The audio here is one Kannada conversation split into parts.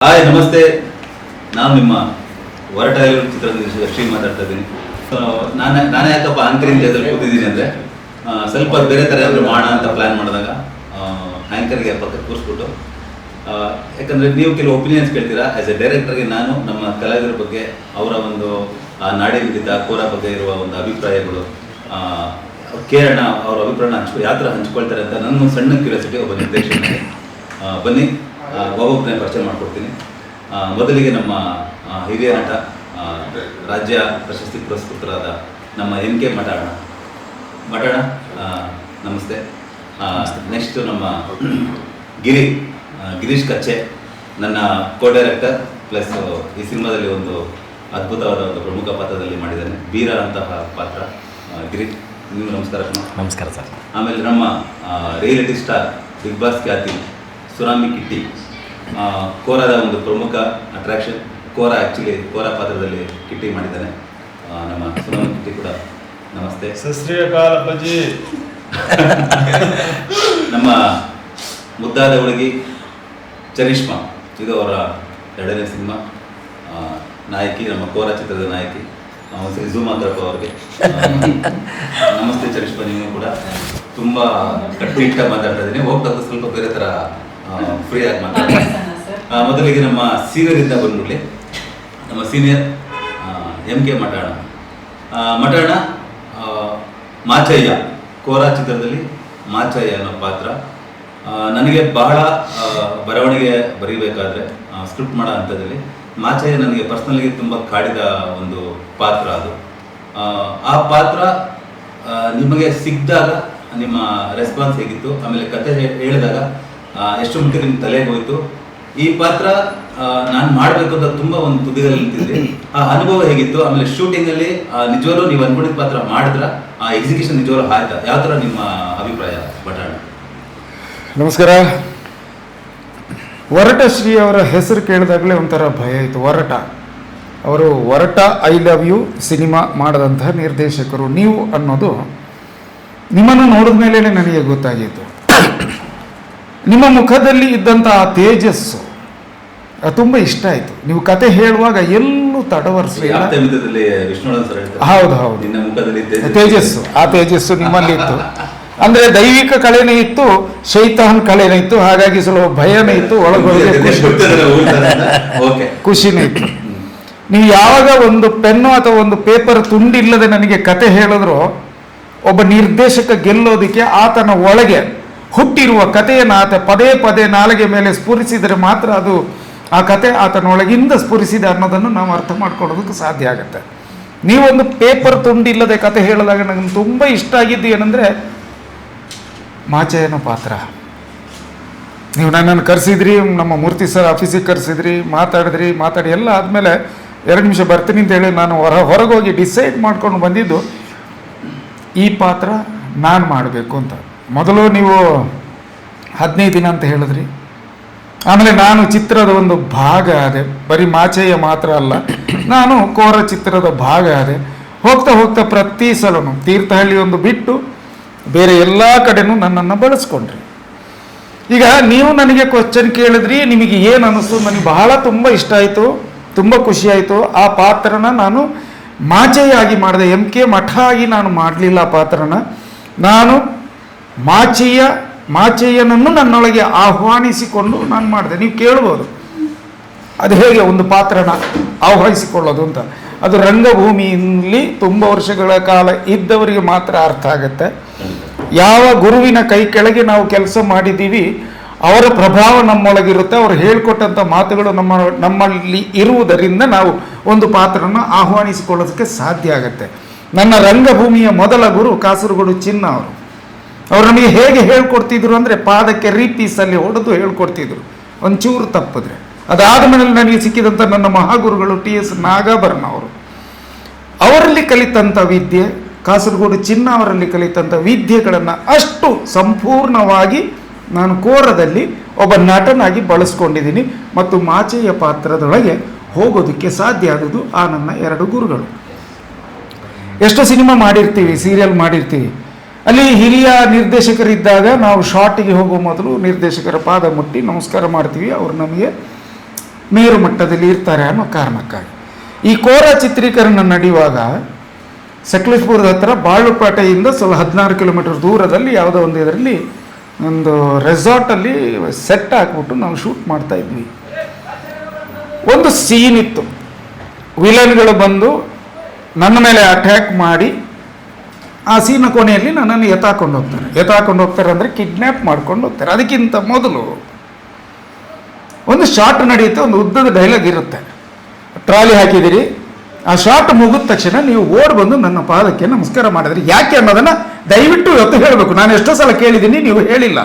ಹಾಯ್ ನಮಸ್ತೆ, ನಾನು ನಿಮ್ಮ ಹೊರಟ ಚಿತ್ರದ ಶ್ರೀ ಮಾತಾಡ್ತಾ ಇದ್ದೀನಿ. ನಾನೇ ಯಾಕಪ್ಪ ಆಂಕರಿಂಗ್ ಜೊತೆ ಕೂತಿದ್ದೀನಿ ಅಂದರೆ ಸ್ವಲ್ಪ ಬೇರೆ ಥರ ಏನಾದರೂ ಮಾಡೋಣ ಅಂತ ಪ್ಲ್ಯಾನ್ ಮಾಡಿದಾಗ ಆ್ಯಂಕರ್ಗೆ ಪಕ್ಕ ಕೂರಿಸ್ಬಿಟ್ಟು, ಯಾಕಂದರೆ ನೀವು ಕೆಲವು ಒಪಿನಿಯನ್ಸ್ ಕೇಳ್ತೀರಾ. ಆ್ಯಸ್ ಎ ಡೈರೆಕ್ಟರ್ಗೆ ನಾನು ನಮ್ಮ ಕಲಾವಿದರ ಬಗ್ಗೆ ಅವರ ಒಂದು ನಾಡಿ ಮಿಡಿತ ಕೋರ ಬಗ್ಗೆ ಇರುವ ಒಂದು ಅಭಿಪ್ರಾಯಗಳು ಕೇಳೋಣ, ಅವರ ಅಭಿಪ್ರಾಯನ ಯಾವ ಥರ ಹಂಚ್ಕೊಳ್ತಾರೆ ಅಂತ ನನ್ನ ಸಣ್ಣ ಕ್ಯೂರಿಯಾಸಿಟಿ ಒಬ್ಬ ನಿರ್ದೇಶಕನಿಗೆ. ಬನ್ನಿ ಒಬ್ಬೊಬ್ಬನೇ ಪರಿಚಯ ಮಾಡಿಕೊಡ್ತೀನಿ. ಮೊದಲಿಗೆ ನಮ್ಮ ಹಿರಿಯ ನಟ, ರಾಜ್ಯ ಪ್ರಶಸ್ತಿ ಪುರಸ್ಕೃತರಾದ ನಮ್ಮ NK ಮಠಾಣ, ನಮಸ್ತೆ. ನೆಕ್ಸ್ಟು ನಮ್ಮ ಗಿರೀಶ್ ಕಚ್ಚೆ, ನನ್ನ ಕೋ ಡೈರೆಕ್ಟರ್ ಪ್ಲಸ್ ಈ ಸಿನಿಮಾದಲ್ಲಿ ಒಂದು ಅದ್ಭುತವಾದ ಒಂದು ಪ್ರಮುಖ ಪಾತ್ರದಲ್ಲಿ ಮಾಡಿದ್ದಾನೆ, ಬೀರ ಅಂತಹ ಪಾತ್ರ. ಗಿರೀಶ್, ನೀವು ನಮಸ್ಕಾರ. ನಮಸ್ಕಾರ ಸರ್. ಆಮೇಲೆ ನಮ್ಮ ರಿಯಾಲಿಟಿ ಸ್ಟಾರ್ ಬಿಗ್ ಬಾಸ್ ಖ್ಯಾತಿ ಸುನಾಮಿ ಕಿಟ್ಟಿ, ಕೋರಾದ ಒಂದು ಪ್ರಮುಖ ಅಟ್ರಾಕ್ಷನ್. ಕೋರ ಪಾತ್ರದಲ್ಲಿ ಕಿಟ್ಟಿ ಮಾಡಿದ್ದಾನೆ ನಮ್ಮ ಸುನಾಮಿ ಕಿಟ್ಟಿ ಕೂಡ. ನಮಸ್ತೆ. ಸಸ್ರಿಯಕಾಲ ಅಪ್ಪಾಜಿ. ನಮ್ಮ ಮುದ್ದಾದ ಹುಡುಗಿ ಚರಿಷ್ಮಾ, ಇದು ಅವರ ಎರಡನೇ ಸಿನಿಮಾ, ನಾಯಕಿ, ನಮ್ಮ ಕೋರ ಚಿತ್ರದ ನಾಯಕಿ. ಝೂಮ್ ಮಾತಾಡಪ್ಪ ಅವ್ರಿಗೆ. ನಮಸ್ತೆ ಚರಿಷ್ಮಾ, ನೀವು ಕೂಡ ತುಂಬ ಕಟ್ಟಿಟ್ಟಾಗಿ ಮಾತಾಡ್ತಾ ಇದ್ದೀನಿ. ಹೋಗ್ತಾ ಸ್ವಲ್ಪ ಬೇರೆ ಥರ ಫ್ರೀ ಆಗಿ ಮಾತಾಡ್ತೀನಿ. ಮೊದಲಿಗೆ ನಮ್ಮ ಸೀನಿಯರಿಂದ ಬಂದ್ಬಿಡ್ಲಿ. ನಮ್ಮ ಸೀನಿಯರ್ MK ಮಠಾಣ, ಮಾಚಯ್ಯ, ಕೋರ ಚಿತ್ರದಲ್ಲಿ ಮಾಚಯ್ಯ ಅನ್ನೋ ಪಾತ್ರ. ನನಗೆ ಬಹಳ ಬರವಣಿಗೆ ಬರೀಬೇಕಾದ್ರೆ ಸ್ಕ್ರಿಪ್ಟ್ ಮಾಡೋ ಹಂತದಲ್ಲಿ ಮಾಚಯ್ಯ ನನಗೆ ಪರ್ಸ್ನಲಿಗೆ ತುಂಬ ಕಾಡಿದ ಒಂದು ಪಾತ್ರ ಅದು. ಆ ಪಾತ್ರ ನಿಮಗೆ ಸಿಕ್ಕಿದಾಗ ನಿಮ್ಮ ರೆಸ್ಪಾನ್ಸ್ ಹೇಗಿತ್ತು? ಆಮೇಲೆ ಕತೆ ಹೇಳಿದಾಗ ಎಷ್ಟು ಮಟ್ಟಿಗೆ ನಿಮ್ಮ ತಲೆಗೆ ಹೋಯಿತು? ಈ ಪಾತ್ರ ನಾನು ಮಾಡಬೇಕು ಅಂತ ತುಂಬ ಒಂದು ತುದಿಯಲ್ಲಿ ನಿಂತಿದ್ದೆ, ಆ ಅನುಭವ ಹೇಗಿತ್ತು? ಆಮೇಲೆ ಶೂಟಿಂಗಲ್ಲಿ ನಿಜವಾಗ್ಲೂ ನೀವು ಅನ್ಕೊಂಡಿದ್ದ ಪಾತ್ರ ಮಾಡಿದ್ರ, ಆ ಎಕ್ಸಿಕ್ಯೂಷನ್ ನಿಜವಾಗ್ಲೂ ಆಯ್ತಾ? ಯಾವ ಥರ ನಿಮ್ಮ ಅಭಿಪ್ರಾಯ ಮಠಾಣ? ನಮಸ್ಕಾರ. ಹೊರಟ ಶ್ರೀ ಅವರ ಹೆಸರು ಕೇಳಿದಾಗಲೇ ಒಂಥರ ಭಯ ಆಯಿತು. ಹೊರಟ ಐ ಲವ್ ಯು ಸಿನಿಮಾ ಮಾಡಿದಂತಹ ನಿರ್ದೇಶಕರು ನೀವು ಅನ್ನೋದು ನಿಮ್ಮನ್ನು ನೋಡಿದ ಮೇಲೆ ನನಗೆ ಗೊತ್ತಾಗಿತ್ತು. ನಿಮ್ಮ ಮುಖದಲ್ಲಿ ಇದ್ದಂಥ ಆ ತೇಜಸ್ಸು ತುಂಬ ಇಷ್ಟ ಆಯಿತು. ನೀವು ಕತೆ ಹೇಳುವಾಗ ಎಲ್ಲೂ ತಡವರಿಸಲಿಲ್ಲ. ಹೌದು, ತೇಜಸ್ಸು, ಆ ತೇಜಸ್ಸು ನಿಮ್ಮಲ್ಲಿ ಇತ್ತು. ಅಂದರೆ ದೈವಿಕ ಕಳೆನೇ ಇತ್ತು, ಶೈತಾನ್ ಕಳೆನೇ ಇತ್ತು. ಹಾಗಾಗಿ ಸ್ವಲ್ಪ ಭಯನೇ ಇತ್ತು, ಒಳಗೊಳಗೆ ಖುಷಿನೇ ಇತ್ತು. ನೀವು ಯಾವಾಗ ಒಂದು ಪೆನ್ನು ಅಥವಾ ಒಂದು ಪೇಪರ್ ತುಂಡಿಲ್ಲದೆ ನನಗೆ ಕತೆ ಹೇಳಿದ್ರು, ಒಬ್ಬ ನಿರ್ದೇಶಕ ಗೆಲ್ಲೋದಕ್ಕೆ ಆತನ ಒಳಗೆ ಹುಟ್ಟಿರುವ ಕಥೆಯನ್ನು ಆತ ಪದೇ ಪದೇ ನಾಲಿಗೆ ಮೇಲೆ ಸ್ಫುರಿಸಿದರೆ ಮಾತ್ರ ಅದು ಆ ಕತೆ ಆತನೊಳಗಿಂದ ಸ್ಫುರಿಸಿದೆ ಅನ್ನೋದನ್ನು ನಾವು ಅರ್ಥ ಮಾಡ್ಕೊಳ್ಳೋದಕ್ಕೆ ಸಾಧ್ಯ ಆಗುತ್ತೆ. ನೀವೊಂದು ಪೇಪರ್ ತುಂಡಿಲ್ಲದೆ ಕತೆ ಹೇಳಿದಾಗ ನನಗೆ ತುಂಬ ಇಷ್ಟ ಆಗಿದ್ದು ಏನಂದರೆ ಮಾಚಯ್ಯನ ಪಾತ್ರ. ನೀವು ನನ್ನನ್ನು ಕರೆಸಿದ್ರಿ, ನಮ್ಮ ಮೂರ್ತಿ ಸರ್ ಆಫೀಸಿಗೆ ಕರೆಸಿದ್ರಿ, ಮಾತಾಡಿ ಎಲ್ಲ ಆದಮೇಲೆ 2 ನಿಮಿಷ ಬರ್ತೀನಿ ಅಂತ ಹೇಳಿ ನಾನು ಹೊರಗೋಗಿ ಡಿಸೈಡ್ ಮಾಡ್ಕೊಂಡು ಬಂದಿದ್ದು ಈ ಪಾತ್ರ ನಾನು ಮಾಡಬೇಕು ಅಂತ. ಮೊದಲು ನೀವು 15 ದಿನ ಅಂತ ಹೇಳಿದ್ರಿ, ಆಮೇಲೆ ನಾನು ಚಿತ್ರದ ಒಂದು ಭಾಗ ಆದೆ. ಬರೀ ಮಾಚಯ್ಯ ಮಾತ್ರ ಅಲ್ಲ, ನಾನು ಕೋರ ಚಿತ್ರದ ಭಾಗ ಆದೆ. ಹೋಗ್ತಾ ಪ್ರತಿ ಸಲನು ತೀರ್ಥಹಳ್ಳಿ ಒಂದು ಬಿಟ್ಟು ಬೇರೆ ಎಲ್ಲ ಕಡೆನೂ ನನ್ನನ್ನು ಬಳಸ್ಕೊಂಡ್ರಿ. ಈಗ ನೀವು ನನಗೆ ಕ್ವಶನ್ ಕೇಳಿದ್ರಿ, ನಿಮಗೆ ಏನು ಅನ್ನಿಸ್ತು? ನನಗೆ ಬಹಳ ತುಂಬ ಇಷ್ಟ ಆಯಿತು, ತುಂಬ ಖುಷಿ ಆಯಿತು. ಆ ಪಾತ್ರನ ನಾನು ಮಾಚಯ್ಯ ಆಗಿ ಮಾಡಿದೆ, MK ಮಠ ಆಗಿ ನಾನು ಮಾಡಲಿಲ್ಲ. ಆ ಪಾತ್ರನ ನಾನು ಮಾಚಯ್ಯನನ್ನು ನನ್ನೊಳಗೆ ಆಹ್ವಾನಿಸಿಕೊಂಡು ನಾನು ಮಾಡಿದೆ. ನೀವು ಕೇಳ್ಬೋದು ಅದು ಹೇಗೆ ಒಂದು ಪಾತ್ರನ ಆಹ್ವಾನಿಸಿಕೊಳ್ಳೋದು ಅಂತ. ಅದು ರಂಗಭೂಮಿಯಲ್ಲಿ ತುಂಬ ವರ್ಷಗಳ ಕಾಲ ಇದ್ದವರಿಗೆ ಮಾತ್ರ ಅರ್ಥ ಆಗುತ್ತೆ. ಯಾವ ಗುರುವಿನ ಕೈ ಕೆಳಗೆ ನಾವು ಕೆಲಸ ಮಾಡಿದ್ದೀವಿ ಅವರ ಪ್ರಭಾವ ನಮ್ಮೊಳಗಿರುತ್ತೆ. ಅವರು ಹೇಳ್ಕೊಟ್ಟಂಥ ಮಾತುಗಳು ನಮ್ಮಲ್ಲಿ ಇರುವುದರಿಂದ ನಾವು ಒಂದು ಪಾತ್ರನ ಆಹ್ವಾನಿಸಿಕೊಳ್ಳೋದಕ್ಕೆ ಸಾಧ್ಯ ಆಗುತ್ತೆ. ನನ್ನ ರಂಗಭೂಮಿಯ ಮೊದಲ ಗುರು ಕಾಸರಗೋಡು ಚಿನ್ನ ಅವರು ನಮಗೆ ಹೇಗೆ ಹೇಳ್ಕೊಡ್ತಿದ್ರು ಅಂದರೆ ಪಾದಕ್ಕೆ ರೀಪೀಸಲ್ಲಿ ಹೊಡೆದು ಹೇಳ್ಕೊಡ್ತಿದ್ರು, ಒಂಚೂರು ತಪ್ಪಿದ್ರೆ. ಅದಾದ ಮೇಲೆ ನನಗೆ ಸಿಕ್ಕಿದಂಥ ನನ್ನ ಮಹಾಗುರುಗಳು TS ನಾಗಾಭರಣ ಅವರಲ್ಲಿ ಕಲಿತಂಥ ವಿದ್ಯೆ, ಕಾಸರಗೋಡು ಚಿನ್ನ ಅವರಲ್ಲಿ ಕಲಿತಂಥ ವಿದ್ಯೆಗಳನ್ನು ಅಷ್ಟು ಸಂಪೂರ್ಣವಾಗಿ ನಾನು ಕೋರದಲ್ಲಿ ಒಬ್ಬ ನಟನಾಗಿ ಬಳಸ್ಕೊಂಡಿದ್ದೀನಿ. ಮತ್ತು ಮಾಚಯ್ಯ ಪಾತ್ರದೊಳಗೆ ಹೋಗೋದಕ್ಕೆ ಸಾಧ್ಯ ಆದದ್ದು ಆ ನನ್ನ 2 ಗುರುಗಳು. ಎಷ್ಟು ಸಿನಿಮಾ ಮಾಡಿರ್ತೀವಿ, ಸೀರಿಯಲ್ ಮಾಡಿರ್ತೀವಿ, ಅಲ್ಲಿ ಹಿರಿಯ ನಿರ್ದೇಶಕರಿದ್ದಾಗ ನಾವು ಶಾರ್ಟಿಗೆ ಹೋಗೋ ಮೊದಲು ನಿರ್ದೇಶಕರ ಪಾದ ಮುಟ್ಟಿ ನಮಸ್ಕಾರ ಮಾಡ್ತೀವಿ. ಅವರು ನಮಗೆ ಮೇರು ಮಟ್ಟದಲ್ಲಿ ಇರ್ತಾರೆ ಅನ್ನೋ ಕಾರಣಕ್ಕಾಗಿ ಈ ಕೋರಾ ಚಿತ್ರೀಕರಣ ನಡೆಯುವಾಗ ಸಕಲೇಶ್ಪುರದ ಹತ್ರ ಬಾಳುಪೇಟೆಯಿಂದ ಸ್ವಲ್ಪ 16 ಕಿಲೋಮೀಟರ್ ದೂರದಲ್ಲಿ ಯಾವುದೋ ಒಂದು ಇದರಲ್ಲಿ ಒಂದು ರೆಸಾರ್ಟಲ್ಲಿ ಸೆಟ್ ಹಾಕ್ಬಿಟ್ಟು ನಾವು ಶೂಟ್ ಮಾಡ್ತಾ ಇದ್ವಿ. ಒಂದು ಸೀನ್ ಇತ್ತು, ವಿಲನ್ಗಳು ಬಂದು ನನ್ನ ಮೇಲೆ ಅಟ್ಯಾಕ್ ಮಾಡಿ ಆ ಸೀನ ಕೊನೆಯಲ್ಲಿ ನನ್ನನ್ನು ಎತ್ತಾಕೊಂಡು ಹೋಗ್ತಾರೆ ಅಂದರೆ ಕಿಡ್ನ್ಯಾಪ್ ಮಾಡ್ಕೊಂಡು ಹೋಗ್ತಾರೆ. ಅದಕ್ಕಿಂತ ಮೊದಲು ಒಂದು ಶಾರ್ಟ್ ನಡೆಯುತ್ತೆ, ಒಂದು ಉದ್ದದ ಡೈಲಾಗ್ ಇರುತ್ತೆ. ಟ್ರಾಲಿ ಹಾಕಿದಿರಿ, ಆ ಶಾರ್ಟ್ ಮುಗಿದ ತಕ್ಷಣ ನೀವು ಓಡ್ ಬಂದು ನನ್ನ ಪಾದಕ್ಕೆ ನಮಸ್ಕಾರ ಮಾಡಿದ್ರಿ. ಯಾಕೆ ಅನ್ನೋದನ್ನ ದಯವಿಟ್ಟು ಇವತ್ತು ಹೇಳಬೇಕು. ನಾನು ಎಷ್ಟೋ ಸಲ ಕೇಳಿದ್ದೀನಿ, ನೀವು ಹೇಳಿಲ್ಲ.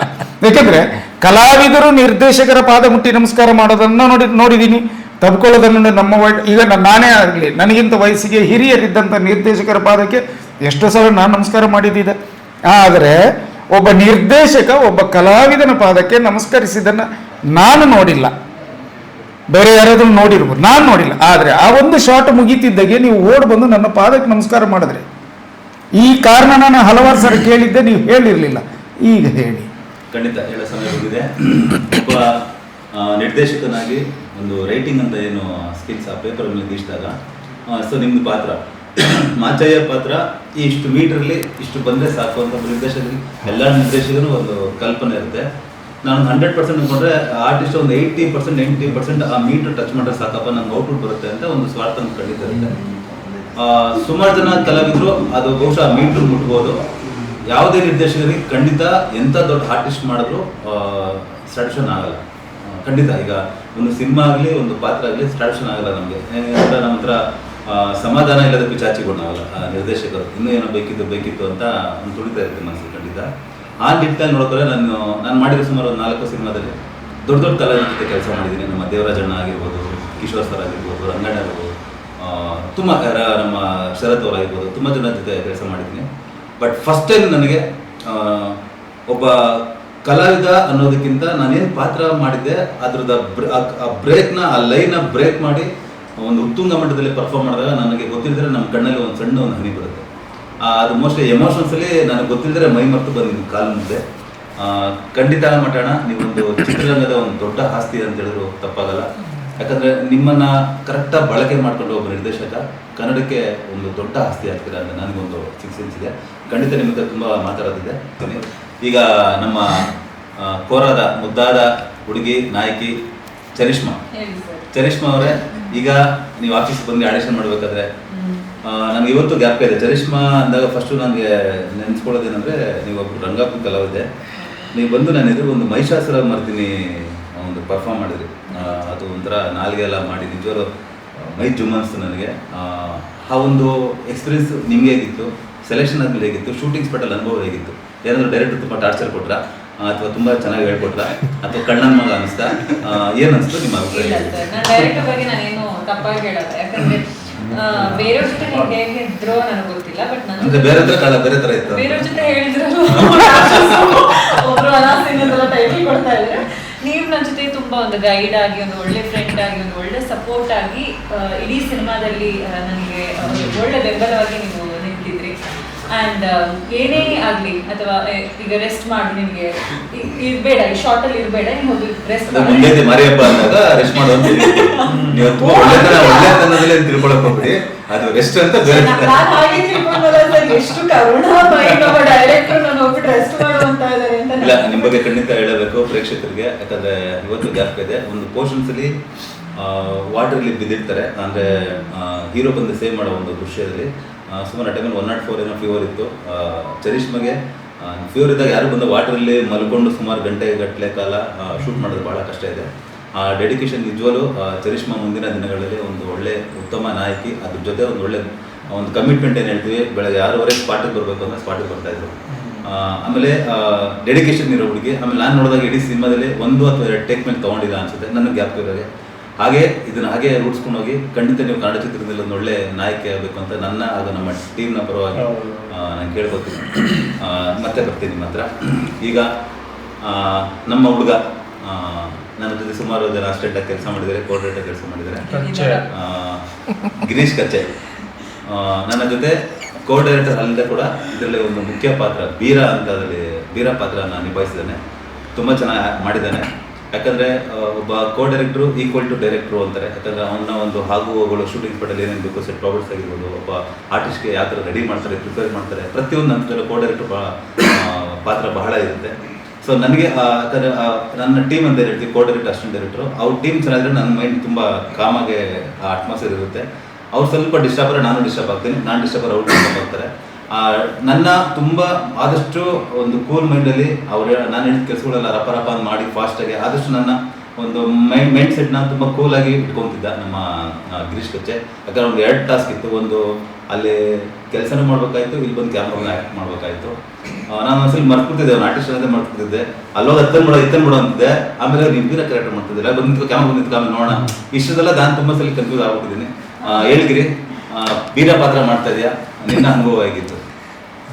ಯಾಕೆಂದ್ರೆ ಕಲಾವಿದರು ನಿರ್ದೇಶಕರ ಪಾದ ಮುಟ್ಟಿ ನಮಸ್ಕಾರ ಮಾಡೋದನ್ನ ನೋಡಿದ್ದೀನಿ, ತಬ್ಕೊಳ್ಳೋದನ್ನು ನಮ್ಮ ಈಗ ನಾನೇ ಆಗಲಿ, ನನಗಿಂತ ವಯಸ್ಸಿಗೆ ಹಿರಿಯರಿದ್ದಂಥ ನಿರ್ದೇಶಕರ ಪಾದಕ್ಕೆ ಎಷ್ಟೋ ಸಲ ನಾನು ನಮಸ್ಕಾರ ಮಾಡಿದ್ದಿದೆ. ಆದರೆ ಒಬ್ಬ ನಿರ್ದೇಶಕ ಒಬ್ಬ ಕಲಾವಿದನ ಪಾದಕ್ಕೆ ನಮಸ್ಕರಿಸಿದ್ದನ್ನ ನಾನು ನೋಡಿಲ್ಲ. ಬೇರೆ ಯಾರಾದ್ರೂ ನೋಡಿರ್ಬೋದು, ನಾನು ನೋಡಿಲ್ಲ. ಆದರೆ ಆ ಒಂದು ಶಾಟ್ ಮುಗೀತಿದ್ದಾಗೆ ನೀವು ಓಡ್ ಬಂದು ನನ್ನ ಪಾದಕ್ಕೆ ನಮಸ್ಕಾರ ಮಾಡಿದ್ರೆ, ಈ ಕಾರಣ ನಾನು ಹಲವಾರು ಸಲ ಕೇಳಿದ್ದೆ, ನೀವು ಹೇಳಿರಲಿಲ್ಲ. ಈಗ ಹೇಳಿ. ಖಂಡಿತ ಹೇಳೋ ಸಮಯ ಬಂದಿದೆ. ಒಬ್ಬ ನಿರ್ದೇಶಕನಾಗಿ ಒಂದು ರೈಟಿಂಗ್ ಅಂತ ಏನು ಸ್ಕಿಲ್ಸ್ ಆ ಪೇಪರ್ ಮೇಲೆ ಗೀಸಿದಾಗ, ಸೊ ನಿಮ್ದು ಪಾತ್ರ ಮಾಚಯ್ಯ ಪಾತ್ರ ಇಷ್ಟು ಮೀಟ್ರಲ್ಲಿ ಇಷ್ಟು ಬಂದರೆ ಸಾಕು ಅಂತ ನಿರ್ದೇಶಕರಿಗೆ, ಎಲ್ಲ ನಿರ್ದೇಶಕರು ಒಂದು ಕಲ್ಪನೆ ಇರುತ್ತೆ. ನಾನು 100% ಅಂದ್ಕೊಂಡ್ರೆ ಆರ್ಟಿಸ್ಟ್ ಒಂದು 80% 90% ಆ ಮೀಟರ್ ಟಚ್ ಮಾಡಿದ್ರೆ ಸಾಕಪ್ಪ, ನಂಗೆ ಔಟ್ಪುಟ್ ಬರುತ್ತೆ ಅಂತ ಒಂದು ಸ್ವಾರ್ಥ ಖಂಡಿತ ಇರುತ್ತೆ. ಸುಮಾರು ಜನ ಕಲಾವಿದರು ಅದು ಬಹುಶಃ ಮೀಟರ್ ಮುಟ್ಬೋದು. ಯಾವುದೇ ನಿರ್ದೇಶಕರಿಗೆ ಖಂಡಿತ ಎಂಥ ದೊಡ್ಡ ಆರ್ಟಿಸ್ಟ್ ಮಾಡಿದ್ರು ಸ್ಯಾಟಿಸ್ಫ್ಯಾಕ್ಷನ್ ಆಗಲ್ಲ. ಖಂಡಿತ ಈಗ ಒಂದು ಸಿನಿಮಾ ಆಗಲಿ ಒಂದು ಪಾತ್ರ ಆಗಲಿ ಸ್ಯಾಟಿಸ್ಫ್ಯಾಕ್ಷನ್ ಆಗಲ್ಲ ನಮಗೆ. ನಮ್ಮ ಹತ್ರ ಸಮಾಧಾನ ಇಲ್ಲದ ಪಿಚಾಚಿಗಳು ನಾವಲ್ಲ ನಿರ್ದೇಶಕರು. ಇನ್ನೂ ಏನೋ ಬೇಕಿತ್ತು ಅಂತ ಒಂದು ತುಳಿತಾ ಇರ್ತೀನಿ ಮನಸ್ಸು. ಖಂಡಿತ ಆ ನಿಟ್ಟಿನಲ್ಲಿ ನೋಡಿದ್ರೆ ನಾನು ಮಾಡಿರೋ ಸುಮಾರು ಒಂದು 4 ಸಿನಿಮಾದಲ್ಲಿ ದೊಡ್ಡ ಕಲಾವಿದರ ಜೊತೆ ಕೆಲಸ ಮಾಡಿದ್ದೀನಿ. ನಮ್ಮ ದೇವರಾಜಣ್ಣ ಆಗಿರ್ಬೋದು, ಕಿಶೋರ್ ಸರ್ ಆಗಿರ್ಬೋದು, ರಂಗಣ್ಣ ಆಗಿರ್ಬೋದು, ತುಂಬ ನಮ್ಮ ಶರತ್ ಅವರಾಗಿರ್ಬೋದು, ತುಂಬ ಜನ ಜೊತೆ ಕೆಲಸ ಮಾಡಿದ್ದೀನಿ. ಬಟ್ ಫಸ್ಟ್ ಟೈಮ್ ನನಗೆ ಒಬ್ಬ ಕಲಾವಿದ ಅನ್ನೋದಕ್ಕಿಂತ ನಾನೇನು ಪಾತ್ರ ಮಾಡಿದ್ದೆ ಅದ್ರದ ಆ ಬ್ರೇಕ್ನ, ಆ ಲೈನ್ನ ಬ್ರೇಕ್ ಮಾಡಿ ಒಂದು ಉತ್ತುಂಗ ಮಟ್ಟದಲ್ಲಿ ಪರ್ಫಾರ್ಮ್ ಮಾಡಿದಾಗ ನನಗೆ ಗೊತ್ತಿಲ್ಲದ್ರೆ ನಮ್ಮ ಕಣ್ಣಲ್ಲಿ ಒಂದು ಸಣ್ಣ ಒಂದು ಹನಿ ಬರುತ್ತೆ. ಅದು ಮೋಸ್ಟ್ಲಿ ಎಮೋಷನ್ಸಲ್ಲಿ ನನಗೆ ಗೊತ್ತಿಲ್ಲದ್ರೆ ಮೈ ಮರೆತು ಬಂದಿದ್ದು ಕಾಲು ಮುಂದೆ. ಖಂಡಿತ ಮಠಣ ನೀವೊಂದು ಚಿತ್ರರಂಗದ ಒಂದು ದೊಡ್ಡ ಆಸ್ತಿ ಅಂತ ಹೇಳಿದ್ರು ತಪ್ಪಾಗಲ್ಲ. ಯಾಕಂದರೆ ನಿಮ್ಮನ್ನು ಕರೆಕ್ಟಾಗಿ ಬಳಕೆ ಮಾಡಿಕೊಂಡು ಒಬ್ಬ ನಿರ್ದೇಶಕ ಕನ್ನಡಕ್ಕೆ ಒಂದು ದೊಡ್ಡ ಆಸ್ತಿ ಆಗ್ತೀರಾ ಅಂತ ನನಗೊಂದು ಸಿಕ್ಸ್ ಇದೆ. ಖಂಡಿತ ನಿಮ್ಮ ಹತ್ರ ತುಂಬ ಮಾತಾಡೋದಿದೆ. ಈಗ ನಮ್ಮ ಕೋರಾದ ಮುದ್ದಾದ ಹುಡುಗಿ ನಾಯಕಿ ಚರಿಷ್ಮಾ ಅವರೇ, ಈಗ ನೀವು ಆಫೀಸ್ಗೆ ಬಂದು ಆಡಿಷನ್ ಮಾಡಬೇಕಾದ್ರೆ ನನಗೆ ಇವತ್ತು ಗ್ಯಾಪ್ ಇದೆ. ಚರಿಷ್ಮಾ ಅಂದಾಗ ಫಸ್ಟು ನನಗೆ ನೆನೆಸ್ಕೊಳ್ಳೋದೇನೆಂದರೆ, ನೀವೊಬ್ಬರು ರಂಗಾಪುರ ಕಲಾವಿದೆ, ನೀವು ಬಂದು ನಾನು ಎದುರು ಒಂದು ಮಹಿಷಾಸುರ ಮರ್ದಿನಿ ಒಂದು ಪರ್ಫಾರ್ಮ್ ಮಾಡಿದ್ರಿ. ಅದು ಒಂಥರ ನಾಲ್ಗೆ ಎಲ್ಲ ಮಾಡಿ ನಿಜವಾಗ್ಲೂ ಮೈ ಜುಮ್ಮನ್ಸ್ತು ನನಗೆ. ಆ ಒಂದು ಎಕ್ಸ್ಪೀರಿಯನ್ಸ್ ನಿಮಗೆ ಹೇಗಿತ್ತು? ಸೆಲೆಕ್ಷನ್ ಆದಮೇಲೆ ಹೇಗಿತ್ತು? ಶೂಟಿಂಗ್ ಸ್ಪಾಟಲ್ಲಿ ಅನುಭವ ಹೇಗಿತ್ತು? ಏನಾದರೂ ಡೈರೆಕ್ಟರ್ ತುಂಬ ಟಾರ್ಚರ್ ಕೊಟ್ರಾ ಅಥವಾ ತುಂಬ ಚೆನ್ನಾಗಿ ಹೇಳ್ಕೊಟ್ರಾ ಅಥವಾ ಕಣ್ಣನ ಮಗ ಅನಿಸ್ತಾ? ಏನು ಅನಿಸ್ತು ನಿಮ್ಮ ಅಭಿಪ್ರಾಯ? ಇಲ್ಲ ಸರ್, ನಾನು ಡೈರೆಕ್ಟರ್ ಬಗ್ಗೆ ನಾನೇನು ತಪ್ಪಾಗಿ ಹೇಳಲ್ಲ. ಯಾಕಂದ್ರೆ ಬೇರೆಯವ್ರ ಜೊತೆ ನೀವು ಹೇಗಿದ್ರೋ ನನಗೆ ಗೊತ್ತಿಲ್ಲ. ಬಟ್ ನಾನು ಬೇರೆ ಥರ ಇತ್ತು. ಬೇರೆಯವ್ರ ಜೊತೆ ಹೇಳಿದ್ರು ಒಬ್ರು ಅನಾಸಿನ ಟೈಟಲ್ ಕೊಡ್ತಾ ಇದ್ರೆ, ನೀವು ನನ್ನ ಜೊತೆ ತುಂಬಾ ಒಂದು ಗೈಡ್ ಆಗಿ, ಒಂದು ಒಳ್ಳೆ ಫ್ರೆಂಡ್ ಆಗಿ, ಒಂದು ಒಳ್ಳೆ ಸಪೋರ್ಟ್ ಆಗಿ ಇಡೀ ಸಿನಿಮಾದಲ್ಲಿ ನನಗೆ ಒಳ್ಳೆ ಬೆಂಬಲವಾಗಿ ನೀವು ನಿಂತಿದ್ರಿ. ಆ್ಯಂಡ್ ಏನೇ ಆಗಲಿ, ಅಥವಾ ಈಗ ರೆಸ್ಟ್ ಮಾಡಿ, ನಿಮಗೆ ಇರಬೇಡ, ಈ ಶಾರ್ಟಲ್ಲಿ ಇರಬೇಡ, ನೀವು ಹೋಗಿ ರೆಸ್ಟ್ ಮಾಡಿ ಮರಿಯಪ್ಪ ಅಂದಾಗ ರೆಸ್ಟ್ ಮಾಡುವಂತ ಒಳ್ಳೆತನದಲ್ಲಿ ತಿಳ್ಕೊಳಕ್ ಹೋಗ್ಬಿಡಿ. ಅದು ರೆಸ್ಟ್ ಅಂತ ನಾನು ಹಾಗೆ ತಿಳ್ಕೊಂಡಲ್ಲ ಸರ್. ಎಷ್ಟು ಕರುಣಾಮಯಿ ನಮ್ಮ ಡೈರೆಕ್ಟರ್ ನಾನು ಹೋಗ್ಬಿಟ್ಟು ರೆಸ್ಟ್ ಮಾಡುವಂತ ಇದ್ದಾರೆ ಅಂತ. ಇಲ್ಲ, ನಿಮ್ಮ ಬಗ್ಗೆ ಖಂಡಿತ ಹೇಳಬೇಕು ಪ್ರೇಕ್ಷಕರಿಗೆ. ಯಾಕಂದ್ರೆ ಇವತ್ತು ಗ್ಯಾಪ್ ಇದೆ. ಒಂದು ಪೋರ್ಷನ್ಸ್ ಅಲ್ಲಿ ವಾಟರ್ಲಿ ಬಿದ್ದಿರ್ತಾರೆ, ಅಂದ್ರೆ ಹೀರೋ ಬಂದು ಸೇವ್ ಮಾಡೋ ಒಂದು ದೃಶ್ಯದಲ್ಲಿ ಸುಮಾರು ಟೈಮಲ್ಲಿ 104 ಏನೋ ಫೀವರ್ ಇತ್ತು. ಚರಿಷ್ಮಾಗೆ ಫೀವರ್ ಇದ್ದಾಗ ಯಾರು ಬಂದು ವಾಟರಲ್ಲಿ ಮಲ್ಕೊಂಡು ಸುಮಾರು ಗಂಟೆ ಕಾಲ ಶೂಟ್ ಮಾಡೋದು ಭಾಳ ಕಷ್ಟ ಇದೆ. ಆ ಡೆಡಿಕೇಶನ್ ನಿಜವಾಗ್ಲೂ ಚರಿಷ್ಮಾ ಮುಂದಿನ ದಿನಗಳಲ್ಲಿ ಒಂದು ಒಳ್ಳೆ ಉತ್ತಮ ನಾಯಕಿ, ಅದ್ರ ಜೊತೆ ಒಂದು ಒಳ್ಳೆ ಒಂದು ಕಮಿಟ್ಮೆಂಟ್ ಏನು ಹೇಳ್ತೀವಿ, ಬೆಳಗ್ಗೆ 6:30 ಸ್ಪಾಟಿಗೆ ಬರಬೇಕು ಅಂದರೆ ಸ್ಪಾಟಿಗೆ ಬರ್ತಾಯಿದ್ರು. ಆಮೇಲೆ ಡೆಡಿಕೇಶನ್ ಇರೋ ಹುಡುಗಿ. ಆಮೇಲೆ ನಾನು ನೋಡಿದಾಗ ಇಡೀ ಸಿನಿಮಾದಲ್ಲಿ 1 ಅಥವಾ 2 ಟೇಕ್ ಮೇಲೆ ತೊಗೊಂಡಿಲ್ಲ ಅನಿಸುತ್ತೆ ನನಗೆ ಗ್ಯಾಪ್ ಇರೋಗೆ. ಹಾಗೆ ಇದನ್ನು ಹಾಗೆ ರೂಢಿಸ್ಕೊಂಡು ಹೋಗಿ ಖಂಡಿತ ನೀವು ಕನ್ನಡ ಚಿತ್ರದಲ್ಲಿ ಒಂದು ಒಳ್ಳೆ ನಾಯಕಿ ಆಗಬೇಕು ಅಂತ ನನ್ನ ಹಾಗೂ ನಮ್ಮ ಟೀಮ್ನ ಪರವಾಗಿ ನಾನು ಕೇಳ್ಕೊತೀನಿ. ಮತ್ತೆ ಬರ್ತೀನಿ ನಿಮ್ಮ ಹತ್ರ. ಈಗ ನಮ್ಮ ಹುಡುಗ ನನ್ನ ಜೊತೆ ಸುಮಾರು ಜನ ಅಸಿಸ್ಟೆಂಟಾಗಿ ಕೆಲಸ ಮಾಡಿದ್ದಾರೆ, ಕೋಆರ್ಡಿನೇಟರ್ ಕೆಲಸ ಮಾಡಿದ್ದಾರೆ. ಗಿರೀಶ್ ಕಚ್ಚೆ ನನ್ನ ಜೊತೆ ಕೋಆರ್ಡಿನೇಟರ್ ಅಲ್ಲದೆ ಕೂಡ ಇದರಲ್ಲಿ ಒಂದು ಮುಖ್ಯ ಪಾತ್ರ ಬೀರ ಅಂತ, ಅದರಲ್ಲಿ ಬೀರ ಪಾತ್ರನ ನಿಭಾಯಿಸಿದ್ದಾನೆ. ತುಂಬ ಚೆನ್ನಾಗಿ ಮಾಡಿದ್ದಾನೆ. ಯಾಕಂದರೆ ಒಬ್ಬ ಕೋ ಡೈರೆಕ್ಟ್ರು ಈಕ್ವಲ್ ಟು ಡೈರೆಕ್ಟ್ರು ಅಂತಾರೆ. ಯಾಕಂದರೆ ಅವನ ಒಂದು ಆಗುವಗಳು ಶೂಟಿಂಗ್ ಸ್ಪಾಟಲ್ಲಿ ಏನೇನು ಬೇಕು, ಸೆಟ್ ಪ್ರಾಬ್ಲಮ್ಸ್ ಆಗಿರ್ಬೋದು, ಒಬ್ಬ ಆರ್ಟಿಸ್ಟ್ಗೆ ಯಾವ ಥರ ರೆಡಿ ಮಾಡ್ತಾರೆ, ಪ್ರಿಪೇರ್ ಮಾಡ್ತಾರೆ, ಪ್ರತಿಯೊಂದು ಹಂತದಲ್ಲೂ ಕೋ ಡೈರೆಕ್ಟ್ರು ಪಾತ್ರ ಬಹಳ ಇರುತ್ತೆ. ಸೊ ನನಗೆ ಯಾಕಂದರೆ ನನ್ನ ಟೀಮ್ ಅಂತ ಹೇಳ್ತೀವಿ, ಕೋ ಡೈರೆಕ್ಟರ್, ಅಸಿಸ್ಟೆಂಟ್ ಡೈರೆಕ್ಟ್ರು, ಅವ್ರ ಟೀಮ್ ಚೆನ್ನಾಗಿದ್ರೆ ನನ್ನ ಮೈಂಡ್ ತುಂಬ ಕಾಮಾಗೆ ಆ ಅಟ್ಮಾಸ್ಫಿಯರ್ ಇರುತ್ತೆ. ಅವ್ರು ಸ್ವಲ್ಪ ಡಿಸ್ಟರ್ಬರ್, ನಾನು ಡಿಸ್ಟರ್ಬ್ ಆಗ್ತೀನಿ, ನಾನು ಡಿಸ್ಟರ್ಬರ್, ಅವ್ರು ಡಿಸ್ಟರ್ಬ್ ಆಗ್ತಾರೆ. ನನ್ನ ತುಂಬ ಆದಷ್ಟು ಒಂದು ಕೂಲ್ ಮೈಂಡಲ್ಲಿ ನಾನು ಹೇಳಿದ ಕೆಲಸಗಳೆಲ್ಲ ರಪ ಮಾಡಿ ಫಾಸ್ಟಾಗಿ ಆದಷ್ಟು ನನ್ನ ಒಂದು ಮೈಂಡ್ ಸೆಟ್ನ ತುಂಬ ಕೂಲಾಗಿ ಇಟ್ಕೊತಿದ್ದ ನಮ್ಮ ಗಿರೀಶ್ ಕಚ್ಚೆ. ಯಾಕಂದ್ರೆ ಒಂದು 2 ಟಾಸ್ಕ್ ಇತ್ತು. ಒಂದು ಅಲ್ಲಿ ಕೆಲಸನೂ ಮಾಡ್ಬೇಕಾಯ್ತು, ಇಲ್ಲಿ ಬಂದು ಕ್ಯಾಮ್ರಾವನ್ನು ಆ್ಯಕ್ಟ್ ಮಾಡ್ಬೇಕಾಯ್ತು. ನಾನು ಒಂದ್ಸಲಿ ಮರ್ತಿದ್ದೆ, ಅವ್ನು ಆರ್ಟಿಸ್ಟ್ ಅನ್ನೋದೇ ಮರ್ತಿದ್ದೆ. ಅಲ್ಲೋಗಿ ಇತ್ತನ್ ಬಿಡೋ ಅಂತಿದ್ದೆ. ಆಮೇಲೆ ನೀವು ಬೀರ ಕರೆಕ್ಟ್ ಮಾಡ್ತಿದ್ದಿಲ್ಲ, ಬಂದು ಕ್ಯಾಮ್ರಾ ಬಂದಿತ್ತು, ಆಮೇಲೆ ನೋಡೋಣ. ಇಷ್ಟದೆಲ್ಲ ನಾನು ತುಂಬ ಸಲ ಕನ್ಫ್ಯೂಸ್ ಆಗ್ಬಿಟ್ಟಿದ್ದೀನಿ. ಹೇಳಿದ್ರಿ ಬೀರ ಪಾತ್ರ ಮಾಡ್ತಾ ಇದೆಯಾ, ನಿನ್ನ ಅನುಭವ ಆಗಿತ್ತು?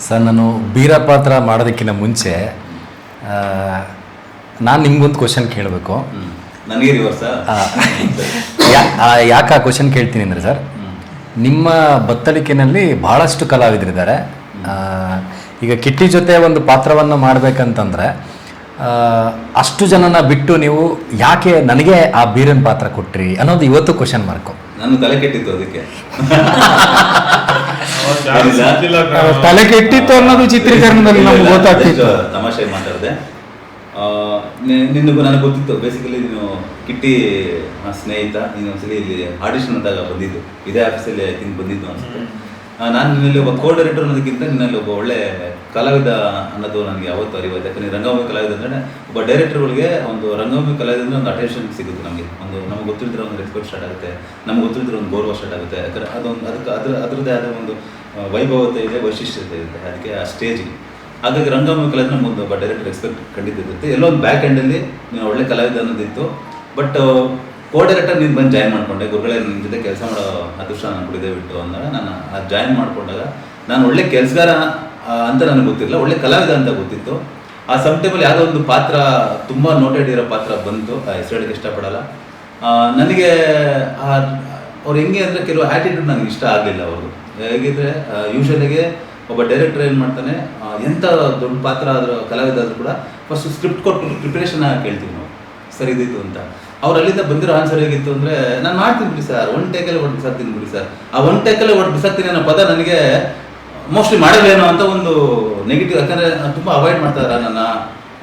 ಸರ್, ನಾನು ಬೀರ ಪಾತ್ರ ಮಾಡೋದಕ್ಕಿಂತ ಮುಂಚೆ ನಾನು ನಿಮ್ಗೊಂದು ಕ್ವಶನ್ ಕೇಳಬೇಕು. ನನಗೆ ರಿವರ್ಸ ಯಾಕೆ ಆ ಕ್ವಶನ್ ಕೇಳ್ತೀನಿ ಅಂದರೆ ಸರ್, ನಿಮ್ಮ ಬತ್ತಳಿಕೆನಲ್ಲಿ ಭಾಳಷ್ಟು ಕಲಾವಿದರಿದ್ದಾರೆ. ಈಗ ಕಿಟ್ಟಿ ಜೊತೆ ಒಂದು ಪಾತ್ರವನ್ನು ಮಾಡಬೇಕಂತಂದರೆ ಅಷ್ಟು ಜನನ ಬಿಟ್ಟು ನೀವು ಯಾಕೆ ನನಗೆ ಆ ಬೀರನ್ ಪಾತ್ರ ಕೊಟ್ರಿ ಅನ್ನೋದು ಇವತ್ತು ಕ್ವಶನ್ ಮಾರ್ಕು. ನಾನು ತಲೆ ಕೆಟ್ಟಿತ್ತು ಅದಕ್ಕೆ. ತಲೆ ಕೆಟ್ಟಿತ್ತು ಅನ್ನೋದು ಚಿತ್ರೀಕರಣದಲ್ಲಿ ನಮ್ಗೆ ಗೊತ್ತಾಗ್ತಿತ್ತು. ತಮಾಷೆ ಮಾತಾಡಿದೆ. ನಿನಗೂ ನನಗೆ ಗೊತ್ತಿತ್ತು, ಬೇಸಿಕಲಿ ನೀನು ಕಿಟ್ಟಿ ಸ್ನೇಹಿತ, ನೀನು ಒಂದ್ಸಲಿ ಇಲ್ಲಿ ಆಡಿಷನ್ ಅಂದಾಗ ಬಂದಿದ್ದು, ಇದೇ ಆಫೀಸಲ್ಲಿ ಐ ಥಿಂಕ್ ಬಂದಿದ್ದು ಅನ್ಸುತ್ತೆ. ನಾನು ನಿನ್ನಲ್ಲಿ ಒಬ್ಬ ಕೋ ಡೈರೆಕ್ಟರ್ ಅನ್ನೋದಕ್ಕಿಂತ ನಿನ್ನಲ್ಲಿ ಒಬ್ಬ ಒಳ್ಳೆ ಕಲಾವಿದ ಅನ್ನೋದು ನನಗೆ ಯಾವತ್ತೂ ಅರಿವಾಯ್ತು. ಯಾಕಂದರೆ ರಂಗಭೂಮಿ ಕಲಾವಿದ ಅಂದರೆ ಒಬ್ಬ ಡೈರೆಕ್ಟರ್ಗಳಿಗೆ ಒಂದು ರಂಗಭೂಮಿ ಕಲಾವಿದ ಒಂದು ಅಟೆನ್ಷನ್ ಸಿಗುತ್ತೆ. ನಮಗೆ ಗೊತ್ತಿಲ್ಲದಿರೋ ಒಂದು ರೆಸ್ಪೆಕ್ಟ್ ಸ್ಟಾರ್ಟ್ ಆಗುತ್ತೆ, ನಮ್ಗೆ ಗೊತ್ತಿಲ್ಲದಿರೋ ಒಂದು ಗೌರವ ಸ್ಟಾರ್ಟ್ ಆಗುತ್ತೆ. ಯಾಕಂದರೆ ಅದರದ್ದೇ ಆದ ಒಂದು ವೈಭವತೆ ಇದೆ, ವೈಶಿಷ್ಟ್ಯತೆ ಇದೆ ಅದಕ್ಕೆ, ಆ ಸ್ಟೇಜಿಗೆ. ಹಾಗಾಗಿ ರಂಗಭೂಮಿ ಕಲಾವಿದ ನಮ್ಗೆ ಒಬ್ಬ ಡೈರೆಕ್ಟರ್ ರೆಸ್ಪೆಕ್ಟ್ ಖಂಡಿತ ಇರುತ್ತೆ. ಎಲ್ಲೋ ಒಂದು ಬ್ಯಾಕ್ ಎಂಡಲ್ಲಿ ನೀನು ಒಳ್ಳೆ ಕಲಾವಿದ ಅನ್ನೋದಿತ್ತು. ಬಟ್ ಕೋ ಡೈರೆಕ್ಟರ್ ನೀನು ಬಂದು ಜಾಯ್ನ್ ಮಾಡಿಕೊಂಡೆ, ಗುರುಗಳೇ ನಿಮ್ಮ ಜೊತೆ ಕೆಲಸ ಮಾಡೋ ಅದೃಷ್ಟ ನಾನು ಕುಡಿದೇ ಬಿಟ್ಟು ಅಂದಾಗ ನಾನು ಜಾಯ್ನ್ ಮಾಡಿಕೊಂಡಾಗ ನಾನು ಒಳ್ಳೆ ಕೆಲಸಗಾರ ಅಂತ ನನಗೆ ಗೊತ್ತಿರಲಿಲ್ಲ, ಒಳ್ಳೆ ಕಲಾವಿದ ಅಂತ ಗೊತ್ತಿತ್ತು. ಆ ಸಮ್ ಟೈಮಲ್ಲಿ ಯಾವುದೋ ಒಂದು ಪಾತ್ರ ತುಂಬ ನೋಟೆಡ್ ಇರೋ ಪಾತ್ರ ಬಂತು, ಹೆಸರು ಹೇಳೋಕ್ಕೆ ಇಷ್ಟಪಡಲ್ಲ. ನನಗೆ ಅವ್ರು ಹೆಂಗೆ ಅಂದರೆ ಕೆಲವು ಆ್ಯಟಿಟ್ಯೂಡ್ ನನಗೆ ಇಷ್ಟ ಆಗಲಿಲ್ಲ. ಅವರು ಹೇಗಿದ್ರೆ ಯೂಶ್ವಲಿಗೆ ಒಬ್ಬ ಡೈರೆಕ್ಟರ್ ಏನು ಮಾಡ್ತಾನೆ, ಎಂಥ ದೊಡ್ಡ ಪಾತ್ರ ಆದರೂ ಕಲಾವಿದ ಆದರೂ ಕೂಡ ಫಸ್ಟ್ ಸ್ಕ್ರಿಪ್ಟ್ ಕೊಟ್ಟು ಪ್ರಿಪ್ರೇಷನ್ ಕೇಳ್ತೀವಿ ನಾವು, ಸರ್ ಇದಿತ್ತು ಅಂತ. ಅವ್ರು ಅಲ್ಲಿಂದ ಬಂದಿರೋ ಆನ್ಸರ್ ಹೇಗಿತ್ತು ಅಂದರೆ, ನಾನು ಮಾಡ್ತೀನಿ ಬಿಡಿ ಸರ್, 1 ಟೇಕಲ್ಲೇ ಒಟ್ಟು ಬಿಸಾಕ್ತೀನಿ ಬಿಡಿ ಸರ್. ಆ 1 ಟೇಕಲ್ಲೇ ಒಟ್ಟು ಬಿಸಾಕ್ತೀನಿ ಅನ್ನೋ ಪದ ನನಗೆ ಮೋಸ್ಟ್ಲಿ ಮಾಡಲೇನೋ ಅಂತ ಒಂದು ನೆಗೆಟಿವ್. ಯಾಕಂದರೆ ತುಂಬ ಅವಾಯ್ಡ್ ಮಾಡ್ತಾರೆ ನನ್ನ.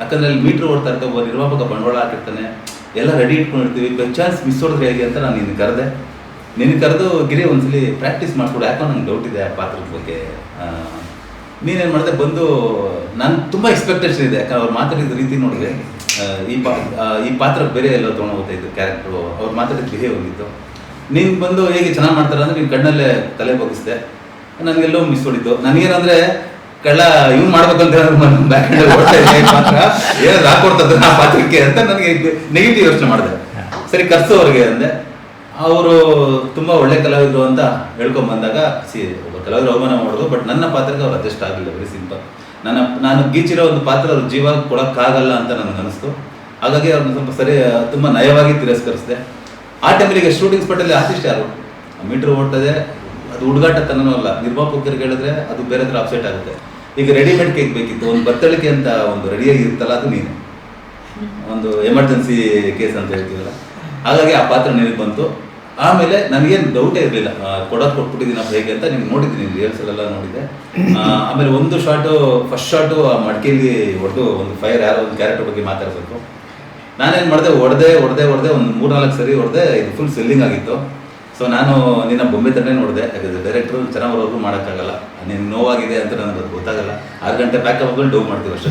ಯಾಕಂದರೆ ಅಲ್ಲಿ ಮೀಟ್ರ್ ಓಡ್ತಾ ಇರ್ತಾರೆ, ಒಬ್ಬ ನಿರ್ಮಾಪಕ ಬಂಡವಾಳ ಹಾಕಿರ್ತಾನೆ, ಎಲ್ಲ ರೆಡಿ ಇಟ್ಕೊಂಡಿರ್ತೀವಿ, ಬೈ ಚಾನ್ಸ್ ಮಿಸ್ ಹೊಡೆದ್ರೆ ಹೇಗೆ ಅಂತ ನಾನು ನಿನ್ನ ಕರೆದು ಗಿರಿ ಒಂದ್ಸಲಿ ಪ್ರಾಕ್ಟೀಸ್ ಮಾಡಿಕೊಡು, ಯಾಕೋ ನಂಗೆ ಡೌಟ್ ಇದೆ ಆ ಪಾತ್ರದ ಬಗ್ಗೆ. ನೀನೇನು ಮಾಡಿದೆ, ಬಂದು ನಾನು ತುಂಬ ಎಕ್ಸ್ಪೆಕ್ಟೇಷನ್ ಇದೆ. ಯಾಕಂದ್ರೆ ಅವ್ರು ಮಾತಾಡಿದ ರೀತಿ ನೋಡಿದ್ರೆ ಈ ಪಾತ್ರ ಬೇರೆ ಎಲ್ಲ ತೊಗೊಂಡೋಗ್ತಾಯಿತ್ತು ಕ್ಯಾರೆಕ್ಟ್ರು, ಅವ್ರು ಮಾತಾಡಿದ ಬಿಹೇವ್ ಹೋಗಿತ್ತು. ನೀನು ಬಂದು ಹೇಗೆ ಚೆನ್ನಾಗಿ ಮಾಡ್ತಾರೆ ಅಂದರೆ ನೀನು ಕಣ್ಣಲ್ಲೇ ತಲೆ ಬಗ್ಗಿಸಿದೆ, ನನಗೆಲ್ಲೋ ಮಿಸ್ ಹೊಡಿತು. ನನಗೇನಂದರೆ ಕಳ್ಳ ಇವ್ನು ಮಾಡ್ಬೇಕಂತ ಬ್ಯಾಕ್ ಓಡ್ತಾ ಇದೆ ಪಾತ್ರ, ಏನಾದ್ರು ಹಾಕೊಡ್ತದ ಆ ಪಾತ್ರಕ್ಕೆ ಅಂತ ನನಗೆ ನೆಗೆಟಿವ್ ಯೋಚನೆ ಮಾಡಿದೆ. ಸರಿ ಕರ್ಸು ಅವ್ರಿಗೆ ಅಂದೆ. ಅವರು ತುಂಬ ಒಳ್ಳೆ ಕಲಾವಿದರು ಅಂತ ಹೇಳ್ಕೊಂಬಂದಾಗ ಒಬ್ಬ ಕಲಾವಿದರು ಅವಮಾನ ಮಾಡೋದು. ಬಟ್ ನನ್ನ ಪಾತ್ರಕ್ಕೆ ಅವ್ರು ಅಡ್ಜಸ್ಟ್ ಆಗಲಿಲ್ಲ, ವೆರಿ ಸಿಂಪಲ್. ನಾನು ಗೀಚಿರೋ ಒಂದು ಪಾತ್ರ ಅವ್ರ ಜೀವ ಕೊಡೋಕ್ಕಾಗಲ್ಲ ಅಂತ ನನಗೆ ಅನಿಸ್ತು. ಹಾಗಾಗಿ ಅವ್ರನ್ನ ಸ್ವಲ್ಪ ತುಂಬ ನಯವಾಗಿ ತಿರಸ್ಕರಿಸಿದೆ. ಆ ಟೈಮಲ್ಲಿಗೆ ಶೂಟಿಂಗ್ ಸ್ಪಾಟಲ್ಲಿ ಆರ್ಟಿಸ್ಟ್ ಯಾರು, ಮೀಟ್ರ್ ಓಡ್ತದೆ, ಅದು ಹುಡುಗಾಟತನೂ ಅಲ್ಲ. ನಿರ್ಮಾಪಕರಿಗೆ ಹೇಳಿದ್ರೆ ಅದು ಬೇರೆ ಥರ ಅಪ್ಸೆಟ್ ಆಗುತ್ತೆ. ಈಗ ರೆಡಿಮೇಡ್ ಕೇಕ್ ಬೇಕಿತ್ತು, ಒಂದು ಬತ್ತಳಿಕೆ ಅಂತ ಒಂದು ರೆಡಿಯಾಗಿ ಇರುತ್ತಲ್ಲ, ಅದು ನೀನು ಒಂದು ಎಮರ್ಜೆನ್ಸಿ ಕೇಸ್ ಅಂತ ಹೇಳ್ತೀವಲ್ಲ, ಹಾಗಾಗಿ ಆ ಪಾತ್ರ ನಿನಗೆ ಬಂತು. ಆಮೇಲೆ ನನಗೇನು ಡೌಟೇ ಇರಲಿಲ್ಲ, ಕೊಟ್ಬಿಟ್ಟಿದ್ದೀನಪ್ಪ ಹೇಗೆ ಅಂತ. ನಿಮ್ಗೆ ನೋಡಿದ್ದೀನಿ, ರಿಹರ್ಸಲೆಲ್ಲ ನೋಡಿದ್ದೆ. ಆಮೇಲೆ ಒಂದು ಫಸ್ಟ್ ಶಾಟು ಆ ಮಡಿಕೆಯಲ್ಲಿ ಹೊಡೆದು ಒಂದು ಫೈರ್ ಯಾರೋ ಒಂದು ಕ್ಯಾರೆಕ್ಟರ್ ಬಗ್ಗೆ ಮಾತಾಡಬೇಕು. ನಾನೇನು ಮಾಡಿದೆ, ಹೊಡೆದೆ ಒಂದು 3-4 ಸರಿ ಹೊಡೆದೆ. ಇದು ಫುಲ್ ಸೆಲ್ಲಿಂಗ್ ಆಗಿತ್ತು. ಸೊ ನಾನು ನಿನ್ನ ಬೊಂಬೆ ತಂದೆ ನೋಡಿದೆ, ಯಾಕಂದರೆ ಡೈರೆಕ್ಟ್ರು ಚೆನ್ನಾಗಿ ಬರೋರು ಮಾಡೋಕ್ಕಾಗಲ್ಲ, ನಿನ್ನ ನೋವಾಗಿದೆ ಅಂತ ನನಗೆ ಅದು ಗೊತ್ತಾಗಲ್ಲ. 6 ಗಂಟೆ ಪ್ಯಾಕ್ ಆಗ್ಕೊಂಡು ಡೌ ಮಾಡ್ತೀವಿ ಅಷ್ಟೇ.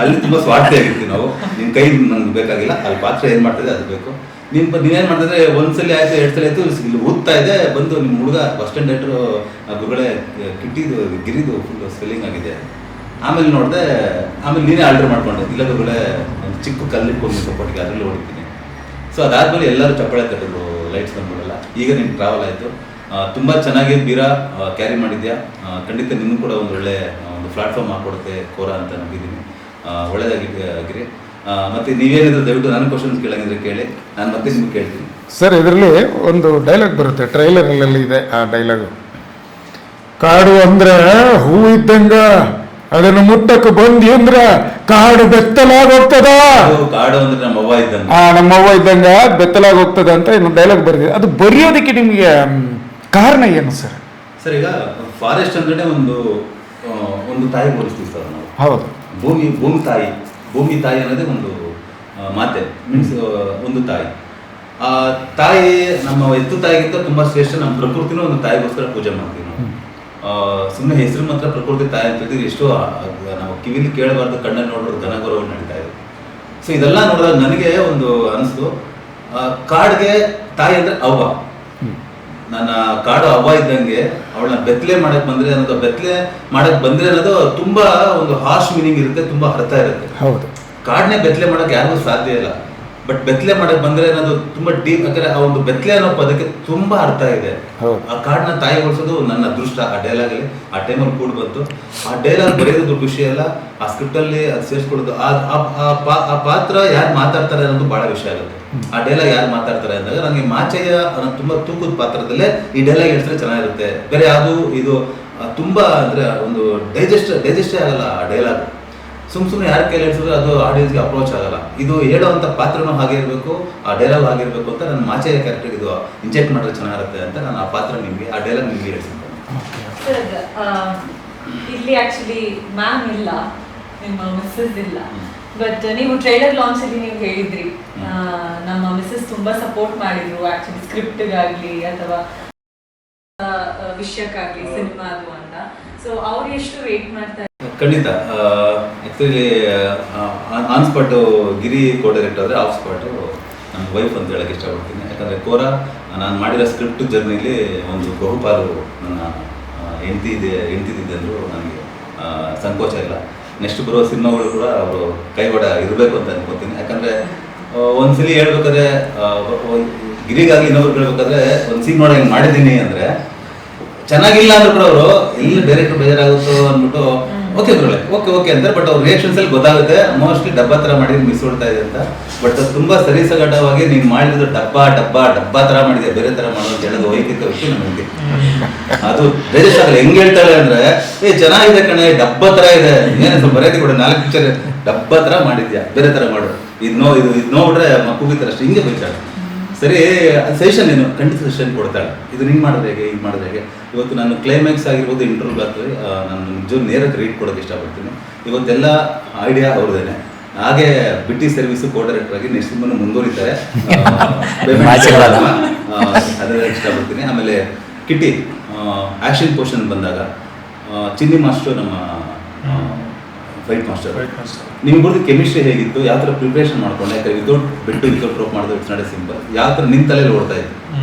ಅಲ್ಲಿ ತುಂಬ ಸ್ವಾರ್ಥಿಯಾಗಿರ್ತೀವಿ ನಾವು. ನಿನ್ನ ಕೈ ನಂಗೆ ಬೇಕಾಗಿಲ್ಲ, ಅಲ್ಲಿ ಪಾತ್ರ ಏನು ಮಾಡ್ತಿದೆ ಅದು ಬೇಕು. ನೀನೇನು ಮಾಡ್ತಿದ್ರೆ ಒಂದ್ಸಲಿ ಆಯಿತು, 2 ಸಲ ಆಯಿತು, ಇಲ್ಲಿ ಓದ್ತಾ ಇದೆ. ಬಂದು ನಿಮ್ಮ ಹುಡುಗ ಬಸ್ ಸ್ಟ್ಯಾಂಡ್ ಡೈರೆಕ್ಟ್ರು ಗುರುಗಳೇ ಕಿಟ್ಟಿದು ಗಿರಿದು ಫುಲ್ ಸ್ವೆಲ್ಲಿಂಗ್ ಆಗಿದೆ. ಆಮೇಲೆ ನೋಡಿದೆ, ಆಮೇಲೆ ನೀನೇ ಆರ್ಡರ್ ಮಾಡ್ಕೊಂಡೆ, ಇಲ್ಲ ಗುರುಗಳೇ ಒಂದು ಚಿಕ್ಕ ಕಲ್ಲಿಟ್ಕೊಂಡು ಸಪೋರ್ಟಿಗೆ ಅದರಲ್ಲಿ ಹೊಡಿತೀನಿ. ಸೊ ಅದಾದಮೇಲೆ ಎಲ್ಲರೂ ಚಪ್ಪಾಳೆ ತಟ್ಟಿದ್ರು, ಲೈಟ್ಸ್ ಬಂದ್ಬಿಡಲ್ಲ. ಈಗ ನಿನ್ನ ಟ್ರಾವೆಲ್ ಆಯಿತು, ತುಂಬ ಚೆನ್ನಾಗಿ ಬೀರ ಕ್ಯಾರಿ ಮಾಡಿದ್ಯಾ. ಖಂಡಿತ ನಿನ್ನೂ ಕೂಡ ಒಂದು ಒಳ್ಳೆ ಒಂದು ಪ್ಲಾಟ್ಫಾರ್ಮ್ ಹಾಕ್ಕೊಡುತ್ತೆ ಕೋರಾ ಅಂತ ನಂಬಿದ್ದೀನಿ. ಒಳ್ಳೆಯದಾಗಿದೆ ಗಿರಿ. ಮತ್ತು ನೀವೇನಿದ್ರು ದಯವಿಟ್ಟು ನನ್ನ ಕ್ವಶನ್ಸ್ ಕೇಳಂಗಿದ್ರೆ ಕೇಳಿ, ನಾನು ಮತ್ತೆ ನಿಮ್ಗೆ ಕೇಳ್ತೀನಿ. ಸರ್, ಇದರಲ್ಲಿ ಒಂದು ಡೈಲಾಗ್ ಬರುತ್ತೆ, ಟ್ರೈಲರಲ್ಲಿ ಇದೆ ಆ ಡೈಲಾಗು. ಕಾಡು ಅಂದರೆ ಹೂ ಇದ್ದಂಗ ಅದನ್ನು ಮುಟ್ಟಕ್ಕೆ ಬಂದಿ ಅಂದ್ರ ಕಾಡು ಬೆತ್ತಲಾಗಿ ಹೋಗ್ತದ. ಅದು ಕಾಡು ಅಂದ್ರೆ ನಮ್ಮ ಅವ್ವ ಇದ್ದಂಗೆ. ನಮ್ಮವ್ವ ಇದ್ದಂಗ ಬೆತ್ತಲಾಗಿ ಹೋಗ್ತದ ಅಂತ ಇನ್ನೊಂದು ಡೈಲಾಗ್ ಬರೆದಿದೆ. ಅದು ಬರೆಯೋದಕ್ಕೆ ನಿಮಗೆ ಕಾರಣ ಏನು ಸರ್? ಸರ್, ಈಗ ಫಾರೆಸ್ಟ್ ಅಂದ್ರೆ ಒಂದು ತಾಯಿ ಹೋಲಿಸ್ತೀವಿ ಸರ್ ನಾವು. ಹೌದು. ಭೂಮಿ ತಾಯಿ ಅನ್ನೋದೇ ಒಂದು ಮಾತೆ, ಮೀನ್ಸ್ ಒಂದು ತಾಯಿ. ಆ ತಾಯಿ ನಮ್ಮ ಎತ್ತು ತಾಯಿಗಿಂತ ತುಂಬಾ ಶ್ರೇಷ್ಠ. ನಮ್ಮ ಪ್ರಕೃತಿನೂ ಒಂದು ತಾಯಿಗೋಸ್ಕರ ಪೂಜೆ ಮಾಡ್ತೀವಿ ನಾವು. ಸುಮ್ಮನೆ ಹೆಸರು ಮಾತ್ರ ಪ್ರಕೃತಿ ತಾಯಿ ಅಂತ ಹೇಳಿದ್ರೆ ಎಷ್ಟೋ ನಾವು ಕಿವಿಲಿ ಕೇಳಬಾರ್ದು, ಕಣ್ಣಲ್ಲಿ ನೋಡೋದು ಘನಗೌರವ ನಡೀತಾ ಇದೆ. ಸೊ ಇದೆಲ್ಲ ನೋಡಿದಾಗ ನನಗೆ ಒಂದು ಅನಿಸ್ತು, ಕಾಡಿಗೆ ತಾಯಿ ಅಂದ್ರೆ ಅವ್ವ. ನನ್ನ ಕಾಡು ಅವ್ವ ಇದ್ದಂಗೆ ಅವಳನ್ನ ಬೆತ್ತಲೆ ಮಾಡಕ್ ಬಂದ್ರೆ ಅನ್ನೋದು ತುಂಬಾ ಒಂದು ಹಾರ್ಶ್ ಮೀನಿಂಗ್ ಇರುತ್ತೆ, ತುಂಬಾ ಅರ್ಥ ಇರುತ್ತೆ. ಹೌದು. ಕಾಡನ್ನೇ ಬೆತ್ತಲೆ ಮಾಡಕ್ ಯಾರಿಗೂ ಸಾಧ್ಯ ಇಲ್ಲ. ಬಟ್ ಬೆತ್ತಲೆ ಮಾಡಕ್ ಬಂದ್ರೆ ಅನ್ನೋದು ತುಂಬಾ ಡೀಪ್. ಯಾಕಂದ್ರೆ ಆ ಒಂದು ಬೆತ್ತಲೆ ಅನ್ನೋ ಪದಕ್ಕೆ ತುಂಬಾ ಅರ್ಥ ಇದೆ. ಆ ಕಾಡನ್ನ ತಾಯಿಗೊಳಿಸೋದು ನನ್ನ ಅದೃಷ್ಟ. ಆ ಡೈಲಾಗ್ ಅಲ್ಲಿ ಆ ಟೈಮಲ್ಲಿ ಕೂಡ ಬಂತು. ಆ ಡೈಲಾಗ್ ಬರೆಯೋದು ವಿಷಯ ಅಲ್ಲ, ಆ ಸ್ಕ್ರಿಪ್ಟ್ ಅಲ್ಲಿ ಅದು ಸೇರಿಸ್ಕೊಳ್ಳೋದು, ಆ ಪಾತ್ರ ಯಾರು ಮಾತಾಡ್ತಾರೆ ಅನ್ನೋದು ಬಹಳ ವಿಷಯ ಆಗುತ್ತೆ. ಆ ಡೈಲಾಗ್ ಯಾರು ಮಾತಾಡ್ತಾರೆ ಅಂದಾಗ ನನಗೆ ಮಾಚಯ್ಯ ಅನ್ನೋ ತುಂಬಾ ತೂಕದ ಪಾತ್ರದಲ್ಲೇ ಈ ಡೈಲಾಗ್ ಹೇಳಿದ್ರೆ ಚೆನ್ನಾಗಿರುತ್ತೆ. ಬೇರೆ ಯಾವುದು ಇದು ತುಂಬಾ ಅಂದ್ರೆ ಒಂದು ಡೈಜೆಸ್ಟೇ ಆಗಲ್ಲ ಆ ಡೈಲಾಗ್. ಸುಮ್ಮನೆ ಯಾರ ಕೈಲಿ ಹೇಳ್ಸಿದ್ರೆ ಅದು ಆಡಿಯನ್ಸ್ಗೆ ಅಪ್ರೋಚ್ ಆಗಲ್ಲ. ಇದು ಹೇಳೋವಂಥ ಪಾತ್ರನೂ ಹಾಗೆ ಇರಬೇಕು, ಆ ಡೈಲಾಗ್ ಆಗಿರ್ಬೇಕು ಅಂತ ನನ್ನ ಮಾಚಯ್ಯ ಕ್ಯಾರೆಕ್ಟರ್ ಇದು ಇಂಜೆಕ್ಟ್ ಮಾಡಿದ್ರೆ ಚೆನ್ನಾಗಿರುತ್ತೆ ಅಂತ ನಾನು ಆ ಪಾತ್ರ ನಿಮಗೆ, ಆ ಡೈಲಾಗ್ ನಿಮಗೆ ಹೇಳ್ಸಿದ್ದೆ. ಸರ್, ಇಲ್ಲಿ ಆಕ್ಚುಲಿ ಮ್ಯಾಮ್ ಇಲ್ಲ, ನಿಮ್ಮ ಮಿಸ್ಸಸ್ ಇಲ್ಲ. ಬಟ್ ನೀವು ಟ್ರೈಲರ್ ಲಾಂಚ್ ಅಲ್ಲಿ ನೀವು ಹೇಳಿದ್ರಿ ನಮ್ಮ ಮಿಸ್ಸಸ್ ತುಂಬಾ ಸಪೋರ್ಟ್ ಮಾಡಿದ್ರು ಆಕ್ಚುಲಿ ಸ್ಕ್ರಿಪ್ಟ್ಗಾಗ್ಲಿ ಅಥವಾ ವಿಷಯಕ್ಕಾಗ್ಲಿ ಸಿನಿಮಾದು ಅಂತ. ಸೊ ಅವ್ರು ಎಷ್ಟು ವೇಟ್ ಮಾಡ್ತಾರೆ? ಖಂಡಿತ. Actually on spot Giri co director ಆದರೆ ಆಫ್ ಸ್ಪಾಟ್ ನಮ್ಮ ವೈಫ್ ಅಂತ ಹೇಳಕ್ಕೆ ಇಷ್ಟಪಡ್ತೀನಿ. ಯಾಕಂದರೆ ಕೋರಾ ನಾನು ಮಾಡಿರೋ ಸ್ಕ್ರಿಪ್ಟ್ ಜರ್ನಿಲಿ ಒಂದು ಬಹುಪಾಲು ನನ್ನ ಹೆಂಡ್ತಿದ್ದೆ ಅಂದರೂ ನನಗೆ ಸಂಕೋಚ ಇಲ್ಲ. ನೆಕ್ಸ್ಟ್ ಬರುವ ಸಿನಿಮಾಗಳು ಕೂಡ ಅವರು ಕೈವಾಡ ಇರಬೇಕು ಅಂತ ಅನ್ಕೋತೀನಿ. ಯಾಕಂದರೆ ಒಂದ್ಸಲಿ ಹೇಳ್ಬೇಕಾದ್ರೆ ಗಿರಿಗಾಗಿ ಇನ್ನೊಬ್ರು ಹೇಳ್ಬೇಕಾದ್ರೆ ಒಂದು ಸೀನ್ ನೋಡಿ ಹಿಂಗೆ ಮಾಡಿದ್ದೀನಿ ಅಂದರೆ ಚೆನ್ನಾಗಿಲ್ಲ ಅಂದ್ರೂ ಕೂಡ ಅವರು ಎಲ್ಲಿ ಡೈರೆಕ್ಟ್ ಬೇಜಾರಾಗುತ್ತೋ ಅಂದ್ಬಿಟ್ಟು ಓಕೆ ಬರಲ್ಲ ಓಕೆ ಅಂತಾರೆ. ಬಟ್ ಅವ್ರ ರಿಯಾಕ್ಷನ್ಸ್ ಅಲ್ಲಿ ಗೊತ್ತಾಗುತ್ತೆ ಮೋಸ್ಟ್ಲಿ ಡಬ್ಬ ಥರ ಮಾಡಿ ಮಿಸ್ ಹೊಡ್ತಾ ಇದೆ ಅಂತ. ಬಟ್ ಅದು ತುಂಬ ಸರಿಸಗಟವಾಗಿ ನೀನು ಮಾಡಿದ್ದು ಡಬ್ಬ ಥರ ಮಾಡಿದೆ, ಬೇರೆ ಥರ ಮಾಡೋದು ಅಂತ ಹೇಳೋದು ವೈಯಕ್ತಿಕ ವಿಷಯ ನಮಗೆ. ಅದು ಡೈಜೆಸ್ಟ್ ಆಗಲ್ಲ. ಹೆಂಗೆ ಹೇಳ್ತಾಳೆ ಅಂದ್ರೆ ಚೆನ್ನಾಗಿದೆ ಕಣೆ, ಡಬ್ಬ ಥರ ಇದೆ, ಏನೇ ಸ್ವಲ್ಪ ಬರೆಯೋದು ಕೂಡ 4 ಪಿಕ್ಚರ್ ಡಬ್ಬ ಥರ ಮಾಡಿದ್ಯಾ, ಬೇರೆ ಥರ ಮಾಡು, ಇದು ನೋಡ್ರೆ ಕೂಗಿತಾರೆ ಅಷ್ಟೇ, ಹಿಂಗೆ ಬೈತಾಳೆ. ಸರಿ, ಸಜೆಷನ್ ಏನು ಖಂಡಿತ ಸಜೆಷನ್ ಕೊಡ್ತಾಳೆ, ಇದು ಹಿಂಗೆ ಮಾಡಿದ್ರೆ ಹೇಗೆ, ಈಗ ಮಾಡಿದ್ರೆ ಹೇಗೆ. ಇವತ್ತು ನಾನು ಕ್ಲೈಮ್ಯಾಕ್ಸ್ ಆಗಿರ್ಬೋದು, ಇಂಟರ್ವ್ಯೂ ಆಗ್ತದೆ, ನಾನು ನಿಜ ನೇರಕ್ಕೆ ರೀಡ್ ಕೊಡೋಕೆ ಇಷ್ಟಪಡ್ತೀನಿ. ಇವತ್ತೆಲ್ಲ ಐಡಿಯಾ ಅವ್ರದ್ದೇನೆ. ಹಾಗೆ ಬಿಟ್ಟಿ ಸರ್ವಿಸ್ ಕೋ ಡೈರೆಕ್ಟರ್ ಆಗಿ ನೆಕ್ಸ್ಟ್ ಸಿನಿಮಾನು ಮುಂದುವರಿತಾರೆ, ಅದನ್ನ ಇಷ್ಟಪಡ್ತೀನಿ. ಆಮೇಲೆ ಕಿಟ್ಟಿ ಆ್ಯಕ್ಷನ್ ಪೋರ್ಷನ್ ಬಂದಾಗ ಚಿನ್ನಿ ಮಾಸ್ಟರ್ ನಮ್ಮ ಫೈಟ್ ಮಾಸ್ಟರ್, ನಿಮ್ಗೆ ಕೆಮಿಸ್ಟ್ರಿ ಹೇಗಿತ್ತು, ಯಾವ ಥರ ಪ್ರಿಪ್ರೇಷನ್ ಮಾಡ್ಕೊಂಡೆ? ಯಾಕಂದ್ರೆ ವಿತೌಟ್ ಡ್ರಾಪ್ ಮಾಡಿದ್ರು ಇಟ್ಸ್ ನಾಟ್ ಎ ಸಿಂಪಲ್. ಯಾವ ಥರ ನಿನ್ನ ತಲೆಯಲ್ಲಿ ಓಡ್ತಾ ಇತ್ತು?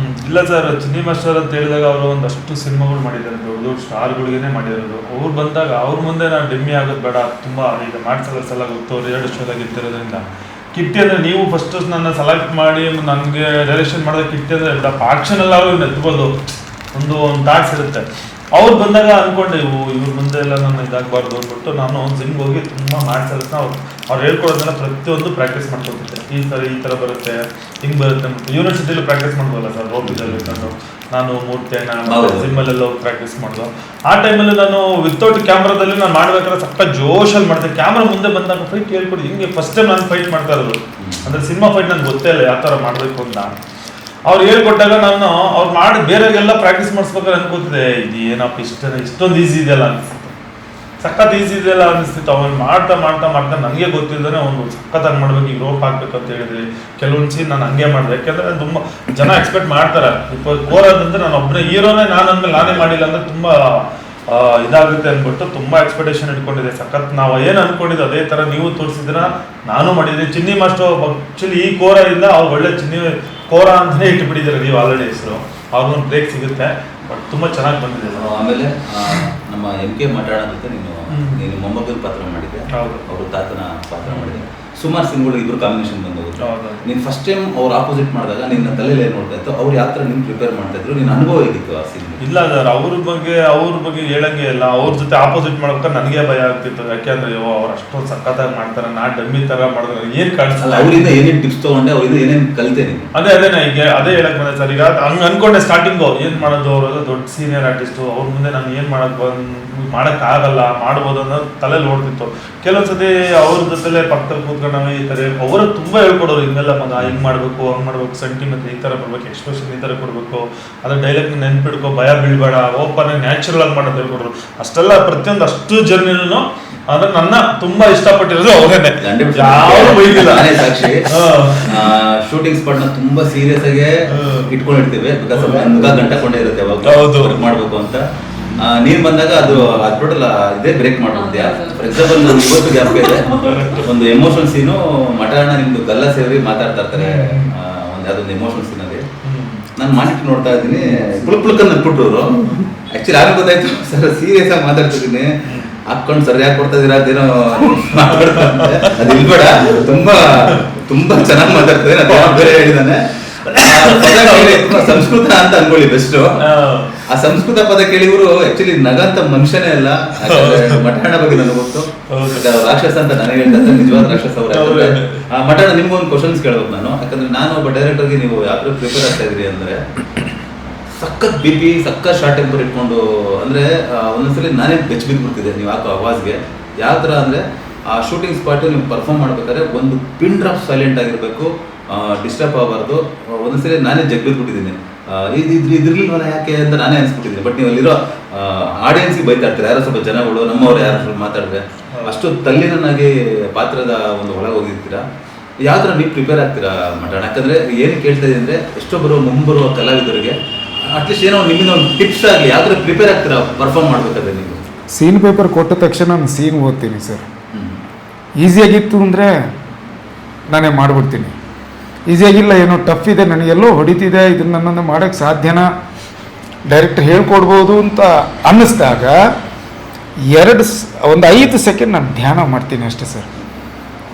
ಇಲ್ಲ ಸರ್, ಚಿನ್ನಿ ಮಾಸ್ಟರ್ ಅಂತ ಹೇಳಿದಾಗ ಅವರು ಒಂದಷ್ಟು ಸಿನಿಮಾಗಳು ಮಾಡಿದ್ದಾರೆ, ದೊಡ್ಡ ಸ್ಟಾರ್ಗಳಿಗೇನೆ ಮಾಡಿರೋದು. ಅವ್ರು ಬಂದಾಗ ಅವ್ರ ಮುಂದೆ ನಾನು ಡೆಮ್ಮಿ ಆಗೋದು ಬೇಡ, ತುಂಬ ಈಗ ಸಲ ಗೊತ್ತು, ರಿಯಾಲಿಟಿ ಶೋದಾಗ ಇರ್ತಿರೋದ್ರಿಂದ. ಕಿಟ್ಟಿ ಅಂದರೆ ನೀವು ಫಸ್ಟ್ ನನ್ನ ಸೆಲೆಕ್ಟ್ ಮಾಡಿ ನನಗೆ ಡೈರೆಕ್ಷನ್ ಮಾಡಿದ ಕಿಟ್ಟಿ ಅಂದರೆ ಆಕ್ಷನ್ ಎಲ್ಲ ಅವ್ರು ನೆತ್ಬೋದು, ಒಂದು ಥಾಟ್ಸ್ ಇರುತ್ತೆ. ಅವ್ರು ಬಂದಾಗ ಅಂದ್ಕೊಂಡೆ ಇವ್ರ ಮುಂದೆ ಎಲ್ಲ ನಾನು ಇದಾಗಬಾರ್ದು ಅಂದ್ಬಿಟ್ಟು ನಾನು ಜಿಮ್ಗೆ ಹೋಗಿ ತುಂಬ ಮಾಡ್ಸಲ್ಲ ಅವ್ರು ಹೇಳ್ಕೊಡೋದನ್ನ ಪ್ರತಿಯೊಂದು ಪ್ರಾಕ್ಟೀಸ್ ಮಾಡ್ಕೊತಿದ್ದೆ. ಈ ಥರ ಬರುತ್ತೆ, ಹಿಂಗೆ ಬರುತ್ತೆ. ಯೂನಿವರ್ಸಿಟಿಯಲ್ಲಿ ಪ್ರಾಕ್ಟೀಸ್ ಮಾಡ್ಬೋದಲ್ಲ ಸರ್, ರೋಡ್ದಲ್ಲಿ ಇಟ್ಕೊಂಡು ನಾನು ಜಿಮ್ಮಲ್ಲೆಲ್ಲ ಹೋಗಿ ಪ್ರಾಕ್ಟೀಸ್ ಮಾಡಿದ್ರು. ಆ ಟೈಮಲ್ಲಿ ನಾನು ವಿತೌಟ್ ಕ್ಯಾಮ್ರಾದಲ್ಲಿ ನಾನು ಮಾಡ್ಬೇಕಾದ್ರೆ ಸಕ್ಕ ಜೋಶಲ್ಲಿ ಮಾಡ್ತೆ. ಕ್ಯಾಮ್ರಾ ಮುಂದೆ ಬಂದಾಗ ಫೈಟ್ ಹೇಳ್ಕೊಡಿ, ಹಿಂಗೆ ಫಸ್ಟ್ ಟೈಮ್ ನಾನು ಫೈಟ್ ಮಾಡ್ತಾ ಇರೋದು, ಅಂದರೆ ಸಿನಿಮಾ ಫೈಟ್ ನನಗೆ ಗೊತ್ತೇ ಇಲ್ಲ ಯಾವ ಥರ ಮಾಡಬೇಕು ಅಂತ. ಅವ್ರು ಹೇಳ್ಕೊಟ್ಟಾಗ ನಾನು ಅವ್ರು ಮಾಡಿ ಬೇರೆಗೆಲ್ಲ ಪ್ರಾಕ್ಟೀಸ್ ಮಾಡಿಸ್ಬೇಕಾದ್ರೆ ಅನ್ಕೋತಿದ್ದೆ, ಇದು ಏನಪ್ಪ ಇಷ್ಟೊಂದು ಈಸಿ ಇದೆಯಲ್ಲ ಅನಿಸ್ತಿತ್ತು, ಸಖತ್ ಈಸಿ ಇದೆಯಲ್ಲ ಅನಿಸ್ತಿತ್ತು. ಅವ್ನು ಮಾಡ್ತಾ ನನಗೆ ಗೊತ್ತಿಲ್ಲದೇ ಒಂದು ಸಖತ್ತಾಗಿ ಮಾಡ್ಬೇಕು, ಈಗ ರೋಪ್ ಹಾಕ್ಬೇಕು ಅಂತ ಹೇಳಿದ್ರಿ. ಕೆಲವೊಂದು ಸೀನ್ ನಾನು ಹಂಗೆ ಮಾಡಿದೆ, ಯಾಕೆಂದರೆ ತುಂಬ ಜನ ಎಕ್ಸ್ಪೆಕ್ಟ್ ಮಾಡ್ತಾರೆ. ഇപ്പോൾ ಕೋರಾದಂದ್ರೆ ನಾನು ಒಬ್ಬನೇ ಹೀರೋನೇ, ನಾನು ಅಂದ್ಮೇಲೆ ನಾನೇ ಮಾಡಿಲ್ಲ ಅಂದರೆ ತುಂಬ ಇದಾಗುತ್ತೆ ಅಂದ್ಬಿಟ್ಟು ತುಂಬ ಎಕ್ಸ್ಪೆಕ್ಟೇಷನ್ ಇಟ್ಕೊಂಡಿದ್ದೆ. ಸಖತ್ ನಾವು ಏನು ಅಂದ್ಕೊಂಡಿದ್ದು ಅದೇ ಥರ ನೀವು ತೋರಿಸಿದ್ರ, ನಾನು ಮಾಡಿದ್ದೀನಿ. ಚಿನ್ನಿ ಮಾಸ್ಟರ್ ಆ್ಯಕ್ಚುಲಿ ಈ ಕೋರಾದಿಂದ ಅವ್ರು ಒಳ್ಳೆ ಚಿನ್ನಿ ಕೋರಾ ಅಂತಲೇ ಇಟ್ಟುಬಿಟ್ಟಿದ್ದಾರೆ ನೀವು ಆಲ್ರೆಡಿ ಹೆಸರು. ಅವ್ರಿಗೊಂದು ಬ್ರೇಕ್ ಸಿಗುತ್ತೆ, ಬಟ್ ತುಂಬ ಚೆನ್ನಾಗಿ ಬಂದಿದೆ. ಆಮೇಲೆ ನಮ್ಮ MK ಮಠಾಣ ಜೊತೆ ನೀನು ಮೊಮ್ಮಗನ ಪಾತ್ರ ಮಾಡಿದ್ದೆ, ಅವರು ತಾತನ ಪಾತ್ರ ಮಾಡಿದೆ. ಸುಮಾರು ಸಿನಿಮಾಗಳು ಇಬ್ರು ಕಾಂಬಿನೇಷನ್ ಬಂದವು. ಹೌದು. ನೀನು ಫಸ್ಟ್ ಟೈಮ್ ಅವ್ರು ಆಪೋಸಿಟ್ ಮಾಡಿದಾಗ ನಿನ್ನ ತಲೆಯಲ್ಲಿ ಏನು ನೋಡ್ತಾ ಇತ್ತು, ಅವ್ರು ಯಾವ ಥರ ನಿಮ್ಗೆ ಪ್ರಿಪೇರ್ ಮಾಡ್ತಾ ಇದ್ರು, ನಿನ್ನ ಅನುಭವ ಹೇಗಿತ್ತು ಆ ಸಿನಿಮಾ? ಇಲ್ಲ ಸರ್, ಅವ್ರ ಬಗ್ಗೆ ಹೇಳಂಗೆ ಇಲ್ಲ. ಅವ್ರ ಜೊತೆ ಆಪೋಸಿಟ್ ಮಾಡ್ಬೇಕಾದ್ರೆ ನನಗೆ ಭಯ ಆಗ್ತಿತ್ತು. ಯಾಕೆಂದ್ರೆ ಅವ್ರು ಅಷ್ಟೊಂದು ಸಖತ್ತಾಗಿ ಮಾಡ್ತಾರೆ, ನಾ ಡಮ್ಮಿ ತರ ಮಾಡಿದ್ರೆ ಏನ್ ಕಾಣಿಸಲ್ಲ. ಅವರಿಂದ ಏನೇನು ಟಿಪ್ಸ್ ತಗೊಂಡೆ, ಅವರಿಂದ ಏನೇನು ಕಲಿತೆ ನೀನು? ಅದೇ ಈಗ ಅದೇ ಹೇಳಕ್ ಬಂದೆ ಸರ್. ಈಗ ಹಂಗ ಅನ್ಕೊಂಡೆ ಸ್ಟಾರ್ಟಿಂಗ್ ಏನ್ ಮಾಡೋದು, ಅವರೆಲ್ಲ ದೊಡ್ಡ ಸೀನಿಯರ್ ಆರ್ಟಿಸ್ಟ್, ಅವ್ರ ಮುಂದೆ ನಾನು ಏನ್ ಮಾಡಕ್ ಆಗಲ್ಲ, ಮಾಡ್ಬೋದು ಅನ್ನೋ ತಲೆಯಲ್ಲಿ ಓಡ್ತಿತ್ತು. ಕೆಲವೊಂದ್ಸತಿ ಅವ್ರ ಜೊತೆಲೆ ಪಕ್ಕದಲ್ಲಿ ಕೂತ್ಕೊಂಡು ಈ ತರ ಅವರು ತುಂಬಾ ಹೇಳ್ಕೊಡೋರು, ಹಿಂಗೆಲ್ಲ ಮಗ ಹಿಂಗ್ ಮಾಡ್ಬೇಕು, ಹಂಗ್ ಮಾಡ್ಬೇಕು, ಸೆಂಟಿಮೆಂಟ್ ಈ ತರ ಬರ್ಬೇಕು, ಎಕ್ಸ್ಪ್ರೆಷನ್ ಈ ತರ ಕೊಡ್ಬೇಕು, ಅದ್ರ ಡೈಲಾಗ್ ನೆನ್ಪಿಡ್ಕೊ, ಭಯ ಬೀಳ್ಬೇಡ, ಓಪನ್ ನ್ಯಾಚುರಲ್ ಆಗಿ ಮಾಡೋದು ಹೇಳ್ಕೊಡ್ರು. ಅಷ್ಟೆಲ್ಲ ಪ್ರತಿಯೊಂದು ಅಷ್ಟು ಜರ್ನಿನೂ ಅಂದ್ರೆ ನನ್ನ ತುಂಬಾ ಇಷ್ಟಪಟ್ಟಿರೋದು ಅವರೇನೆ. ಯಾರು ಬೈದಿಲ್ಲ. ಸಾಕ್ಷಿ ಶೂಟಿಂಗ್ ಸ್ಪಾಟ್ ನ ತುಂಬಾ ಸೀರಿಯಸ್ ಆಗಿ ಇಟ್ಕೊಂಡಿರ್ತೀವಿ, ಬಿಕಾಸ್ ಮುಖ ಗಂಟಕೊಂಡೇ ಇರುತ್ತೆ ಯಾವಾಗ ಮಾಡ್ಬೇಕು ಅಂತ. ನೀನ್ ಬಂದಾಗ ಅದು ಟೋಟಲ್ ಇದೇ ಬ್ರೇಕ್ ಮಾಡ್ಬಿಡ್ತೀಯ. ಫಾರ್ ಎಕ್ಸಾಂಪಲ್ ನಾನು ಇವತ್ತು ಗ್ಯಾಪ್ ಇದೆ, ಒಂದು ಎಮೋಷನಲ್ ಸೀನು ಮಠಾಣ ನಿಮ್ದು ಗಲ್ಲ ಸೇರಿ ಮಾತಾಡ್ತಾ ಇರ್ತಾರೆ, ಯಾವ್ದೊಂದು ಎಮೋಷನಲ್ ಸೀನ್ ಅಲ್ಲಿ ನಾನು ಮಾನಿಟರ್ ನೋಡ್ತಾ ಇದ್ದೀನಿ, ಪುಳ್ಕ ನನ್ಬಿಟ್ರು. ಆಕ್ಚುಲಿ ಆಗ ಗೊತ್ತಾಯ್ತು ಸರ್ ಸೀರಿಯಸ್ ಆಗಿ ಮಾತಾಡ್ತಿದ್ದೀನಿ, ಹಾಕೊಂಡು ಸರಿಯಾಗಿ ಕೊಡ್ತಾ ಇದೀರ ಅದೇನೋ ಮಾತಾಡ್ತಾರೆ, ಅದು ಇಲ್ಬೇಡ, ತುಂಬಾ ತುಂಬಾ ಚೆನ್ನಾಗಿ ಮಾತಾಡ್ತಾರೆ, ಅದೇ ಬೇರೆ ಹೇಳಿದಾನೆ. ಸಂಸ್ಕೃತ ಅಂತ ಅನ್ಕೊಳ್ಳಿ ಬೆಸ್ಟ್. ಆ ಸಂಸ್ಕೃತ ಪದ ಕೇಳಿದ್ರು ಆಕ್ಚುಲಿ ನಗಂತ ಮನುಷ್ಯನೇ ಅಲ್ಲ. ಮಠಾಣ ಬಗ್ಗೆ ನನಗೆ ಗೊತ್ತು, ರಾಕ್ಷಸ ಅಂತ ನನಗೆ ಹೇಳ್ತಾರೆ, ನಿಜವಾದ ರಾಕ್ಷಸ ಅವ್ರೆ. ಮಠಾಣ ನಿಮ್ಗೊಂದು ಕ್ವಶನ್ಸ್ ಕೇಳ್ಬೇಕು ನಾನು, ಯಾಕಂದ್ರೆ ನಾನು ಒಬ್ಬ ಡೈರೆಕ್ಟರ್ಗೆ ನೀವು ಯಾವ್ದು ಪ್ರಿಪೇರ್ ಆಗ್ತಾ ಇದ್ರಿ ಅಂದ್ರೆ ಸಖತ್ BP ಸಖತ್ ಶಾರ್ಟ್ ಟೆಂಪರ್ ಇಟ್ಕೊಂಡು, ಅಂದ್ರೆ ಒಂದೊಂದ್ಸಲಿ ನಾನೇ ಬೆಚ್ಚ ಬಿದ್ಬಿಡ್ತಿದ್ದೆ ನೀವು ಹಾಕೋ ಅವಾಜ್ಗೆ. ಯಾವ ತರ ಅಂದ್ರೆ ಆ ಶೂಟಿಂಗ್ ಸ್ಪಾಟ್ ನೀವು ಪರ್ಫಾರ್ಮ್ ಮಾಡ್ಬೇಕಾದ್ರೆ ಒಂದು ಪಿನ್ ಡ್ರಾಪ್ ಸೈಲೆಂಟ್ ಆಗಿರ್ಬೇಕು, ಡಿಸ್ಟರ್ಬ್ ಆಗಬಾರ್ದು. ಒಂದೊಂದ್ಸಲಿ ನಾನೇ ಜಗ್ಬಿದ್ಬಿಟ್ಟಿದ್ದೀನಿ, ಇದ್ರಿಲ್ವಲ್ಲ ಯಾಕೆ ಅಂತ ನಾನೇ ಅನ್ಸ್ಬಿಟ್ಟಿದ್ದೀನಿ. ಬಟ್ ನೀವು ಅಲ್ಲಿರೋ ಆಡಿಯನ್ಸ್ಗೆ ಬೈತಾ ಇರ್ತಾರೆ, ಯಾರೋ ಸ್ವಲ್ಪ ಜನಗಳು ನಮ್ಮವ್ರು ಯಾರು ಸ್ವಲ್ಪ ಮಾತಾಡಿದ್ರೆ ಅಷ್ಟು ತಲ್ಲೀನಾಗಿ ಪಾತ್ರದ ಒಂದು ಒಳಗೆ ಹೋಗಿರ್ತೀರಾ. ಯಾವ ಥರ ನೀವು ಪ್ರಿಪೇರ್ ಆಗ್ತೀರಾ ಮಠಾಣ? ಯಾಕಂದ್ರೆ ಏನು ಕೇಳ್ತಾ ಇದೆ ಅಂದ್ರೆ ಎಷ್ಟೋ ಮುಂಬರುವ ಕಲಾವಿದರಿಗೆ ಅಟ್ಲೀಸ್ಟ್ ಏನೋ ನಿಮ್ಮಿಂದ ಒಂದು ಟಿಪ್ಸ್ ಆಗಿ ಯಾವ ಥರ ಪ್ರಿಪೇರ್ ಆಗ್ತೀರಾ ಪರ್ಫಾರ್ಮ್ ಮಾಡ್ಬೇಕಾದ್ರೆ? ನೀವು ಸೀನ್ ಪೇಪರ್ ಕೊಟ್ಟ ತಕ್ಷಣ ನಾನು ಸೀನ್ ಓದ್ತೀನಿ ಸರ್. ಈಸಿಯಾಗಿತ್ತು ಅಂದರೆ ನಾನೇ ಮಾಡಿಬಿಡ್ತೀನಿ, ಈಸಿಯಾಗಿಲ್ಲ ಏನೋ ಟಫ್ ಇದೆ ನನಗೆಲ್ಲೋ ಹೊಡಿತಿದೆ, ಇದನ್ನು ನನ್ನನ್ನು ಮಾಡೋಕ್ಕೆ ಸಾಧ್ಯನಾ, ಡೈರೆಕ್ಟ್ ಹೇಳ್ಕೊಡ್ಬೋದು ಅಂತ ಅನ್ನಿಸ್ದಾಗ ಒಂದು 5 ಸೆಕೆಂಡ್ ನಾನು ಧ್ಯಾನ ಮಾಡ್ತೀನಿ ಅಷ್ಟೇ ಸರ್.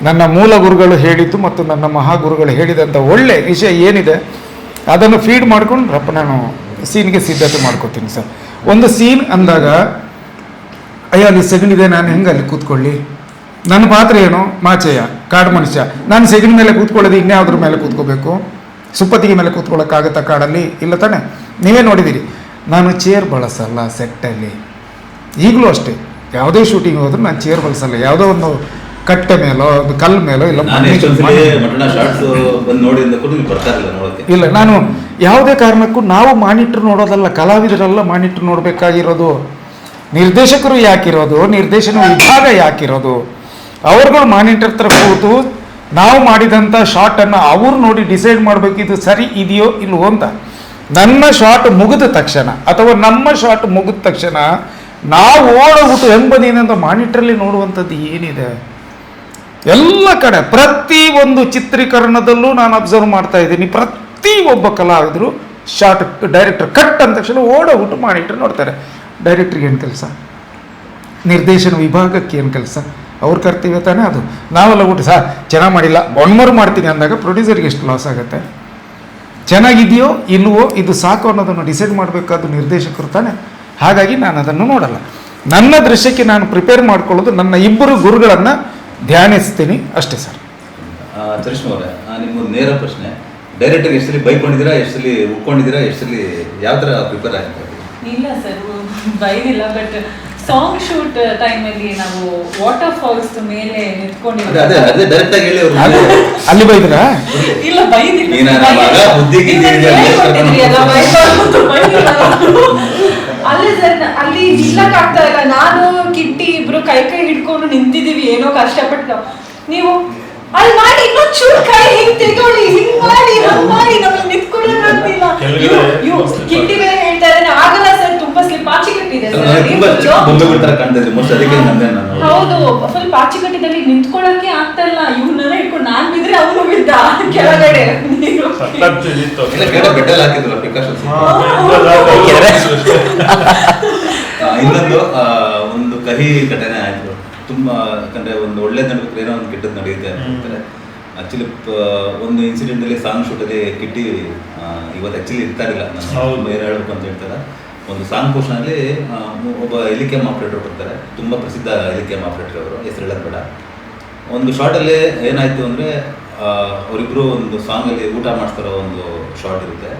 ನನ್ನ ಮೂಲ ಗುರುಗಳು ಹೇಳಿದ್ದು ಮತ್ತು ನನ್ನ ಮಹಾಗುರುಗಳು ಹೇಳಿದಂಥ ಒಳ್ಳೆ ವಿಷಯ ಏನಿದೆ ಅದನ್ನು ಫೀಡ್ ಮಾಡ್ಕೊಂಡು ನಾನು ಸೀನ್ಗೆ ಸಿದ್ಧತೆ ಮಾಡ್ಕೋತೀನಿ ಸರ್. ಒಂದು ಸೀನ್ ಅಂದಾಗ ಅಯ್ಯ ಅಲ್ಲಿ ಸೆಗಣಿದೆ, ನಾನು ಹೆಂಗೆ ಅಲ್ಲಿ ಕೂತ್ಕೊಳ್ಳಿ, ನನ್ನ ಪಾತ್ರ ಏನು ಮಾಚೆಯ ಕಾಡು ಮನುಷ್ಯ, ನಾನು ಸೆಗಣಿ ಮೇಲೆ ಕೂತ್ಕೊಳ್ಳೋದು ಇನ್ಯಾವುದ್ರ ಮೇಲೆ ಕೂತ್ಕೋಬೇಕು, ಸುಪ್ಪತ್ತಿಗೆ ಮೇಲೆ ಕೂತ್ಕೊಳ್ಳೋಕ್ಕಾಗತ್ತಾ ಕಾಡಲ್ಲಿ? ಇಲ್ಲ ತಾನೆ, ನೀವೇ ನೋಡಿದ್ದೀರಿ ನಾನು ಚೇರ್ ಬಳಸಲ್ಲ ಸೆಟ್ಟಲ್ಲಿ. ಈಗಲೂ ಅಷ್ಟೇ, ಯಾವುದೇ ಶೂಟಿಂಗ್ ಹೋದ್ರೂ ನಾನು ಚೇರ್ ಬಳಸಲ್ಲ, ಯಾವುದೋ ಒಂದು ಕಟ್ಟೆ ಮೇಲೋ ಒಂದು ಕಲ್ಲು ಮೇಲೋ ಇಲ್ಲ ನಾನು ಯಾವುದೇ ಕಾರಣಕ್ಕೂ ನಾವು ಮಾನಿಟ್ರ್ ನೋಡೋದಲ್ಲ, ಕಲಾವಿದರೆಲ್ಲ ಮಾನಿಟ್ರ್ ನೋಡಬೇಕಾಗಿರೋದು. ನಿರ್ದೇಶಕರು ಯಾಕಿರೋದು, ನಿರ್ದೇಶನ ವಿಭಾಗ ಯಾಕಿರೋದು, ಅವ್ರುಗಳು ಮಾನಿಟರ್ ಹತ್ರ ಕೂತು ನಾವು ಮಾಡಿದಂಥ ಶಾರ್ಟನ್ನು ಅವ್ರು ನೋಡಿ ಡಿಸೈಡ್ ಮಾಡಬೇಕು ಇದು ಸರಿ ಇದೆಯೋ ಇಲ್ವೋ ಅಂತ. ನನ್ನ ಶಾರ್ಟ್ ಮುಗಿದ ತಕ್ಷಣ ಅಥವಾ ನಮ್ಮ ಶಾರ್ಟ್ ಮುಗಿದ ತಕ್ಷಣ ನಾವು ಓಡೋಗ್ಬಿಟ್ಟು ಹೆಂಬದಿನಂತ ಮಾನಿಟ್ರಲ್ಲಿ ನೋಡುವಂಥದ್ದು ಏನಿದೆ ಎಲ್ಲ ಕಡೆ ಪ್ರತಿ ಒಂದು ಚಿತ್ರೀಕರಣದಲ್ಲೂ ನಾನು ಅಬ್ಸರ್ವ್ ಮಾಡ್ತಾ ಇದ್ದೀನಿ. ಪ್ರತಿ ಒಬ್ಬ ಕಲಾವಿದರು ಶಾರ್ಟ್ ಡೈರೆಕ್ಟರ್ ಕಟ್ ಅಂದ ತಕ್ಷಣ ಓಡೋಗ್ಬಿಟ್ಟು ಮಾನಿಟರ್ ನೋಡ್ತಾರೆ. ಡೈರೆಕ್ಟ್ರಿಗೆ ಏನು ಕೆಲಸ, ನಿರ್ದೇಶನ ವಿಭಾಗಕ್ಕೆ ಏನು ಕೆಲಸ, ಅವ್ರ ಕರ್ತವ್ಯ ತಾನೇ ಅದು. ನಾವೆಲ್ಲ ಬಿಟ್ಟು ಸರ್ ಚೆನ್ನಾಗಿ ಮಾಡಿಲ್ಲ ಒನ್ಮರು ಮಾಡ್ತೀನಿ ಅಂದಾಗ ಪ್ರೊಡ್ಯೂಸರ್ಗೆ ಎಷ್ಟು ಲಾಸ್ ಆಗುತ್ತೆ. ಚೆನ್ನಾಗಿದೆಯೋ ಇಲ್ವೋ ಇದು ಸಾಕು ಅನ್ನೋದನ್ನು ಡಿಸೈಡ್ ಮಾಡಬೇಕಾದ್ದು ನಿರ್ದೇಶಕರು ತಾನೆ. ಹಾಗಾಗಿ ನಾನು ಅದನ್ನು ನೋಡಲ್ಲ. ನನ್ನ ದೃಶ್ಯಕ್ಕೆ ನಾನು ಪ್ರಿಪೇರ್ ಮಾಡ್ಕೊಳ್ಳೋದು ನನ್ನ ಇಬ್ಬರು ಗುರುಗಳನ್ನು ಧ್ಯಾನಿಸ್ತೀನಿ ಅಷ್ಟೇ ಸರ್. ಚರಿಷ್ಮಾ ಅವರೇ, ನಿಮ್ಗೊಂದು ನೇರ ಪ್ರಶ್ನೆ, ಡೈರೆಕ್ಟರ್ಗೆ ಎಷ್ಟಲ್ಲಿ ಬೈಕೊಂಡಿದ್ದೀರಾ, ಎಷ್ಟಲ್ಲಿ ಉಟ್ಕೊಂಡಿದ್ದೀರಾ, ಎಷ್ಟಲ್ಲಿ ಯಾವ ಥರ ಪ್ರಿಪೇರ್ ಆಗ್ತಾ? ಇಲ್ಲ ಸರ್ ಬೈದಿಲ್ಲ, ಬಟ್ ಸಾಂಗ್ ಶೂಟ್ ಟೈಮಲ್ಲಿ ನಾವು ವಾಟರ್ ಫಾಲ್ಸ್ ಮೇಲೆ ನಿಂತ್ಕೊಂಡಿದ್ದೀವಿ. ಅದೇ ಡೈರೆಕ್ಟ್ ಆಗಿ ಹೇಳಿ ಅಲ್ಲಿ ಬೈದ್ರಾ? ಇಲ್ಲ ಬೈದಿಲ್ಲ, ಅಲ್ಲೇ ಸರ್ ಅಲ್ಲಿ ನಿಲ್ಲಕ್ ಆಗ್ತಾ ಇಲ್ಲ, ನಾನು ಕಿಟ್ಟಿ ಇಬ್ರು ಕೈ ಹಿಡ್ಕೊಂಡು ನಿಂತಿದೀವಿ ಏನೋ ಕಷ್ಟಪಟ್ಟು. ನೀವು ಅಲ್ಲಿ ಮಾಡಿ ಇನ್ನೊಂದು ಚೂರು ಕೈ ಹಿಂಗ್ ತೆಗೊಳ್ಳಿ, ಹಿಂಗ್ ಮಾಡಿ ಹಂಗ್ ಮಾಡಿ ನಮಗೆ ನಿಂತ್ಕೊಳ್ಳೋಣ ಅಂತಿಲ್ಲ. ಕಿಟ್ಟಿ ಬೇರೆ ಹೇಳ್ತಾ ಇದ್ದಾನೆ ಆಗಲ್ಲ ಸರ್, ತುಂಬಾ ಸ್ಲಿಪ್ ಪಾಚಿ ಕಟ್ಟಿದೆ ಹೌದು, ಫುಲ್ ಪಾಚಿ ಕಟ್ಟಿದಲ್ಲಿ ನಿಂತ್ಕೊಳ್ಳೋಕೆ ಆಗ್ತಾ ಇಲ್ಲ. ಇವ್ನ ಇಟ್ಕೊಂಡು ನಾನ್ ಬಿದ್ರೆ ಅವನು ಬಿದ್ದ ಕೆಳಗಡೆ. ಇನ್ನೊಂದು ಒಂದು ಕಹಿ ಘಟನೆ ಆಯ್ತು, ತುಂಬ, ಯಾಕಂದರೆ ಒಂದು ಒಳ್ಳೆ ನಡಬೇಕು ಏನೋ ಒಂದು ಕೆಟ್ಟದ್ದು ನಡೆಯುತ್ತೆ ಅಂತ ಹೇಳ್ತಾರೆ. ಆ್ಯಕ್ಚುಲಿ ಒಂದು ಇನ್ಸಿಡೆಂಟಲ್ಲಿ ಸಾಂಗ್ ಶೂಟಲ್ಲಿ ಕಿಟ್ಟಿ ಇವತ್ತು ಆ್ಯಕ್ಚುಲಿ ಇರ್ತಾ ಇರಲಿಲ್ಲ, ನಾನು ಬೇರೆ ಹೇಳಬೇಕು ಅಂತ ಹೇಳ್ತಾರೆ. ಒಂದು ಸಾಂಗ್ ಪೋರ್ಷನಲ್ಲಿ ಒಬ್ಬ ಹೆಲಿಕ್ಯಾಮ್ ಆಪ್ರೇಟರ್ ಬರ್ತಾರೆ, ತುಂಬ ಪ್ರಸಿದ್ಧ ಹೆಲಿಕ್ಯಾಮ್ ಆಪ್ರೇಟರ್ ಅವರು, ಹೆಸರು ಹೇಳೋದು ಬೇಡ. ಒಂದು ಶಾರ್ಟಲ್ಲಿ ಏನಾಯಿತು ಅಂದರೆ ಅವರಿಬ್ಬರು ಒಂದು ಸಾಂಗಲ್ಲಿ ಊಟ ಮಾಡಿಸ್ತಾರೋ ಒಂದು ಶಾರ್ಟ್ ಇರುತ್ತೆ.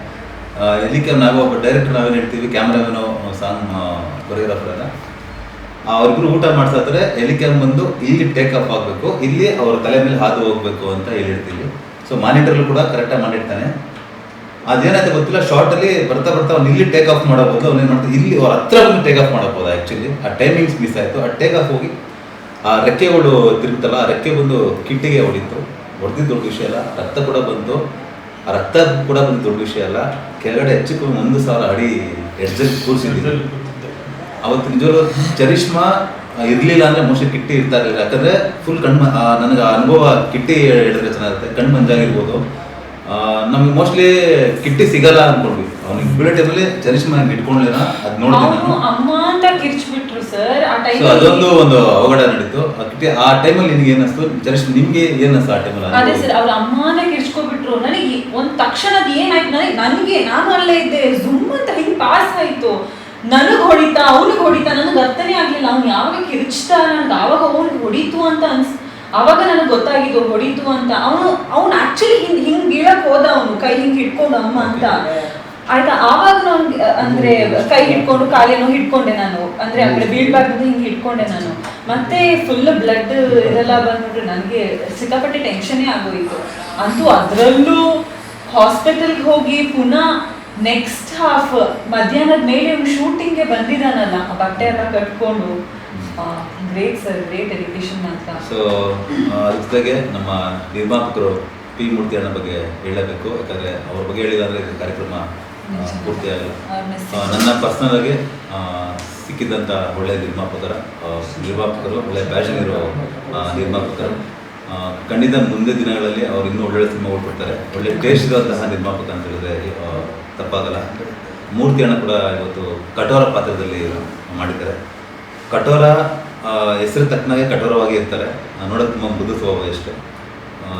ಹೆಲಿಕ್ಯಾಮ್ ನಾವು ಒಬ್ಬ ಡೈರೆಕ್ಟರ್ ನಾವೇನು ಹೇಳ್ತೀವಿ, ಕ್ಯಾಮ್ರಾಮೇನೋ ಸಾಂಗ್ ಕೊರಿಯೋಗ್ರಾಫರ್ ಅಲ್ಲ, ಅವರಿಬ್ರು ಊಟ ಮಾಡ್ತಾ ಇರ್ತಾರೆ. ಹೆಲಿಕ್ಯಾಮ್ ಬಂದು ಇಲ್ಲಿ ಟೇಕ್ ಆಫ್ ಆಗಬೇಕು, ಇಲ್ಲಿ ಅವ್ರ ತಲೆ ಮೇಲೆ ಹಾದು ಹೋಗ್ಬೇಕು ಅಂತ ಹೇಳಿರ್ತೀವಿ. ಸೊ ಮಾನಿಟರ್ಲು ಕೂಡ ಕರೆಕ್ಟಾಗಿ ಮಾಡಿರ್ತಾನೆ. ಅದೇನಾಯ್ತು ಗೊತ್ತಿಲ್ಲ, ಶಾರ್ಟಲ್ಲಿ ಬರ್ತಾ ಅವ್ನು ಇಲ್ಲಿ ಟೇಕ್ ಆಫ್ ಮಾಡಬಹುದು, ಅವ್ನೇನು ಮಾಡ್ತಾರೆ ಇಲ್ಲಿ ಅವ್ರ ಹತ್ರ ಬಂದು ಟೇಕ್ ಆಫ್ ಮಾಡಬಹುದು. ಆ್ಯಕ್ಚುಲಿ ಆ ಟೈಮಿಂಗ್ಸ್ ಮಿಸ್ ಆಯಿತು. ಆ ಟೇಕ್ ಆಫ್ ಹೋಗಿ ಆ ರೆಕ್ಕೆಗಳು ತಿರುಗುತ್ತಲ್ಲ, ಆ ರೆಕ್ಕೆ ಬಂದು ಕಿಟ್ಟಿಗೆ ಹೊಡಿತು. ಹೊಡೆದಿದ್ದು ದೊಡ್ಡ ವಿಷಯ ಅಲ್ಲ, ರಕ್ತ ಕೂಡ ಬಂತು. ಆ ರಕ್ತ ಕೂಡ ಬಂದು ದೊಡ್ಡ ವಿಷಯ ಅಲ್ಲ, ಕೆಳಗಡೆ ಹೆಚ್ಚು 1,000 ಅಡಿ ಎಡ್ಜಲ್ಲಿ ಕೂರಿಸಿದ್ದೀವಿ. ಅವತ್ತು ನಿಜವಾಗ್ಲೂ ಚರಿಷ್ಮಾ ಇರಲಿಲ್ಲ ಅಂದರೆ ಮೋಸ್ಟ್ಲಿ ಕಿಟ್ಟಿ ಇರ್ತಾ ಇರಲಿಲ್ಲ. ಯಾಕಂದರೆ ಫುಲ್ ನನಗೆ ಅನುಭವ ಕಿಟ್ಟಿ ಹೇಳಿದ್ರೆ ಚೆನ್ನಾಗಿರುತ್ತೆ. ಕಣ್ಣು ಮಂಜಾಗಿರ್ಬೋದು. ನಮ್ಗೆ ಮೋಸ್ಟ್ಲಿ ಕಿಟ್ಟಿ ಸಿಗಲ್ಲ ಅನ್ಕೊಂಡ್ವಿ. ಅವ್ನಿಗೆ ಬೀಳೋ ಟೈಮಲ್ಲಿ ಚರಿಷ್ಮಾ ಹಂಗೆ ಇಟ್ಕೊಂಡ್ಲೇನ ಅದು ನೋಡ್ತೀನಿ ನಾನು. ಅಮ್ಮ ಅಂತ ಕಿರ್ಚ್ಬಿಟ್ರು ಸರ್ ಆ ಟೈಮ್. ಸೊ ಅದೊಂದು ಒಂದು ಅವಘಡ ನಡೀತು. ಆ ಟೈಮಲ್ಲಿ ನಿನಗೆ ಏನಿಸ್ತು ಚರಿಷ್ಮಾ, ನಿಮ್ಗೆ ಏನಿಸ್ತು ಆ ಟೈಮಲ್ಲಿ? ಅದೇ ಸರ್, ಅವ್ರ ಅಮ್ಮನ ಕಿರ್ಚ್ಕೊಬಿಟ್ರು. ನನಗೆ ಒಂದು ತಕ್ಷಣದ ಏನಾಯ್ತು, ನನಗೆ ನಾನು ಅಲ್ಲೇ ಇದ್ದೆ, ಝುಮ್ ಅಂತ ಹಿಂಗೆ ಪಾಸ್ ಆಯ್ತು. ನನಗೆ ಹೊಡಿತಾ ಅವ್ನಿಗೆ ಹೊಡಿತಾ ನನಗೆ ಅರ್ಥನೇ ಆಗ್ಲಿಲ್ಲ. ಅವ್ನು ಯಾವಾಗ ಕಿರ್ಚ್ತಾ ನನ್ಗೆ ಆವಾಗ ಅವ್ನಿಗೆ ಹೊಡಿತು ಅಂತ ಆವಾಗ ನನಗೆ ಗೊತ್ತಾಗಿದ್ದು ಹೊಡಿತು ಅಂತ. ಅವನು ಆಕ್ಚುಲಿ ಹಿಂಗ್ ಗೀಳಕ್ ಹೋದ, ಅವನು ಕೈ ಹಿಂಗ್ ಹಿಡ್ಕೊಂಡು ಅಮ್ಮ ಅಂತ ಆಯ್ತಾ. ಆವಾಗ ನಾನು ಅಂದ್ರೆ ಕೈ ಹಿಡ್ಕೊಂಡು ಕಾಲೇನೋ ಹಿಡ್ಕೊಂಡೆ ನಾನು, ಅಂದ್ರೆ ಆ ಕಡೆ ಬೀಳ್ಬಾರ್ದು ಹಿಂಗ್ ಹಿಡ್ಕೊಂಡೆ ನಾನು. ಮತ್ತೆ ಫುಲ್ ಬ್ಲಡ್ ಇದೆಲ್ಲ ಬಂದ್ಬಿಟ್ರೆ ನನಗೆ ಸಿಕ್ಕಾಪಟ್ಟೆ ಟೆನ್ಷನ್ನೇ ಆಗೋಯ್ತು. ಅಂತೂ ಅದರಲ್ಲೂ ಹಾಸ್ಪಿಟಲ್ಗೆ ಹೋಗಿ ಪುನಃ ನೆಕ್ಸ್ಟ್ ಹಾಫ್ ಮಧ್ಯಾಹ್ನದ ಮೇಲೆ ಇವ್ನು ಶೂಟಿಂಗ್ಗೆ ಬಂದಿದ್ದಾನಲ್ಲ, ಆ ಬಟ್ಟೆ ಎಲ್ಲ ಕಟ್ಕೊಂಡು. ಗ್ರೇಟ್ ಸರ್, ಗ್ರೇಟ್ ಎಜುಕೇಶನ್ ಅಂತ. ಸೊ ಅದ್ರ ಜೊತೆಗೆ ನಮ್ಮ ನಿರ್ಮಾಪಕರು ಪಿ ಮೂರ್ತಿ ಅಣ್ಣ ಬಗ್ಗೆ ಹೇಳಬೇಕು. ಯಾಕಂದರೆ ಅವ್ರ ಬಗ್ಗೆ ಹೇಳಿಲ್ಲ ಅಂದರೆ ಇದು ಕಾರ್ಯಕ್ರಮ ಪೂರ್ತಿ ಆಗಲ್ಲ. ನನ್ನ ಪರ್ಸನಲ್ ಆಗಿ ಸಿಕ್ಕಿದ್ದಂಥ ಒಳ್ಳೆಯ ನಿರ್ಮಾಪಕರು ಒಳ್ಳೆಯ ಪ್ಯಾಷನ್ ಇರೋ ನಿರ್ಮಾಪಕರು. ಖಂಡಿತ ಮುಂದೆ ದಿನಗಳಲ್ಲಿ ಅವ್ರು ಇನ್ನೂ ಒಳ್ಳೊಳ್ಳೆ ಸಿನಿಮಾಗಳು ಕೊಡ್ತಾರೆ. ಒಳ್ಳೆ ಟೇಸ್ಟ್ ಇರುವಂತಹ ನಿರ್ಮಾಪಕ ಅಂತ ಹೇಳಿದ್ರೆ ತಪ್ಪಾಗಲ್ಲ. ಮೂರ್ತಿ ಅಣ್ಣ ಕೂಡ ಇವತ್ತು ಕಠೋರ ಪಾತ್ರದಲ್ಲಿ ಮಾಡಿದ್ದಾರೆ. ಕಠೋರ ಹೆಸರು ತಕ್ಕನಾಗೆ ಕಠೋರವಾಗಿ ಇರ್ತಾರೆ. ನೋಡೋಕೆ ತುಂಬ ಮೃದು ಸ್ವಭಾವ ಎಷ್ಟು.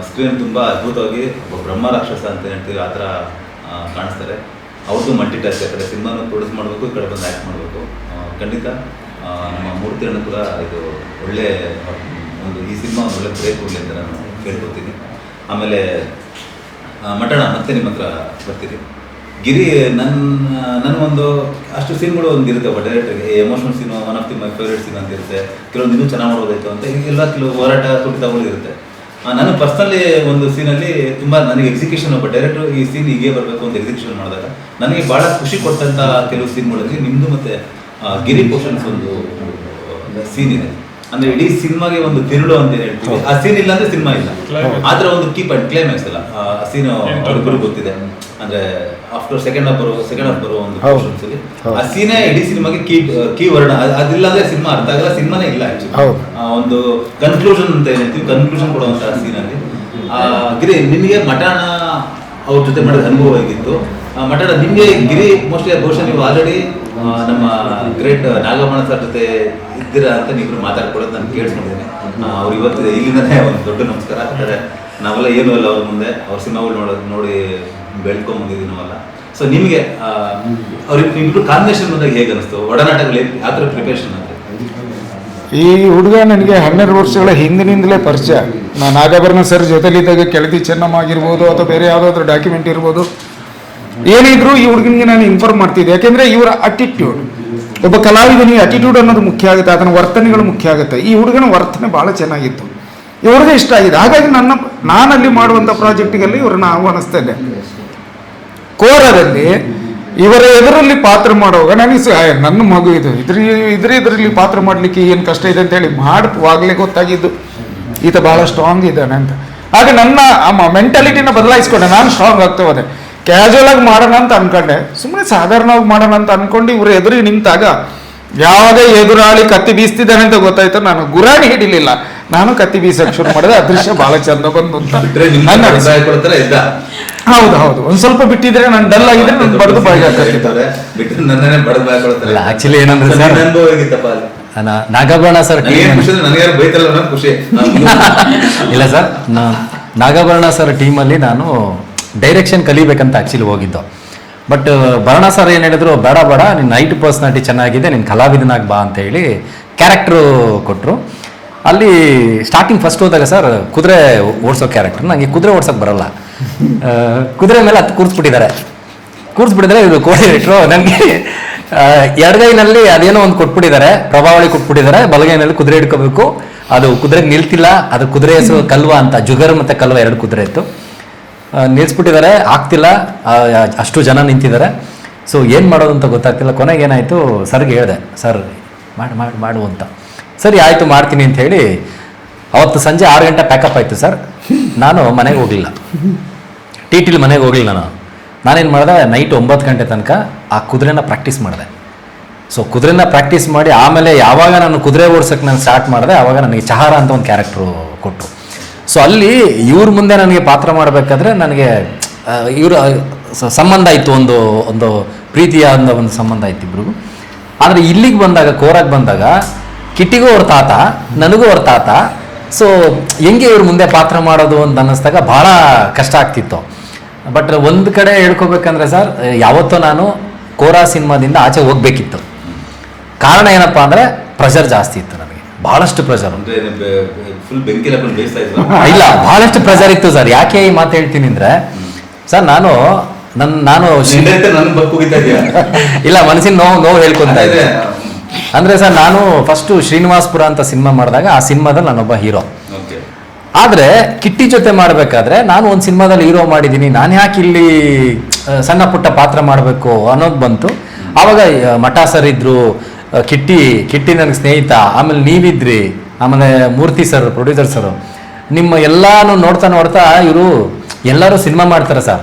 ಸ್ಕ್ರೀನ್ ತುಂಬ ಅದ್ಭುತವಾಗಿ ಒಬ್ಬ ಬ್ರಹ್ಮ ರಾಕ್ಷಸ ಅಂತ ಹೇಳ್ತೀವಿ ಆ ಥರ ಕಾಣಿಸ್ತಾರೆ. ಅವ್ರದ್ದು ಮಲ್ಟಿ ಟಾಸ್ಕ್. ಯಾಕಂದರೆ ಸಿನಿಮಾನು ಪ್ರೊಡ್ಯೂಸ್ ಮಾಡಬೇಕು, ಈ ಕಡೆ ಬಂದು ಆ್ಯಕ್ಟ್ ಮಾಡಬೇಕು. ಖಂಡಿತ ನಮ್ಮ ಮೂರ್ತಿ ಅಣ್ಣ ಕೂಡ ಇದು ಒಳ್ಳೆ ಒಂದು ಈ ಸಿನಿಮಾ ಒಂದು ಒಳ್ಳೆ ಬ್ರೇಕ್ ಕೊಡಲಿ ಅಂತ ನಾನು ಕೇಳ್ಕೊತೀನಿ. ಆಮೇಲೆ ಮಟಣ ಮತ್ತೆ ನಿಮ್ಮ ಹತ್ರ ಬರ್ತೀನಿ. ಗಿರಿ ನನಗೊಂದು ಅಷ್ಟು ಸೀನ್ಗಳು ಒಂದು ಇರುತ್ತೆ ಒಬ್ಬ ಡೈರೆಕ್ಟರ್ಗೆ. Emotional scene one of the my favourite scene ಅಂತ ಇರುತ್ತೆ. ಕೆಲವೊಂದು ಇನ್ನೂ ಚೆನ್ನಾಗಿ ಮಾಡೋದಾಯ್ತು ಅಂತ ಎಲ್ಲ ಕೆಲವು ಹೋರಾಟ ತುಡಿತಗಳು ಇರುತ್ತೆ. ನಾನು ಪರ್ಸ್ನಲಿ ಒಂದು ಸೀನಲ್ಲಿ ತುಂಬ ನನಗೆ ಎಕ್ಸಿಕ್ಯೂಷನ್, ಒಬ್ಬ ಡೈರೆಕ್ಟರ್ ಈ ಸೀನ್ ಹೀಗೆ ಬರಬೇಕು ಅಂತ ಎಕ್ಸಿಕ್ಯೂಷನ್ ಮಾಡಿದಾಗ ನನಗೆ ಭಾಳ ಖುಷಿ ಕೊಟ್ಟಂಥ ಕೆಲವು ಸೀನ್ಗಳಲ್ಲಿ ನಿಮ್ಮದು ಮತ್ತು ಗಿರಿ ಪೋರ್ಷನ್ಸ್ ಒಂದು ಸೀನ್ ಇದೆ. ಅಂದರೆ ಇಡೀ ಸಿನಿಮಾಗೆ ಒಂದು ತಿರುಳು ಅಂತ ಹೇಳ್ತೀವಿ. ಆ ಸೀನ್ ಇಲ್ಲ ಅಂದರೆ ಸಿನಿಮಾ ಇಲ್ಲ. ಆ ಥರ ಒಂದು ಕೀ ಪಾಯಿಂಟ್ ಕ್ಲೈಮ್ಯಾಕ್ಸ್ ಅಲ್ಲ, ಆ ಸೀನ್ ಅವ್ರಿಬ್ಬರು ಗೊತ್ತಿದೆ. ಅಂದರೆ ಆಫ್ಟರ್ ಸೆಕೆಂಡ್ ಹಾಫ್ ಬರೋ ಒಂದು ಪೋರ್ಷನ್ಸಲ್ಲಿ ಆ ಸೀನೇ ಇಡೀ ಸಿನಿಮಾಗೆ ಕೀ ವರ್ಣ. ಅದಿಲ್ಲ ಅಂದರೆ ಸಿನಿಮಾ ಅರ್ಥ ಆಗಲ್ಲ, ಸಿನಿಮಾನೇ ಇಲ್ಲ ಆ್ಯಕ್ಚುಲಿ. ಒಂದು ಕನ್ಕ್ಲೂಷನ್ ಅಂತ ಏನ್ ಹೇಳ್ತೀವಿ, ಕನ್ಕ್ಲೂಷನ್ ಕೊಡುವಂಥ ಸೀನಲ್ಲಿ. ಗಿರಿ, ನಿಮಗೆ ಮಟಣ ಅವ್ರ ಜೊತೆ ಮಾಡಿದ ಅನುಭವ ಹೇಗಿತ್ತು? ಮಟಣ ನಿಮಗೆ ಗಿರಿ ಮೋಸ್ಟ್ಲಿ ಬಹುಶಃ ನೀವು ಆಲ್ರೆಡಿ ನಮ್ಮ ಗ್ರೇಟ್ ನಾಗಮಣ ಸರ್ ಜೊತೆ ಇದ್ದೀರಾ ಅಂತ ನೀವು ಮಾತಾಡ್ಕೊಳ್ಳೋದು ನಾನು ಕೇಳಿಸ್ಕೊಂಡಿದ್ದೇನೆ. ಅವ್ರು ಇವತ್ತು ಇಲ್ಲಿಂದನೇ ಒಂದು ದೊಡ್ಡ ನಮಸ್ಕಾರ. ಯಾಕಂದರೆ ನಾವೆಲ್ಲ ಏನೂ ಅಲ್ಲ ಅವ್ರ ಮುಂದೆ, ಅವ್ರ ಸಿನಿಮಾಗಳು ನೋಡಿ ಬೆಳ್ಕೊಂಬಂದಿದ್ದೀವಿ ನಾವೆಲ್ಲ. ಸೊ ನಿಮಗೆ ಅವ್ರಿಗೆ ನಿಮ್ಮಿಬ್ರು ಕಾಂಬಿನೇಷನ್ ಬಂದಾಗ ಹೇಗೆ ಅನಿಸ್ತು? ಒಡನಾಟಗಳು ಯಾವ ಥರ ಪ್ರಿಪರೇಷನ್ ಅಂತ? ಈ ಹುಡುಗ ನನಗೆ 12 ವರ್ಷಗಳ ಹಿಂದಿನಿಂದಲೇ ಪರಿಚಯ. ನಾನು ನಾಗಾಭರಣ ಸರ್ ಜೊತೆಲಿದ್ದಾಗ ಕೆಳದಿ ಚೆನ್ನಮ್ಮ ಆಗಿರ್ಬೋದು ಅಥವಾ ಬೇರೆ ಯಾವುದಾದ್ರೂ ಡಾಕ್ಯುಮೆಂಟ್ ಇರ್ಬೋದು, ಏನಿದ್ರು ಈ ಹುಡುಗನಿಗೆ ನಾನು ಇನ್ಫಾರ್ಮ್ ಮಾಡ್ತಿದ್ದೆ. ಯಾಕೆಂದರೆ ಇವರ ಅಟಿಟ್ಯೂಡ್, ಒಬ್ಬ ಕಲಾವಿದನಿಗೆ ಅಟಿಟ್ಯೂಡ್ ಅನ್ನೋದು ಮುಖ್ಯ ಆಗುತ್ತೆ, ಅದನ್ನ ವರ್ತನೆಗಳು ಮುಖ್ಯ ಆಗುತ್ತೆ. ಈ ಹುಡುಗನ ವರ್ತನೆ ಭಾಳ ಚೆನ್ನಾಗಿತ್ತು, ಇವ್ರಿಗೆ ಇಷ್ಟ ಆಗಿದೆ. ಹಾಗಾಗಿ ನಾನಲ್ಲಿ ಮಾಡುವಂಥ ಪ್ರಾಜೆಕ್ಟಿಗೆಲ್ಲ ಇವ್ರನ್ನ ಆಹ್ವಾನಿಸ್ತಾ ಇದ್ದೆ. ಕೋರದಲ್ಲಿ ಇವರ ಎದುರಲ್ಲಿ ಪಾತ್ರ ಮಾಡುವಾಗ ನನಗೆ ನನ್ನ ಮಗು ಇದರಲ್ಲಿ ಪಾತ್ರ ಮಾಡಲಿಕ್ಕೆ ಏನು ಕಷ್ಟ ಇದೆ ಅಂತೇಳಿ ಮಾಡುವಾಗಲೇ ಗೊತ್ತಾಗಿದ್ದು ಈತ ಭಾಳ ಸ್ಟ್ರಾಂಗ್ ಇದ್ದಾನೆ ಅಂತ. ಹಾಗೆ ನನ್ನ ಮೆಂಟಾಲಿಟಿನ ಬದಲಾಯಿಸ್ಕೊಂಡೆ. ನಾನು ಸ್ಟ್ರಾಂಗ್ ಆಗ್ತಾ ಹೋದೆ. ಕ್ಯಾಶುವಲ್ ಆಗಿ ಮಾಡೋಣ ಅಂತ ಅನ್ಕೊಂಡೆ, ಸುಮ್ಮನೆ ಸಾಧಾರಣವಾಗಿ ಮಾಡೋಣ ಅಂತ ಅನ್ಕೊಂಡು ಇವ್ರ ಎದುರಿಗೆ ನಿಂತಾಗ ಯಾವಾಗ ಎದುರಾಳಿ ಕತ್ತಿ ಬೀಸ್ತಿದ್ದಾನೆ ಅಂತ ಗೊತ್ತಾಯ್ತು. ನಾನು ಗುರಾಣಿ ಹಿಡಿಲಿಲ್ಲ, ನಾನು ಕತ್ತಿ ಬೀಸಕ್ಕೆ ಶುರು ಮಾಡಿದೆ. ಆ ದೃಶ್ಯ ಬಹಳ ಚಂದ ಬಂದು ಅಂತ ಹೌದು. ಒಂದ್ ಸ್ವಲ್ಪ ಬಿಟ್ಟಿದ್ರೆ ನಾನು ಡಲ್ ಆಗಿದ್ರೆ ನಾನು ಬಡದು ಬಾಯಿಗೆ ಹಾಕಿದ್ದಾರೆ. ಆಕ್ಚುಲಿ ಏನಂದ್ರೆ ನಾಗಾಭರಣ ಸರ್ ನನಗೇನು ಖುಷಿ ಅಂದ್ರೆ ನನಗೆ ಯಾರು ಬೈತಲ್ಲ ಅನ್ನೋದು ಖುಷಿ. ಇಲ್ಲ ಸರ್, ನಾಗಾಭರಣ ಸರ್ ಟೀಮಲ್ಲಿ ನಾನು ಡೈರೆಕ್ಷನ್ ಕಲಿಬೇಕಂತ ಆ್ಯಕ್ಚುಲಿ ಹೋಗಿದ್ದು. ಬಟ್ ಭರಣ ಸರ್ ಏನು ಹೇಳಿದ್ರು, ಬೇಡ ನಿನ್ನ ನೈಟ್ ಪರ್ಸ್ನಾಲಿಟಿ ಚೆನ್ನಾಗಿದೆ, ನಿನ್ನ ಕಲಾವಿದನಾಗಿ ಬಾ ಅಂತ ಹೇಳಿ ಕ್ಯಾರೆಕ್ಟ್ರು ಕೊಟ್ಟರು. ಅಲ್ಲಿ ಸ್ಟಾರ್ಟಿಂಗ್ ಫಸ್ಟ್ ಹೋದಾಗ ಸರ್ ಕುದುರೆ ಓಡಿಸೋ ಕ್ಯಾರೆಕ್ಟರ್, ನನಗೆ ಕುದುರೆ ಓಡ್ಸೋಕೆ ಬರಲ್ಲ. ಕುದುರೆ ಮೇಲೆ ಹತ್ತು ಕೂರಿಸ್ಬಿಟ್ಟಿದ್ದಾರೆ ಇವರು ಕೋಆರ್ಡಿನೇಟ್ರು. ನನಗೆ ಎಡಗೈನಲ್ಲಿ ಅದೇನೋ ಒಂದು ಕೊಟ್ಬಿಟ್ಟಿದ್ದಾರೆ, ಪ್ರಭಾವಳಿ ಕೊಟ್ಬಿಟ್ಟಿದ್ದಾರೆ, ಬಲಗೈನಲ್ಲಿ ಕುದುರೆ ಹಿಡ್ಕೋಬೇಕು. ಅದು ಕುದುರೆಗೆ ನಿಲ್ತಿಲ್ಲ, ಅದು ಕುದುರೆ ಹೆಸರು ಕಲ್ವ ಅಂತ, ಜುಗರ್ ಮತ್ತು ಕಲ್ವ 2 ಕುದುರೆ ಇತ್ತು. ನಿಲ್ಸ್ಬಿಟ್ಟಿದ್ದಾರೆ, ಆಗ್ತಿಲ್ಲ, ಅಷ್ಟು ಜನ ನಿಂತಿದ್ದಾರೆ. ಸೊ ಏನು ಮಾಡೋದು ಅಂತ ಗೊತ್ತಾಗ್ತಿಲ್ಲ. ಕೊನೆಗೆ ಏನಾಯಿತು, ಸರ್ಗೆ ಹೇಳಿದೆ, ಸರ್ ಮಾಡು ಅಂತ. ಸರಿ ಆಯಿತು ಮಾಡ್ತೀನಿ ಅಂತ ಹೇಳಿ ಅವತ್ತು ಸಂಜೆ 6 ಗಂಟೆ ಪ್ಯಾಕಪ್ ಆಯಿತು ಸರ್. ನಾನು ಮನೆಗೆ ಹೋಗಲಿಲ್ಲ, ಟಿಟಿಲಿ ಮನೆಗೆ ಹೋಗಲಿಲ್ಲ. ನಾನೇನು ಮಾಡಿದೆ, ನೈಟ್ 9 ಗಂಟೆ ತನಕ ಆ ಕುದುರೆನ ಪ್ರಾಕ್ಟೀಸ್ ಮಾಡಿದೆ. ಸೊ ಕುದುರೆನ ಪ್ರಾಕ್ಟೀಸ್ ಮಾಡಿ ಆಮೇಲೆ ಯಾವಾಗ ನಾನು ಕುದುರೆ ಓಡ್ಸೋಕ್ಕೆ ನಾನು ಸ್ಟಾರ್ಟ್ ಮಾಡಿದೆ, ಆವಾಗ ನನಗೆ ಚಹಾರ ಅಂತ ಒಂದು ಕ್ಯಾರೆಕ್ಟ್ರು ಕೊಟ್ಟರು. ಸೊ ಅಲ್ಲಿ ಇವ್ರ ಮುಂದೆ ನನಗೆ ಪಾತ್ರ ಮಾಡಬೇಕಾದ್ರೆ ನನಗೆ ಇವರು ಸಂಬಂಧ ಇತ್ತು, ಒಂದು ಪ್ರೀತಿಯ ಒಂದು ಸಂಬಂಧ ಇತ್ತು ಇಬ್ರಿಗೂ. ಆದರೆ ಇಲ್ಲಿಗೆ ಬಂದಾಗ, ಕೋರಾಗೆ ಬಂದಾಗ, ಕಿಟ್ಟಿಗೂ ಅವ್ರ ತಾತ, ನನಗೂ ಅವ್ರ ತಾತ. ಸೊ ಹೆಂಗೆ ಇವ್ರ ಮುಂದೆ ಪಾತ್ರ ಮಾಡೋದು ಅಂತ ಅನ್ನಿಸ್ದಾಗ ಭಾಳ ಕಷ್ಟ ಆಗ್ತಿತ್ತು. ಬಟ್ ಒಂದು ಕಡೆ ಹೇಳ್ಕೊಬೇಕಂದ್ರೆ ಸರ್, ಯಾವತ್ತೂ ನಾನು ಕೋರಾ ಸಿನಿಮಾದಿಂದ ಆಚೆ ಹೋಗ್ಬೇಕಿತ್ತು. ಕಾರಣ ಏನಪ್ಪ ಅಂದರೆ ಪ್ರೆಷರ್ ಜಾಸ್ತಿ ಇತ್ತು ನನಗೆ, ಭಾಳಷ್ಟು ಪ್ರೆಷರ್. ಫುಲ್ ಬೆಂಕಿ ಹಾಕೊಂಡು ಬೇಯಿಸ್ತಾ ಇದ್ರು. ಇಲ್ಲ, ಭಾಳಷ್ಟು ಪ್ರೆಷರ್ ಇತ್ತು ಸರ್. ಯಾಕೆ ಈ ಮಾತು ಹೇಳ್ತೀನಿ ಅಂದರೆ ಸರ್, ನಾನು ಇಲ್ಲ, ಮನಸ್ಸಿನ ನೋವು ಹೇಳ್ಕೊಂತ ಇದ್ದೆ. ಅಂದರೆ ಸರ್, ನಾನು ಫಸ್ಟು ಶ್ರೀನಿವಾಸ್ಪುರ ಅಂತ ಸಿನಿಮಾ ಮಾಡಿದಾಗ ಆ ಸಿನಿಮಾದಲ್ಲಿ ನಾನೊಬ್ಬ ಹೀರೋ. ಆದರೆ ಕಿಟ್ಟಿ ಜೊತೆ ಮಾಡಬೇಕಾದ್ರೆ ನಾನು ಒಂದು ಸಿನಿಮಾದಲ್ಲಿ ಹೀರೋ ಮಾಡಿದ್ದೀನಿ, ನಾನು ಯಾಕೆ ಇಲ್ಲಿ ಸಣ್ಣ ಪುಟ್ಟ ಪಾತ್ರ ಮಾಡಬೇಕು ಅನ್ನೋದು ಬಂತು. ಆವಾಗ ಮಠ ಸರ್ ಇದ್ರು, ಕಿಟ್ಟಿ ನನಗೆ ಸ್ನೇಹಿತ, ಆಮೇಲೆ ನೀವಿದ್ರಿ, ಆಮೇಲೆ ಮೂರ್ತಿ ಸರ್ ಪ್ರೊಡ್ಯೂಸರ್ ಸರು. ನಿಮ್ಮ ಎಲ್ಲಾನು ನೋಡ್ತಾ ಇವರು ಎಲ್ಲರೂ ಸಿನಿಮಾ ಮಾಡ್ತಾರೆ ಸರ್.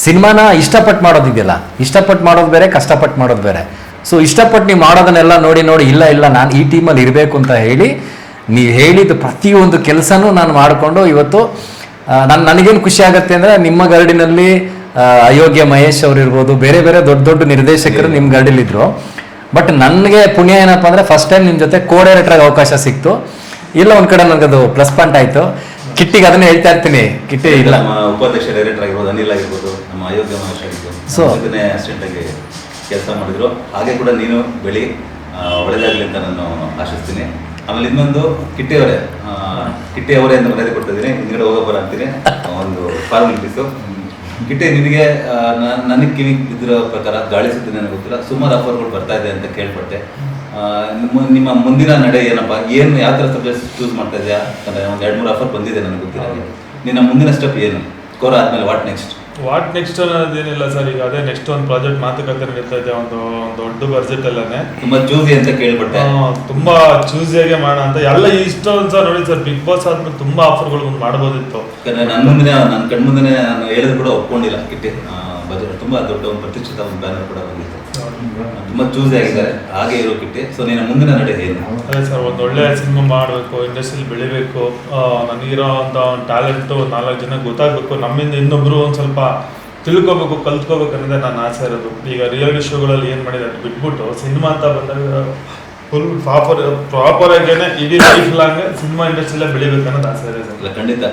ಸಿನಿಮಾನ ಇಷ್ಟಪಟ್ಟು ಮಾಡೋದಿದೆಯಲ್ಲ, ಇಷ್ಟಪಟ್ಟು ಮಾಡೋದು ಬೇರೆ, ಕಷ್ಟಪಟ್ಟು ಮಾಡೋದು ಬೇರೆ. ಸೊ ಇಷ್ಟಪಟ್ಟು ನೀವು ಮಾಡೋದನ್ನೆಲ್ಲ ನೋಡಿ ಇಲ್ಲ ನಾನು ಈ ಟೀಮಲ್ಲಿ ಇರಬೇಕು ಅಂತ ಹೇಳಿ ನೀವು ಹೇಳಿದ ಪ್ರತಿಯೊಂದು ಕೆಲಸನೂ ನಾನು ಮಾಡಿಕೊಂಡು ಇವತ್ತು ನನಗೇನು ಖುಷಿ ಆಗುತ್ತೆ ಅಂದರೆ, ನಿಮ್ಮ ಗರಡಿನಲ್ಲಿ ಅಯೋಗ್ಯ ಮಹೇಶ್ ಅವರು ಇರ್ಬೋದು, ಬೇರೆ ದೊಡ್ಡ ನಿರ್ದೇಶಕರು ನಿಮ್ಮ ಗರಡಿಲಿದ್ರು. ಬಟ್ ನನಗೆ ಪುಣ್ಯ ಏನಪ್ಪ ಅಂದರೆ, ಫಸ್ಟ್ ಟೈಮ್ ನಿಮ್ಮ ಜೊತೆ ಕೋ-ಡೈರೆಕ್ಟರ್ ಅವಕಾಶ ಸಿಕ್ತು. ಇಲ್ಲ ಒಂದು ಕಡೆ ನನಗದು ಪ್ಲಸ್ ಪಾಯಿಂಟ್ ಆಯಿತು. ಕಿಟ್ಟಿಗೆ ಅದನ್ನೇ ಹೇಳ್ತಾ ಇರ್ತೀನಿ, ಕಿಟ್ಟಿ ಇಲ್ಲ ನಮ್ಮ ಉಪಾಧ್ಯಕ್ಷ ಡೈರೆಕ್ಟರ್ ಆಗಿರ್ಬೋದು, ಅನಿಲ್ ಆಗಿರ್ಬೋದು, ನಮ್ಮ ಅಯೋಗ್ಯ ಮಹೇಶ್ ಆಗಿರ್ಬೋದು, ಸೊ ಇದನ್ನೇ ಅಸಿಸ್ಟೆಂಟ್ ಆಗಿ ಕೆಲಸ ಮಾಡಿದ್ರು. ಹಾಗೆ ಕೂಡ ನೀನು ಬೆಳಿ ಒಳ್ಳೆದಾಗಲಿ ಅಂತ ನಾನು ಆಶಿಸ್ತೀನಿ. ಆಮೇಲೆ ಇನ್ನೊಂದು ಕಿಟ್ಟಿ ಅವರೇ ಅಂತ ಮರ್ಯಾದೆ ಕೊಡ್ತಿದ್ದೀನಿ, ಹಿಂದ್ಗಡೆ ಹೋಗೋಬರ ಅಂತೀನಿ ಒಂದು ಫಾರ್ಮಾಲಿಟೀಸು. ಕಿಟ್ಟಿ, ನಿನಗೆ ನನಗೆ ಕಿವಿ ಬಿದ್ದಿರೋ ಪ್ರಕಾರ, ಗಾಳಿ ಸುದ್ದಿ ನನಗೆ ಗೊತ್ತಿಲ್ಲ, ಸುಮಾರು ಆಫರ್ಗಳು ಬರ್ತಾ ಇದೆ ಅಂತ ಕೇಳ್ಪಟ್ಟೆ. ನಿಮ್ಮ ಮುಂದಿನ ನಡೆ ಏನಪ್ಪ, ಯಾವ ಥರ ಸಬ್ಜೆಕ್ಟ್ಸ್ ಚೂಸ್ ಮಾಡ್ತಾ ಇದೆಯಾ? ಯಾಕಂದರೆ ಒಂದು 2-3 ಆಫರ್ ಬಂದಿದೆ ನನಗೆ ಗೊತ್ತಿಲ್ಲ. ನಿನ್ನ ಮುಂದಿನ ಸ್ಟೆಪ್ ಏನು? ಕೋರ ಆದಮೇಲೆ ವಾಟ್ ನೆಕ್ಸ್ಟ್ ಅನ್ನೋದೇನಿಲ್ಲ ಸರ್. ಈಗ ಅದೇ ನೆಕ್ಸ್ಟ್ ಒಂದು ಪ್ರಾಜೆಕ್ಟ್ ಮಾತುಕತೆ ನಡೀತಾ ಇದೆ, ಒಂದು ದೊಡ್ಡ ಬಜೆಟ್ ಅಲ್ಲೇ. ತುಂಬಾ ಚೂಸಿ ಅಂತ ಕೇಳ್ಪಟ್ಟೆ. ತುಂಬಾ ಚೂಸಿಯಾಗೆ ಮಾಡೋಣ ಅಂತ ಎಲ್ಲ ಇಷ್ಟೊಂದು ಸರ್. ನೋಡಿ ಸರ್, ಬಿಗ್ ಬಾಸ್ ಆದ್ಮೇಲೆ ತುಂಬಾ ಆಫರ್ಗಳು ಮಾಡ್ಬೋದಿತ್ತು. ನನ್ನ ಕಣ್ಮುಂದೆ ನಾನು ಹೇಳಿದ್ರು ಕೂಡ ಒಪ್ಕೊಂಡಿಲ್ಲ. ಕಿಟ್ಟಿ ಬಜೆಟ್ ತುಂಬಾ ದೊಡ್ಡ ಒಂದು ಪ್ರತಿಷ್ಠಿತ ಒಂದು ಬ್ಯಾನರ್ ಕೂಡ ಬಂದಿತ್ತು. ತುಂಬಾ ಚೂಸಿ ಆಗಿದ್ದಾರೆ, ಹಾಗೆ ಇರೋ ಕಿಟ್ಟಿ. ಸೊ ನಿನ್ನ ಮುಂದಿನ ನಡೆ ಏನು? ಅದೇ ಸರ್, ಒಂದು ಒಳ್ಳೆ ಸಿನಿಮಾ ಮಾಡಬೇಕು, ಇಂಡಸ್ಟ್ರಿಯಲ್ಲಿ ಬೆಳಿಬೇಕು, ನನಗಿರೋ ಅಂತ ಒಂದು ಟ್ಯಾಲೆಂಟು 4 ಜನ ಗೊತ್ತಾಗಬೇಕು, ನಮ್ಮಿಂದ ಇನ್ನೊಬ್ರು ಒಂದು ಸ್ವಲ್ಪ ತಿಳ್ಕೊಬೇಕು, ಕಲ್ತ್ಕೋಬೇಕು ಅನ್ನೋದೇ ನನ್ನ ಆಸೆ ಇರೋದು. ಈಗ ರಿಯಾಲಿಟಿ ಶೋಗಳಲ್ಲಿ ಏನು ಮಾಡಿದೆ ಅದು ಬಿಟ್ಬಿಟ್ಟು ಸಿನಿಮಾ ಅಂತ ಬಂದಾಗ ಫುಲ್ ಪ್ರಾಪರ್ ಆಗೇನೆ ಇಡೀ ಲೈಫ್ ಲಾಂಗ್ ಸಿನಿಮಾ ಇಂಡಸ್ಟ್ರಿಯಲ್ಲೇ ಬೆಳಿಬೇಕು ಅನ್ನೋದು ಆಸೆ ಇದೆ ಸರ್. ಇಲ್ಲ, ಖಂಡಿತ.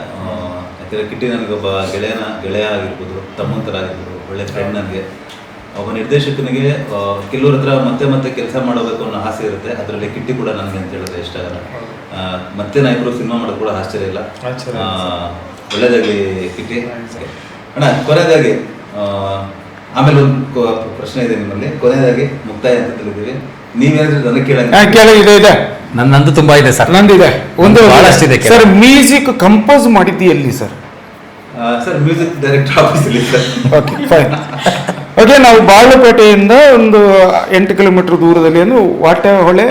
ಯಾಕಂದರೆ ಕಿಟ್ಟಿ ನನಗೊಬ್ಬ ಗೆಳೆಯ ಆಗಿರ್ಬೋದು, ತಮ್ಮಂತರ ಆಗಿರ್ಬೋದು, ಒಳ್ಳೆ ಫ್ರೆಂಡ್. ನನಗೆ ಒಬ್ಬ ನಿರ್ದೇಶಕನಿಗೆ ಕೆಲವ್ರ ಹತ್ರ ಮತ್ತೆ ಕೆಲಸ ಮಾಡಬೇಕು ಅನ್ನೋ ಆಸೆ ಇರುತ್ತೆ. ಅದರಲ್ಲಿ ಕಿಟ್ಟಿ ಕೂಡ ನನಗೆ ಅಂತ ಹೇಳಿದ್ರೆ ಇಷ್ಟ ಆಗಲ್ಲ. ಮತ್ತೆ ನಾ ಇಬ್ಬರು ಸಿನಿಮಾ ಮಾಡೋದು ಕೂಡ ಆಶ್ಚರ್ಯ ಇಲ್ಲ. ಒಳ್ಳೇದಾಗಲಿ ಕಿಟ್ಟಿ ಅಣ್ಣ. ಕೊನೆಯದಾಗಿ ಆಮೇಲೆ ಒಂದು ಪ್ರಶ್ನೆ ಇದೆ ನಿಮ್ಮಲ್ಲಿ, ಕೊನೆಯದಾಗಿ ಮುಕ್ತಾಯ ಅಂತ ತಿಳಿದೀವಿ. ನೀವೇನಾದ್ರೂ ನನಗೆ ಕೇಳಿದೆ? ನಂದು ತುಂಬಾ ಇದೆ ಸರ್. ನಂದಿದೆ, ಒಂದು ಬಹಳಷ್ಟಿದೆ ಸರ್. ಮ್ಯೂಸಿಕ್ ಕಂಪೋಸ್ ಮಾಡಿದ್ದು ಎಲ್ಲಿ ಸರ್? ಸರ್, ಮ್ಯೂಸಿಕ್ ಡೈರೆಕ್ಟರ್ ಆಫೀಸಲ್ಲಿ ಸರ್. Okay, fine. ಓಕೆ, ನಾವು ಬಾಗಲಕೋಟೆಯಿಂದ ಒಂದು 8 ಕಿಲೋಮೀಟರ್ ದೂರದಲ್ಲಿ ವಾಟೆಹೊಳೆ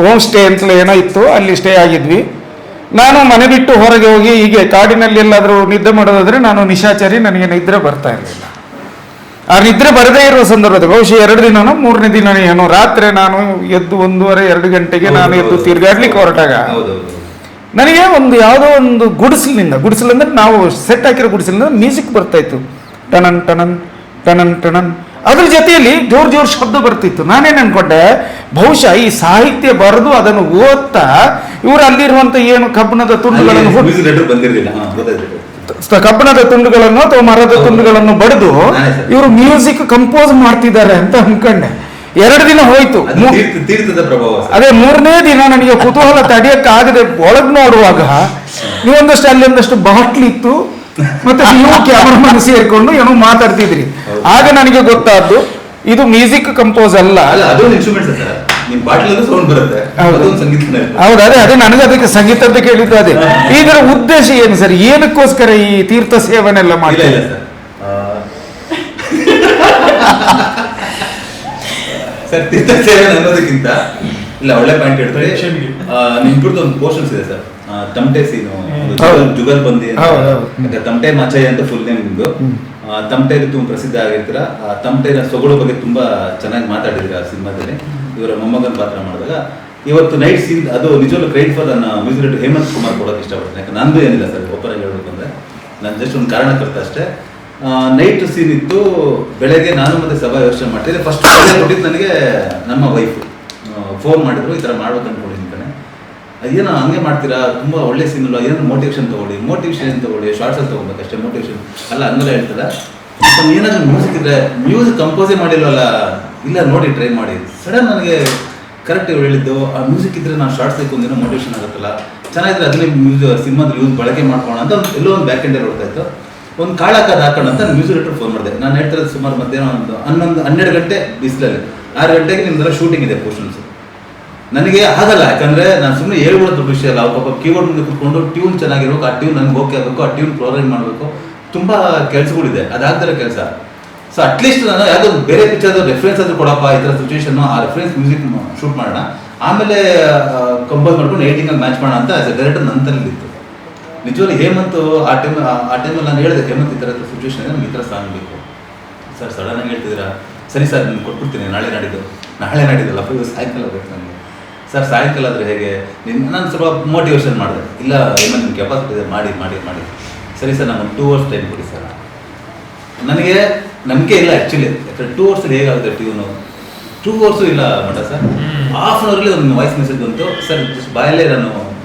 ಹೋಮ್ ಸ್ಟೇ ಅಂತಲೇ ಏನೋ ಇತ್ತು, ಅಲ್ಲಿ ಸ್ಟೇ ಆಗಿದ್ವಿ. ನಾನು ಮನೆ ಬಿಟ್ಟು ಹೊರಗೆ ಹೋಗಿ ಹೀಗೆ ಕಾಡಿನಲ್ಲಿ ಎಲ್ಲಾದರೂ ನಿದ್ದೆ ಮಾಡೋದಾದ್ರೆ ನಾನು ನಿಶಾಚಾರಿ, ನನಗೆ ನಿದ್ರೆ ಬರ್ತಾ ಇರಲಿಲ್ಲ. ಆ ನಿದ್ರೆ ಬರದೇ ಇರುವ ಸಂದರ್ಭದಲ್ಲಿ ಬಹುಶಃ 2 ದಿನನೋ 3ನೇ ದಿನ ಏನೋ ರಾತ್ರಿ ನಾನು ಎದ್ದು 1:30-2 ಗಂಟೆಗೆ ನಾನು ಎದ್ದು ತಿರ್ಗಾಡ್ಲಿಕ್ಕೆ ಹೊರಟಾಗ ನನಗೆ ಯಾವುದೋ ಒಂದು ಗುಡಿಸಲಿಂದ ನಾವು ಸೆಟ್ ಹಾಕಿರೋ ಗುಡಿಸಲಿಂದ ಮ್ಯೂಸಿಕ್ ಬರ್ತಾ ಇತ್ತು. ಟನನ್ ಟನನ್ ಟನನ್ ಟನನ್ ಅದ್ರ ಜೊತೆಯಲ್ಲಿ ಜೋರ್ ಶಬ್ದ ಬರ್ತಿತ್ತು. ನಾನೇನು ಅನ್ಕೊಂಡೆ, ಬಹುಶಃ ಈ ಸಾಹಿತ್ಯ ಬರೆದು ಅದನ್ನು ಓದ್ತಾ ಇವರು ಅಲ್ಲಿರುವಂತ ಏನು ಕಬ್ಬಿಣದ ತುಂಡುಗಳನ್ನು ಮ್ಯೂಸಿಕ್ ಡೈರೆಕ್ಟರ್ ಬಂದಿರಲಿಲ್ಲ. ಗೊತ್ತಾಯ್ತು. ಕಬ್ಬಿಣದ ತುಂಡುಗಳನ್ನು ಅಥವಾ ಮರದ ತುಂಡುಗಳನ್ನು ಬಡಿದು ಇವರು ಮ್ಯೂಸಿಕ್ ಕಂಪೋಸ್ ಮಾಡ್ತಿದ್ದಾರೆ ಅಂತ ಅನ್ಕೊಂಡೆ. 2 ದಿನ ಹೋಯ್ತು. ತೀರ್ಥದ ಪ್ರಭಾವ. ಅದೇ 3ನೇ ದಿನ ನನಗೆ ಕುತೂಹಲ ತಡೆಯಕ್ಕಾಗದೆ ಒಳಗ್ ನೋಡುವಾಗ ನೀವೊಂದಷ್ಟು ಅಲ್ಲಿ ಒಂದಷ್ಟು ಬಾಟ್ಲಿತ್ತು, ಮತ್ತೆ ನೀವು ಕ್ಯಾಮರಾಮನ್ ಸೇರ್ಕೊಂಡು ಏನೋ ಮಾತಾಡ್ತಿದ್ರಿ. ಆಗ ನನಗೆ ಗೊತ್ತಾದ್ದು ಇದು ಮ್ಯೂಸಿಕ್ ಕಂಪೋಸ್ ಅಲ್ಲ. ಅದೊಂದು ಇನ್ಸ್ಟ್ರೂಮೆಂಟ್ ಸರ್. ನಿಮ್ ಬಾಟ್ಲಲ್ಲೂ ಸೌಂಡ್ ಬರುತ್ತೆ. ಅದೊಂದು ಸಂಗೀತ. ಹೌದು, ಅದೇ ನನಗೆ ಅದಕ್ಕೆ ಸಂಗೀತ ಅಂತ ಕೇಳಿದ್ದು ಅದೇ. ಇದರ ಉದ್ದೇಶ ಏನು ಸರ್? ಏನಕ್ಕೋಸ್ಕರ ಈ ತೀರ್ಥ ಸೇವನೆಲ್ಲ ಮಾಡಿಲ್ಲ ಸರ್? ಸರ್ ತೀರ್ಥ ಸೇವನೆ ಅನ್ನೋದಕ್ಕಿಂತ ಇಲ್ಲ, ಒಳ್ಳೆ ಪಾಯಿಂಟ್ ಹೇಳ್ತಾರೆ. ನಿಮ್ದು ಒಂದು ಪೋರ್ಷನ್ಸ್ ಇದೆ ಸರ್, ತಮಟೆ ಸೀನು, ಜುಗಲ್ ಬಂದಿ, ತಮಟೆ ಮಾಚಯ್ಯ ಅಂತ ಫುಲ್ ನೇಮ್ ನಿಮ್ದು. ತಮಟೆಯಲ್ಲಿ ತುಂಬಾ ಪ್ರಸಿದ್ಧ ಆಗಿರ್ತೀರ. ತಮಟೆನ ಸೊಗಡು ಬಗ್ಗೆ ತುಂಬಾ ಚೆನ್ನಾಗಿ ಮಾತಾಡಿದ್ರಿ ಆ ಸಿನಿಮಾದಲ್ಲಿ. ಇವರ ಮೊಮ್ಮಗನ ಪಾತ್ರ ಮಾಡಿದಾಗ ಇವತ್ತು ನೈಟ್ ಸೀನ್ ಅದು ನಿಜವಾಗ್ಲೂ ಕ್ರೆಡಿಟ್ ಫಾರ್ ನನ್ನ ಮ್ಯೂಸಿಕ್ ಡೈರೆಕ್ಟರ್ ಹೇಮಂತ್ ಕುಮಾರ್ ಕೊಡೋಕೆ ಇಷ್ಟಪಡ್ತೀನಿ. ಯಾಕಂದ್ರೆ ನಂದು ಏನಿಲ್ಲ ಸರ್, ಓಪನ್ ಆಗಿ ಹೇಳ್ಬೇಕು ಅಂದ್ರೆ ನಾನು ಜಸ್ಟ್ ಒಂದು ಕಾರಣಕರ್ತ ಅಷ್ಟೇ. ನೈಟ್ ಸೀನ್ ಇತ್ತು. ಬೆಳಗ್ಗೆ ನಾನು ಮತ್ತೆ ಸಭಾ ಯೋಚನೆ ಮಾಡ್ತಿದ್ದೆ. ಫಸ್ಟ್ ಕೊಟ್ಟಿದ್ದು ನನಗೆ ನಮ್ಮ ವೈಫ್ ಫೋನ್ ಮಾಡಿದ್ರು, ಈ ಥರ ಮಾಡ್ಬೇಕು ಅನ್ಕೊಂಡಿದ್ದೀನಿ ಕಣೆ, ಅದೇನೋ ಹಂಗೆ ಮಾಡ್ತೀರಾ, ತುಂಬ ಒಳ್ಳೆ ಸೀನ್ ಇಲ್ಲ, ಏನೋ ಮೋಟಿವೇಶನ್ ತಗೊಳ್ಳಿ, ಶಾರ್ಟ್ಸಲ್ಲಿ ತೊಗೊಬೇಕು ಅಷ್ಟೇ. ಮೋಟಿವೇಶನ್ ಅಲ್ಲ ಹಂಗೆಲ್ಲ ಹೇಳ್ತಾರೆ. ಏನಾದರೂ ಮ್ಯೂಸಿಕ್ ಇದ್ರೆ, ಮ್ಯೂಸಿಕ್ ಕಂಪೋಸೇ ಮಾಡಿಲ್ವಲ್ಲ, ಇಲ್ಲ ನೋಡಿ ಟ್ರೈ ಮಾಡಿ. ಸಡನ್ ನನಗೆ ಕರೆಕ್ಟ್ ಹೇಳಿದ್ದು, ಆ ಮ್ಯೂಸಿಕ್ ಇದ್ರೆ ನಾನು ಶಾರ್ಟ್ಸ್ ಒಂದಿನ ಮೋಟಿವೇಶನ್ ಆಗುತ್ತಲ್ಲ, ಚೆನ್ನಾಗಿದ್ರೆ ಅದನ್ನೇ ಸಿನಿಮಾದ ಯೂಸ್ ಬಳಕೆ ಮಾಡ್ಕೋಣ ಅಂತ ಎಲ್ಲೋ ಒಂದು ಬ್ಯಾಕ್ ಎಂಡಲ್ಲಿ ಹೊಡ್ತಾ ಇತ್ತು. ಒಂದು ಕಾಳಾಕದ ಹಾಕೋಣ ಅಂತ ಮ್ಯೂಸಿಕ್ ಡೈರೆಕ್ಟರ್ ಫೋನ್ ಮಾಡಿದೆ. ನಾನು ಹೇಳ್ತಿರೋದು ಸುಮಾರು ಮಧ್ಯಾಹ್ನ ಒಂದು 12 ಗಂಟೆ ಬಿಸಿಲಲ್ಲಿ. 6 ಗಂಟೆಗೆ ನಿಮ್ದೆಲ್ಲ ಶೂಟಿಂಗ್ ಇದೆ ಪೋರ್ಷನ್ಸ್. ನನಗೆ ಆಗಲ್ಲ, ಯಾಕಂದ್ರೆ ನಾನು ಸುಮ್ಮನೆ ಹೇಳ್ಬಿಡೋ ದೊಡ್ಡ ವಿಷಯ ಅಲ್ಲ. ಪಾಪ ಕೀಬೋರ್ಡ್ ಮುಂದೆ ಕೂತ್ಕೊಂಡು ಟ್ಯೂನ್ ಚೆನ್ನಾಗಿರ್ಬೇಕು, ಆ ಟ್ಯೂನ್ ನನಗೆ ಓಕೆ ಆಗಬೇಕು, ಆ ಟ್ಯೂನ್ ಪ್ರೋಗ್ರಾಮ್ ಮಾಡಬೇಕು, ತುಂಬ ಕೆಲಸಗಳಿದೆ, ಅದಾಗ್ತಾರೆ ಕೆಲಸ. ಸೊ ಅಟ್ಲೀಸ್ಟ್ ನಾನು ಯಾವುದೋ ಬೇರೆ ಪಿಕ್ಚರ್ ರೆಫರೆನ್ಸ್ ಆದ್ರೂ ಕೊಡಪ್ಪ, ಈ ಥರ ಸಿಚುವೇಶನ್, ಆ ರೆಫರೆನ್ಸ್ ಮ್ಯೂಸಿಕ್ ಶೂಟ್ ಮಾಡೋಣ, ಆಮೇಲೆ ಕಂಪೋಸ್ ಮಾಡ್ಕೊಂಡು ಏಟಿಂಗಲ್ಲಿ ಮ್ಯಾಚ್ ಮಾಡೋಣ ಅಂತ ಆಸ್ ಎ ಡೈರೆಕ್ಟರ್ ನನ್ನ ತಲೆಯಲ್ಲಿ ಇತ್ತು. ನಿಜವಾಗ್ಲೂ ಹೇಮಂತ್ ಆ ಟೈಮಲ್ಲಿ ನಾನು ಹೇಳಿದೆ, ಹೇಮಂತ್ ಈ ಥರ ಸಿಚುವೇಶನ್ ಇದೆ, ನಮ್ಗೆ ಈ ಥರ ಸಾಂಗ್ ಬೇಕು ಸರ್. ಸಡನ್ ಆಗಿ ಹೇಳ್ತಿದ್ದೀರಾ, ಸರಿ ಸರ್ ನಿಮ್ಗೆ ಕೊಟ್ಬಿಡ್ತೀನಿ ನಾಳೆ ನಾಡಿದ್ದಲ್ಲ, ಸಾಯಂಕಾಲ ಬೇಕು ನನಗೆ. ಸರ್ ಸಾಯಂಕಾಲ ಆದರೆ ಹೇಗೆ? ನಾನು ಸ್ವಲ್ಪ ಮೋಟಿವೇಶನ್ ಮಾಡಿದೆ. ಇಲ್ಲ ಹೇಮಂತ್ ನಿಮ್ಮ ಕೆಪಾಸಿಟಿ ಇದೆ, ಮಾಡಿ. ಸರಿ ಸರ್, ನಾನು 2 hours ಟೈಮ್ ಕೊಡಿ ಸರ್. ನನಗೆ ನಂಬಿಕೆ ಇಲ್ಲ ಆ್ಯಕ್ಚುಲಿ, ಯಾಕಂದರೆ 2 hours ಹೇಗಾಗುತ್ತೆ ಟ್ಯೂನು? 2 hours ಇಲ್ಲ ಮಟ ಸರ್. ಹಾಫ್ ಆನ್ ಅವರಲ್ಲಿ ಒಂದು ವಾಯ್ಸ್ ಮೆಸೇಜ್ ಬಂತು, ಸರ್ ಜಸ್ಟ್ ಬಾಯಲ್ಲೇ ನಾನು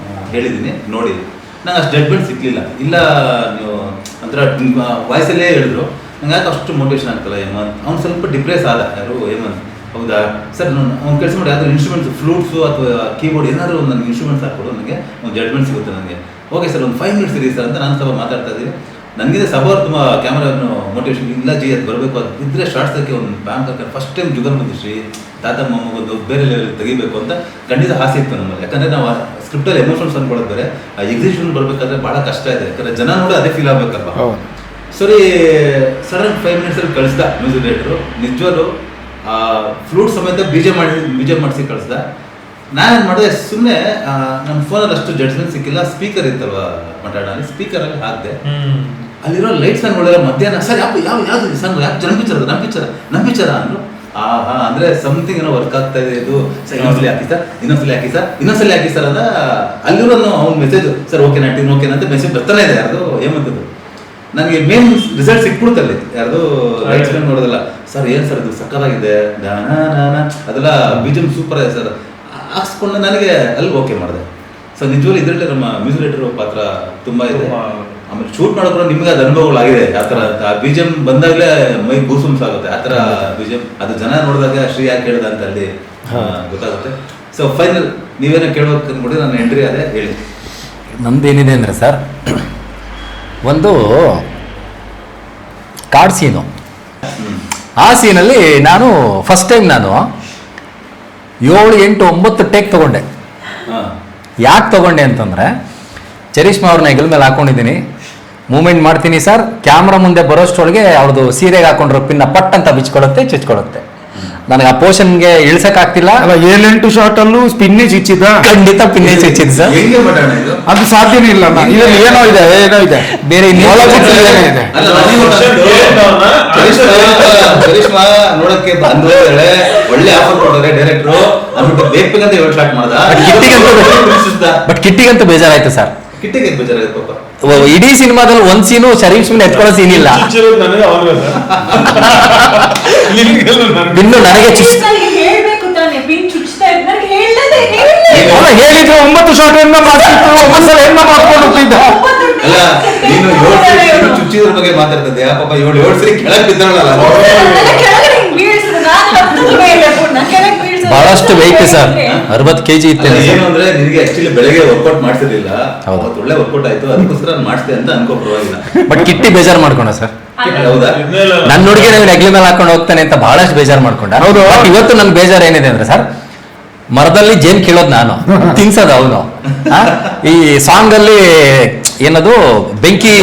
ಹೇಳಿದ್ದೀನಿ ನೋಡಿ. ನಂಗೆ ಅಷ್ಟು ಜಡ್ಮೆಂಟ್ ಸಿಕ್ಕಲಿಲ್ಲ. ಇಲ್ಲ ನೀವು ಒಂಥರ ವಾಯ್ಸಲ್ಲೇ ಹೇಳಿದ್ರು, ನಂಗೆ ಯಾಕೆ ಅಷ್ಟು ಮೋಟಿವೇಶನ್ ಆಗ್ತಲ್ಲ ಹೇಮಂತ್. ಅವ್ನು ಸ್ವಲ್ಪ ಡಿಪ್ರೆಸ್ ಆದ. ಯಾರು ಹೇಮಂತ್? ಹೌದಾ ಸರ್, ಅವ್ನು ಕೆಲಸ ಮಾಡಿ ಯಾವ್ದಾದ್ರು ಇನ್ಸ್ಟ್ರೂಮೆಂಟ್ಸ್, ಫ್ಲೂಟ್ಸು ಅಥವಾ ಕೀಬೋರ್ಡ್ ಏನಾದರೂ ಒಂದು ನನಗೆ ಇನ್ಸ್ಟ್ರೂಮೆಂಟ್ಸ್ ಹಾಕ್ಕೊಡು, ನನಗೆ ಒಂದು ಜಡ್ಮೆಂಟ್ ಸಿಗುತ್ತೆ ನನಗೆ. ಓಕೆ ಸರ್, ಒಂದು 5 minutes ಇರಿ ಸರ್ ಅಂತ ನಾನು ಸಭಾ ಮಾತಾಡ್ತಾ ಇದ್ದೀನಿ. ನನಗಿದೆ ಸಭಾ ಅವ್ರು ತುಂಬ ಕ್ಯಾಮ್ರಾನು ಮೋಟಿವೇಶನ್ ಇಲ್ಲ ಜಿ, ಅದು ಬರಬೇಕು, ಅದು ಇದ್ದರೆ ಶಾರ್ಟ್ಸಕ್ಕೆ ಒಂದು ಬ್ಯಾಂಕ್ ಹಾಕಿ ಫಸ್ಟ್ ಟೈಮ್ ಜುಗಲ್ ಬಂದಿಶ್ರೀ ತಾತ ಮೊಮ್ಮಗೊಂದು ಬೇರೆ ಲೆವೆಲ್ ತೆಗಿಬೇಕು ಅಂತ ಖಂಡಿತ ಆಸೆ ಇತ್ತು ನಮ್ಮಲ್ಲಿ. ಯಾಕಂದರೆ ನಾವು ಸ್ಕ್ರಿಪ್ಟಲ್ಲಿ ಎಮೋಷನ್ಸ್ ಅಂದ್ಕೊಳ್ಳೋದು ಬೇರೆ, ಆ ಎಕ್ಸಿಕ್ಯೂಷನ್ ಬರಬೇಕಾದ್ರೆ ಭಾಳ ಕಷ್ಟ ಇದೆ. ಯಾಕಂದರೆ ಜನ ನೋಡಿ ಅದೇ ಫೀಲ್ ಆಗಬೇಕಲ್ವ. ಸರಿ, ಸಡನ್ 5 minutes ಕಳಿಸ್ದ ಮ್ಯೂಸಿಕ್ ಡೈರೆಕ್ಟ್ರು. ನಿಜವಾಗ್ಲೂ ಫ್ಲೂಟ್ ಸಮೇತ ಬೀಜ ಮಾಡಿಸಿ ಕಳಿಸ್ದ. ನಾನೇನು ಮಾಡಿದೆ, ಸುಮ್ಮನೆ ನಮ್ಮ ಫೋನಲ್ಲಿ ಅಷ್ಟು ಜಡ್ಜ್ಮೆಂಟ್ ಸಿಕ್ಕಿಲ್ಲ. ಸ್ಪೀಕರ್ ಇತ್ತಲ್ವ ಮಾತಾಡೋಣ, ಸ್ಪೀಕರಲ್ಲಿ ಹಾಕಿದೆ. ಅಲ್ಲಿರೋ ಲೈಟ್ಸ್ ನೋಡಿದ್ರೆ ಮಧ್ಯಾಹ್ನ ಸರ್ ಯಾವ್ದು ಸಣ್ಣ ಯಾಕೆ ನಮ್ಮ ಪಿಕ್ಚರ ಅಂದರು. ಅಂದರೆ ಸಮಥಿಂಗ್ ಏನೋ ವರ್ಕ್ ಆಗ್ತಾ ಇದೆ ಇದು. ಸರ್ ಇನ್ನೊಂದ್ಸಲಿ ಹಾಕಿ ಸರ್ ಅಂತ ಅಲ್ಲಿರೋ ಅವ್ನ ಮೆಸೇಜ್, ಸರ್ ಓಕೆನಾ ಟೀಮ್ ಓಕೆನಾ ಅಂತ ಮೆಸೇಜ್ ಬರ್ತಾನೆ ಇದೆ. ಯಾರ್ದು ಹೇಮಂತದ್ದು. ನನಗೆ ಮೇನ್ ರಿಸಲ್ಟ್ ಸಿಕ್ಬಿಡುತ್ತಲ್ಲಿ, ಯಾರ್ದು ಲೈಟ್ಸ್ ನೋಡೋದಲ್ಲ. ಸರ್ ಏನು ಸರ್ ಇದು ಸಕ್ಕತ್ತಾಗಿದೆ, ಅದೆಲ್ಲ ಬಿಜಿಎಂ ಸೂಪರ್ ಇದೆ ಸರ್ ಹಾಕ್ಸ್ಕೊಂಡು ನನಗೆ ಅಲ್ಲಿ ಓಕೆ ಮಾಡಿದೆ. ಸೊ ನಿಜವಾಗ್ಲೂ ಇದರಲ್ಲಿ ನಮ್ಮ ಮ್ಯೂಸಿಕ್ ಡೈರೆಕ್ಟರ್ ಪಾತ್ರ ತುಂಬ ಇದೆ. ಆಮೇಲೆ ಶೂಟ್ ಮಾಡೋದ್ರೆ ನಿಮ್ಗೆ ಅದು ಅನುಭವಗಳಾಗಿದೆ. ಆ ಥರ ಬಿಜಿಎಂ ಬಂದಾಗಲೇ ಮೈ ಗೂಸುಮ್ಸ್ ಆಗುತ್ತೆ. ಆ ಥರ ಬಿಜಿಎಂ ಅದು ಜನ ನೋಡಿದಾಗ ಶ್ರೀ ಯಾಕೆ ಹೇಳ್ದ ಅಂತ ಅಲ್ಲಿ ಗೊತ್ತಾಗುತ್ತೆ. ಸೊ ಫೈನಲ್ ನೀವೇನೋ ಕೇಳಬೇಕು ಅಂದ್ಬಿಟ್ಟು ನಾನು ಎಂಟ್ರಿ ಅದೇ ಹೇಳಿ. ನಮ್ದೇನಿದೆ ಅಂದರೆ ಸರ್, ಒಂದು ಕಾರ್ಡ್ ಸೀನು. ಆ ಸೀನಲ್ಲಿ ನಾನು ಫಸ್ಟ್ ಟೈಮ್ 7, 8, 9 ಟೇಕ್ ತೊಗೊಂಡೆ. ಯಾಕೆ ತೊಗೊಂಡೆ ಅಂತಂದರೆ, ಚರಿಷ್ಮಾ ಅವ್ರನ್ನ ಹೆಗಲ ಮೇಲೆ ಹಾಕೊಂಡಿದ್ದೀನಿ, ಮೂಮೆಂಟ್ ಮಾಡ್ತೀನಿ ಸರ್, ಕ್ಯಾಮ್ರಾ ಮುಂದೆ ಬರೋಷ್ಟೊಳಗೆ ಅವ್ರದ್ದು ಸೀರೆಗೆ ಹಾಕೊಂಡ್ರು ಪಿನ್ನ ಪಟ್ ಅಂತ ಚುಚ್ಕೊಳ್ಳುತ್ತೆ. ನನಗೆ ಆ ಪೋರ್ಷನ್ಗೆ ಇಳಿಸಕ್ಕಾಗ್ತಿಲ್ಲ. 7-8 ಶಾರ್ಟಲ್ಲೂ ಸ್ಪಿನ್ನೇ ಚುಚ್ಚಿದ. ಖಂಡಿತ ಪಿನ್ನೇ ಚುಚ್ಚಿದ್ದು ಸರ್. ಅದು ಸಾಧ್ಯನೇ ಇಲ್ಲ. ಏನೋ ಇದೆ ಬೇರೆ ಕರಿಷ್ಮಾ ನೋಡಕ್ಕೆ ಬಂದ್ರೆ ಒಳ್ಳೆ ಆಫರ್ ಕೊಡೋರೆ ಡೈರೆಕ್ಟ್ರು ಅಂದ್ಬಿಟ್ಟು ಬೇಕಂತ ಹೇಳಿ ಸ್ಟಾರ್ಟ್ ಮಾಡ್ದ. ಬಟ್ ಕಿಟ್ಟಿಗಂತೂ ಬೇಜಾರಾಯ್ತು ಸರ್. ಕಿಟ್ಟಿಗೆ ಬೇಜಾರಾಗುತ್ತೆ ಪಾಪ. ಇಡೀ ಸಿನಿಮಾದಲ್ಲಿ ಒಂದ್ ಸೀನು ಶರೀಫ್ ಸುಮ್ಮನೆ ಎತ್ಕೊಳ್ಳೋ ಸೀನ್ ಇಲ್ಲ. ಚುಚ್ಚಿರೋದು ನನಗೆ ಅವ್ರಿಗೆ ಸರ್. ನಿಮ್ಗೆಲ್ಲೂ ನನಗೆ. ಇನ್ನು ನನಗೆ ಹೇಳ್ಬೇಕು ತಾನೆ ಪಿನ್ ಚುಚ್ತಾ ಇದ್ ನನಗೆ ಹೇಳಿದ್ರು 9 ಶಾಟ್ ಹೆಣ್ಣ ಮಾಡ್ತಿತ್ತು, ಒಂದ್ಸಲ ಹೆಣ್ಣ ಮಾಡ್ಕೊಂಡು ಹೋಗ್ತಿದ್ದ. ಅಲ್ಲ ನೀನು 7 ಸರಿ ಚುಚ್ಚಿದ್ರ ಬಗ್ಗೆ ಮಾತಾಡ್ತದೆ ಪಾಪ. 7 ಸರಿ ಕೆಳಗೆ ಬಿದ್ದವಳಲ್ಲ. ಬಹಳಷ್ಟು ವೆಯ್ಟ್ ಸರ್, 60 kg ಇತ್ತೇನೆ. ಏನು ಅಂದ್ರೆ ನಿನಗೆ ಆಕ್ಚುಲಿ ಬೆಳಗ್ಗೆ ವರ್ಕೌಟ್ ಮಾಡ್ತಿರ್ಲಿಲ್ಲ, ಹೌದು. ಅವತ್ತು ಒಳ್ಳೆ ವರ್ಕೌಟ್ ಆಯ್ತು, ಅದಕ್ಕೋಸ್ಕರ ನಾನು ಮಾಡಿಸ್ದೆ ಅಂತ ಅನ್ಕೋ, ಪರವಾಗಿಲ್ಲ. ಬಟ್ ಕಿಟ್ಟಿ ಬೇಜಾರ್ ಮಾಡ್ಕೊಂಡ ಸರ್. ಹೌದಾ? ನನ್ನ ಹುಡುಗಿ ನೆಗ್ಲಿ ಮೇಲೆ ಹಾಕೊಂಡು ಹೋಗ್ತಾನೆ ಅಂತ ಬಹಳಷ್ಟು ಬೇಜಾರ್ ಮಾಡ್ಕೊಂಡ. ಹೌದು. ಬಟ್ ಇವತ್ತು ನನ್ ಬೇಜಾರ್ ಏನಿದೆ ಅಂದ್ರೆ ಸರ್, ಮರದಲ್ಲಿ ಜೇನ್ ಕೀಳೋದು ನಾನು, ತಿನ್ಸೋದು ಅವನು. ಈ ಸಾಂಗ್ ಅಲ್ಲಿ ಏನದು ಬೆಂಕಿ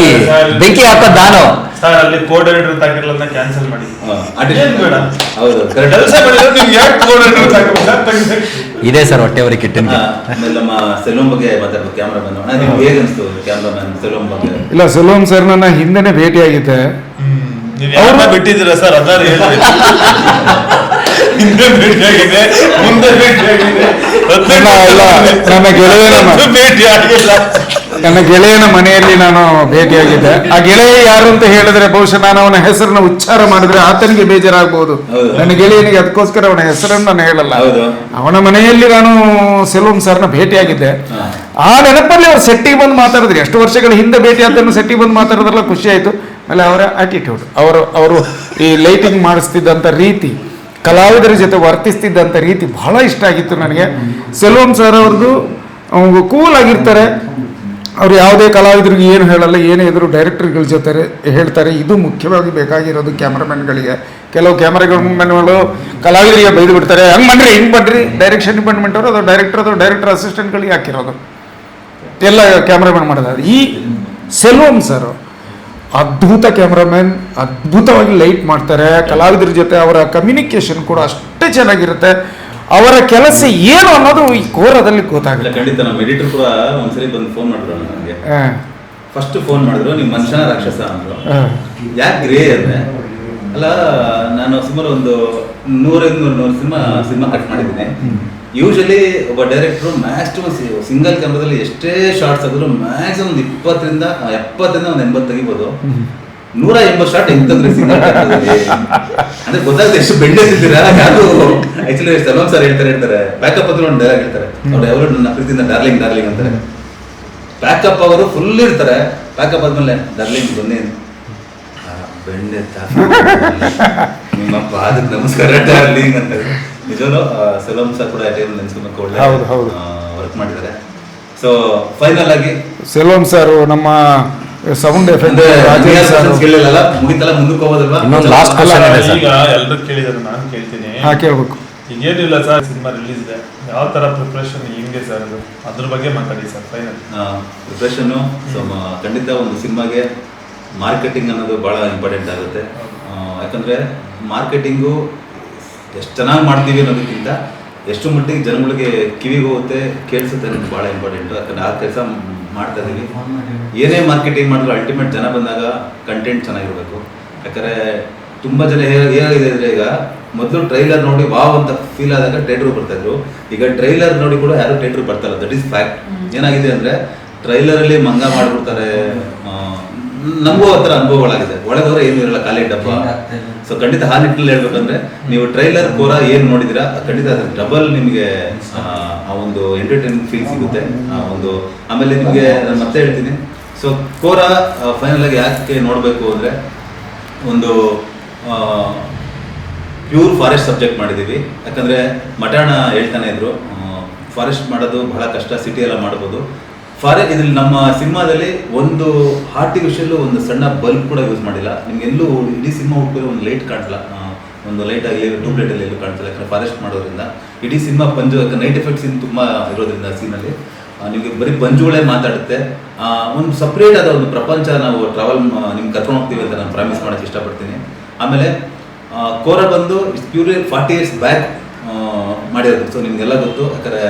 ಹಾಕೋದು ನಾನು. ಸರ್ ಅಲ್ಲಿ ಕೋಆರ್ಡಿನೇಟರ್ ತಾಕಿರಲ್ಲ ಕ್ಯಾನ್ಸಲ್ ಮಾಡಿ. ಆರ್ಟಿಸ್ಟ್ ಬೇಡ. ಹೌದು, ಕೆಲಸ ಕರೆಕ್ಟ್. ಮಾಡಿದ್ರೆ ನೀವು ಯಾಕೆ ಕೋಆರ್ಡಿನೇಟರ್ ತಾಕಬೇಕು? ಇದೆ ಸರ್ ಹೊಟ್ಟೆವರಿ ಕಿಟ್ಟಿನ. ಆಮೇಲೆ ನಮ್ಮ ಸೆಲೂನ್ ಬಗ್ಗೆ ಮಾತಾಡ್ಬೇಕು. ಕ್ಯಾಮ್ರಾಮನ್ ನಿಮ್ಗೆ ಹೇಗೆ ಅನಿಸ್ತು ಕ್ಯಾಮ್ರಾಮನ್ ಸೆಲೂನ್ ಬಗ್ಗೆ? ಇಲ್ಲ, ಸೆಲ್ವಂ ಸರ್ ನನ್ನ ಹಿಂದೆನೆ ಭೇಟಿಯಾಗಿದ್ದೆ. ನೀವು ಯಾರನ್ನ ಬಿಟ್ಟಿದ್ದೀರಾ ಸರ್ ಅದಾರು ಹೇಳ್ರಿ. ಹಿಂದೆ ಭೇಟಿಯಾಗಿದೆ, ಮುಂದೆ ಭೇಟಿಯಾಗಿದೆ, ಇಲ್ಲ, ನನ್ನ ಗೆಳೆಯನ ಮನೆಯಲ್ಲಿ ನಾನು ಭೇಟಿಯಾಗಿದ್ದೆ. ಆ ಗೆಳೆಯ ಯಾರು ಅಂತ ಹೇಳಿದ್ರೆ ಬಹುಶಃ ನಾನು ಅವನ ಹೆಸರನ್ನ ಉಚ್ಚಾರ ಮಾಡಿದ್ರೆ ಆತನಿಗೆ ಬೇಜಾರಾಗಬಹುದು. ಹೌದು. ನನ್ನ ಗೆಳೆಯನಿಗೆ ಅದಕ್ಕೋಸ್ಕರ ಅವನ ಹೆಸರನ್ನು ನಾನು ಹೇಳಲ್ಲ. ಹೌದು. ಅವನ ಮನೆಯಲ್ಲಿ ನಾನು ಸೆಲ್ವಂ ಸರ್ನ ಭೇಟಿಯಾಗಿದ್ದೆ. ಆ ನೆನಪಲ್ಲಿ ಅವ್ರು ಸೆಟ್ಟಿಗೆ ಬಂದು ಮಾತಾಡಿದ್ರು. ಎಷ್ಟು ವರ್ಷಗಳ ಹಿಂದೆ ಭೇಟಿ ಆದ್ದನ್ನು ಸೆಟ್ಟಿಗೆ ಬಂದು ಮಾತಾಡೋದ್ರಲ್ಲ ಖುಷಿ ಆಯ್ತು. ಆಮೇಲೆ ಅವರ ಆಟಿಟ್ಯೂಡ್, ಅವರು ಈ ಲೈಟಿಂಗ್ ಮಾಡಿಸ್ತಿದ್ದಂಥ ರೀತಿ, ಕಲಾವಿದರ ಜೊತೆ ವರ್ತಿಸ್ತಿದ್ದಂಥ ರೀತಿ ಬಹಳ ಇಷ್ಟ ಆಗಿತ್ತು ನನಗೆ. ಸೆಲ್ವಂ ಸರ್ ಅವ್ರದ್ದು ಕೂಲ್ ಆಗಿರ್ತಾರೆ. ಅವ್ರು ಯಾವುದೇ ಕಲಾವಿದರಿಗೆ ಏನು ಹೇಳಲ್ಲ, ಏನೇ ಇದ್ರು ಡೈರೆಕ್ಟರ್ಗಳ ಜೊತೆ ಹೇಳ್ತಾರೆ. ಇದು ಮುಖ್ಯವಾಗಿ ಬೇಕಾಗಿರೋದು ಕ್ಯಾಮ್ರಾಮನ್ಗಳಿಗೆ. ಕೆಲವು ಕ್ಯಾಮ್ರಾಮನ್ಗಳು ಕಲಾವಿದರಿಗೆ ಬೈದು ಬಿಡ್ತಾರೆ, ಹಂಗೆ ಬನ್ನಿರಿ ಹಿಂಗೆ ಬನ್ನಿರಿ. ಡೈರೆಕ್ಷನ್ ಡಿಪಾರ್ಟ್ಮೆಂಟ್ ಅವರು ಅದು ಡೈರೆಕ್ಟರ್ ಅಸಿಸ್ಟೆಂಟ್ಗಳಿಗೆ ಹಾಕಿರೋದು ಎಲ್ಲ ಕ್ಯಾಮ್ರಾಮನ್ ಮಾಡೋದು. ಈ ಸೆಲ್ವಂ ಸರ್ ಅದ್ಭುತ ಕ್ಯಾಮ್ರಾಮನ್, ಅದ್ಭುತವಾಗಿ ಲೈಟ್ ಮಾಡ್ತಾರೆ. ಕಲಾವಿದರ ಜೊತೆ ಅವರ ಕಮ್ಯುನಿಕೇಶನ್ ಕೂಡ ಅಷ್ಟೇ ಚೆನ್ನಾಗಿರುತ್ತೆ. ಅವರ ಕೆಲಸ ಏನು ಅನ್ನೋದು ಈ ಕೋರದಲ್ಲಿ ಗೊತ್ತಾಗುತ್ತೆ. ಖಂಡಿತ. ನಮ್ಮ ಎಡಿಟರ್ ಕೂಡ ಒಂದ್ಸರಿ ಬಂದು ಫೋನ್ ಮಾಡಿದ್ರು ನನಗೆ. ಫಸ್ಟ್ ಫೋನ್ ಮಾಡಿದ್ರು, ನೀವು ಮನುಷ್ಯನ ರಾಕ್ಷಸ ಅಂದ್ರು. ಯಾಕೆ ರೇ ಅಂದ್ರೆ, ಅಲ್ಲ ನಾನು ಸುಮಾರು ಒಂದು 100-200 ಸಿನಿಮಾ ಕಟ್ ಮಾಡಿದ್ದೀನಿ. ಯೂಶಲಿ ಒಬ್ಬ ಡೈರೆಕ್ಟ್ರು ಮ್ಯಾಕ್ಸಿಮಮ್ ಸಿಂಗಲ್ ಕ್ಯಾಮ್ರಾದಲ್ಲಿ ಎಷ್ಟೇ ಶಾರ್ಟ್ಸ್ ಆದ್ರೂ ಮ್ಯಾಕ್ಸಿಮಮ್ ಒಂದು 20ರಿಂದ 70 ಒಂದು 80 ತೆಗಿಬೋದು. 180 ಶಾರ್ಟ್ ಹೆಂಗ್ ತಂದ್ರಿ ಸಿಂಗಲ್ ಕ್ಯಾಮ್ರಾದಲ್ಲಿ? ಅಂದ್ರೆ ಗೊತ್ತಾಗುತ್ತೆ ಎಷ್ಟು ಬೆಂಡೆಸಿದ್ದೀರಾ. ಯಾರು ಆಕ್ಚುಲಿ ಸೆಲ್ವಂ ಸರ್ ಹೇಳ್ತಾರೆ ಬ್ಯಾಕಪ್ ಹತ್ರ ಒಂದು ಡೈಲಾಗ್ ಹೇಳ್ತಾರೆ. ಅವ್ರು ಯಾರು ನನ್ನ ಪ್ರೀತಿಯಿಂದ ಡಾರ್ಲಿಂಗ್ ಅಂತಾರೆ. ಬ್ಯಾಕಪ್ ಅವರು ಫುಲ್ ಇರ್ತಾರೆ. ಬ್ಯಾಕಪ್ ಆದ್ಮೇಲೆ ಡಾರ್ಲಿಂಗ್ ಬನ್ನಿ ಬೆಂಡೆ ನಿಮ್ಮ ಪಾದಕ್ಕೆ ನಮಸ್ಕಾರ ಡಾರ್ಲಿಂಗ್ ಅಂತಾರೆ. ನಿಜವೂ ಸೆಲ್ವಂ ಸರ್ ಕೂಡ ನೆನ್ಸ್ಕೊಬೇಕು, ಒಳ್ಳೆ ವರ್ಕ್ ಮಾಡಿದ್ದಾರೆ. ಸೊ ಫೈನಲ್ ಆಗಿ ಸೆಲ್ವಂ ಸರ್ ನಮ್ಮ ಸೌಂಡ್ ಎಫೆಕ್ಟ್ ಕೇಳಿಲ್ಲ, ಮುಗಿತಲ್ಲ, ಮುಂದಕ್ಕೆ ಹೋಗೋದಲ್ವಾ? ಇನ್ನೊಂದು ಲಾಸ್ಟ್ ಕ್ವಶನ್ ಇದೆ ಸರ್. ಈಗ ಎಲ್ಲರೂ ಕೇಳಿದಾರೆ, ನಾನು ಕೇಳ್ತೀನಿ. ಕೇಳ್ಬೇಕು. ಈಗೇನಿಲ್ಲ ಸರ್, ಸಿನಿಮಾ ರಿಲೀಸ್ ಇದೆ, ಯಾವ ತರ ಪ್ರಿಪ್ರೇಷನ್ ಹೆಂಗೆ ಸರ್ ಅದು, ಅದ್ರ ಬಗ್ಗೆ ಮಾತಾಡಿ ಸರ್ ಫೈನಲ್. ಪ್ರಿಪ್ರೇಷನ್ನು ಖಂಡಿತ ಒಂದು ಸಿನಿಮಾಗೆ ಮಾರ್ಕೆಟಿಂಗ್ ಅನ್ನೋದು ಭಾಳ ಇಂಪಾರ್ಟೆಂಟ್ ಆಗುತ್ತೆ. ಯಾಕಂದರೆ ಮಾರ್ಕೆಟಿಂಗು ಎಷ್ಟು ಚೆನ್ನಾಗಿ ಮಾಡ್ತೀವಿ ಅನ್ನೋದಕ್ಕಿಂತ ಎಷ್ಟು ಮಟ್ಟಿಗೆ ಜನಗಳಿಗೆ ಕಿವಿಗೆ ಹೋಗುತ್ತೆ, ಕೇಳಿಸುತ್ತೆ ಅನ್ನೋದು ಭಾಳ ಇಂಪಾರ್ಟೆಂಟು. ಯಾಕಂದರೆ ಆ ಕೆಲಸ ಮಾಡ್ತಾ ಇದ್ದೀವಿ. ಏನೇ ಮಾರ್ಕೆಟಿಂಗ್ ಮಾಡಿದ್ರು ಅಲ್ಟಿಮೇಟ್ ಜನ ಬಂದಾಗ ಕಂಟೆಂಟ್ ಚೆನ್ನಾಗಿರಬೇಕು. ಯಾಕಂದರೆ ತುಂಬ ಜನ ಏನಾಗಿದೆ ಅಂದರೆ, ಈಗ ಮೊದಲು ಟ್ರೈಲರ್ ನೋಡಿ ವಾವ್ ಅಂತ ಫೀಲ್ ಆದಾಗ ಥಿಯೇಟ್ರಿಗೆ ಬರ್ತಾಯಿದ್ರು. ಈಗ ಟ್ರೈಲರ್ ನೋಡಿ ಕೂಡ ಯಾರು ಥಿಯೇಟ್ರಿಗೆ ಬರ್ತಾಯಿಲ್ಲ. That is fact. ಏನಾಗಿದೆ ಅಂದರೆ ಟ್ರೈಲರಲ್ಲಿ ಮಂಗ ಮಾಡಿಬಿಡ್ತಾರೆ. ನಮಗೂ ಆ ಥರ ಅನುಭವಗಳಾಗಿದೆ. ಒಳಗವರೆ ಏನು ಇರಲ್ಲ, ಖಾಲಿ ಡಬ್ಬ. ಸೊ ಖಂಡಿತ ಆ ನಿಟ್ಟಿನಲ್ಲಿ ಹೇಳ್ಬೇಕಂದ್ರೆ, ನೀವು ಟ್ರೈಲರ್ ಕೋರ ಏನು ನೋಡಿದ್ದೀರಾ ಖಂಡಿತ ಅದ್ರ ಡಬಲ್ ನಿಮಗೆ ಆ ಒಂದು ಎಂಟರ್ಟೈನ್ಮೆಂಟ್ ಫೀಲ್ ಸಿಗುತ್ತೆ. ಆಮೇಲೆ ನಿಮಗೆ ನಾನು ಮತ್ತೆ ಹೇಳ್ತೀನಿ. ಸೊ ಕೋರ ಫೈನಲ್ ಆಗಿ ಯಾಕೆ ನೋಡಬೇಕು ಅಂದರೆ, ಒಂದು ಪ್ಯೂರ್ ಫಾರೆಸ್ಟ್ ಸಬ್ಜೆಕ್ಟ್ ಮಾಡಿದ್ದೀವಿ. ಯಾಕಂದರೆ ಮಠಾಣ ಹೇಳ್ತಾನೆ ಇದ್ರು, ಫಾರೆಸ್ಟ್ ಮಾಡೋದು ಬಹಳ ಕಷ್ಟ, ಸಿಟಿಯೆಲ್ಲ ಮಾಡ್ಬೋದು. ಇದ್ರಲ್ಲಿ ನಮ್ಮ ಸಿನಿಮಾದಲ್ಲಿ ಒಂದು ಆರ್ಟಿಫಿಷಿಯಲ್ ಒಂದು ಸಣ್ಣ ಬಲ್ಬ್ ಕೂಡ ಯೂಸ್ ಮಾಡಿಲ್ಲ. ನಿಮ್ಗೆಲ್ಲೂ ಇಡೀ ಸಿನಿಮಾ ಹುಡುಕಿದ್ರೆ ಒಂದು ಲೈಟ್ ಕಾಣಿಸಲ್ಲ, ಒಂದು ಲೈಟ್ ಆಗಲಿ ಟ್ಯೂಬ್ಲೈಟಲ್ಲಿ ಎಲ್ಲೂ ಕಾಣಿಸಲ್ಲ. ಯಾಕಂದರೆ ಫಾರೆಸ್ಟ್ ಮಾಡೋದ್ರಿಂದ ಇಡೀ ಸಿನಿಮಾ ಪಂಜು, ಯಾಕಂದ್ರೆ ನೈಟ್ ಎಫೆಕ್ಟ್ ಸೀನ್ ತುಂಬ ಇರೋದ್ರಿಂದ ಸೀನಲ್ಲಿ ನಿಮಗೆ ಬರೀ ಪಂಜುಗಳೇ ಮಾತಾಡುತ್ತೆ. ಒಂದು ಸಪ್ರೇಟ್ ಆದ ಒಂದು ಪ್ರಪಂಚ ನಾವು ಟ್ರಾವೆಲ್ ನಿಮ್ಗೆ ಕರ್ಕೊಂಡು ಹೋಗ್ತೀವಿ ಅಂತ ನಾನು ಪ್ರಾಮಿಸ್ ಮಾಡೋಕ್ಕೆ ಇಷ್ಟಪಡ್ತೀನಿ. ಆಮೇಲೆ ಕೋರ ಬಂದು ಪ್ಯೂರ್ 40 years ಬ್ಯಾಕ್ ಮಾಡಿರೋದು. ಸೊ ನಿಮಗೆಲ್ಲ ಗೊತ್ತು. ಯಾಕಂದರೆ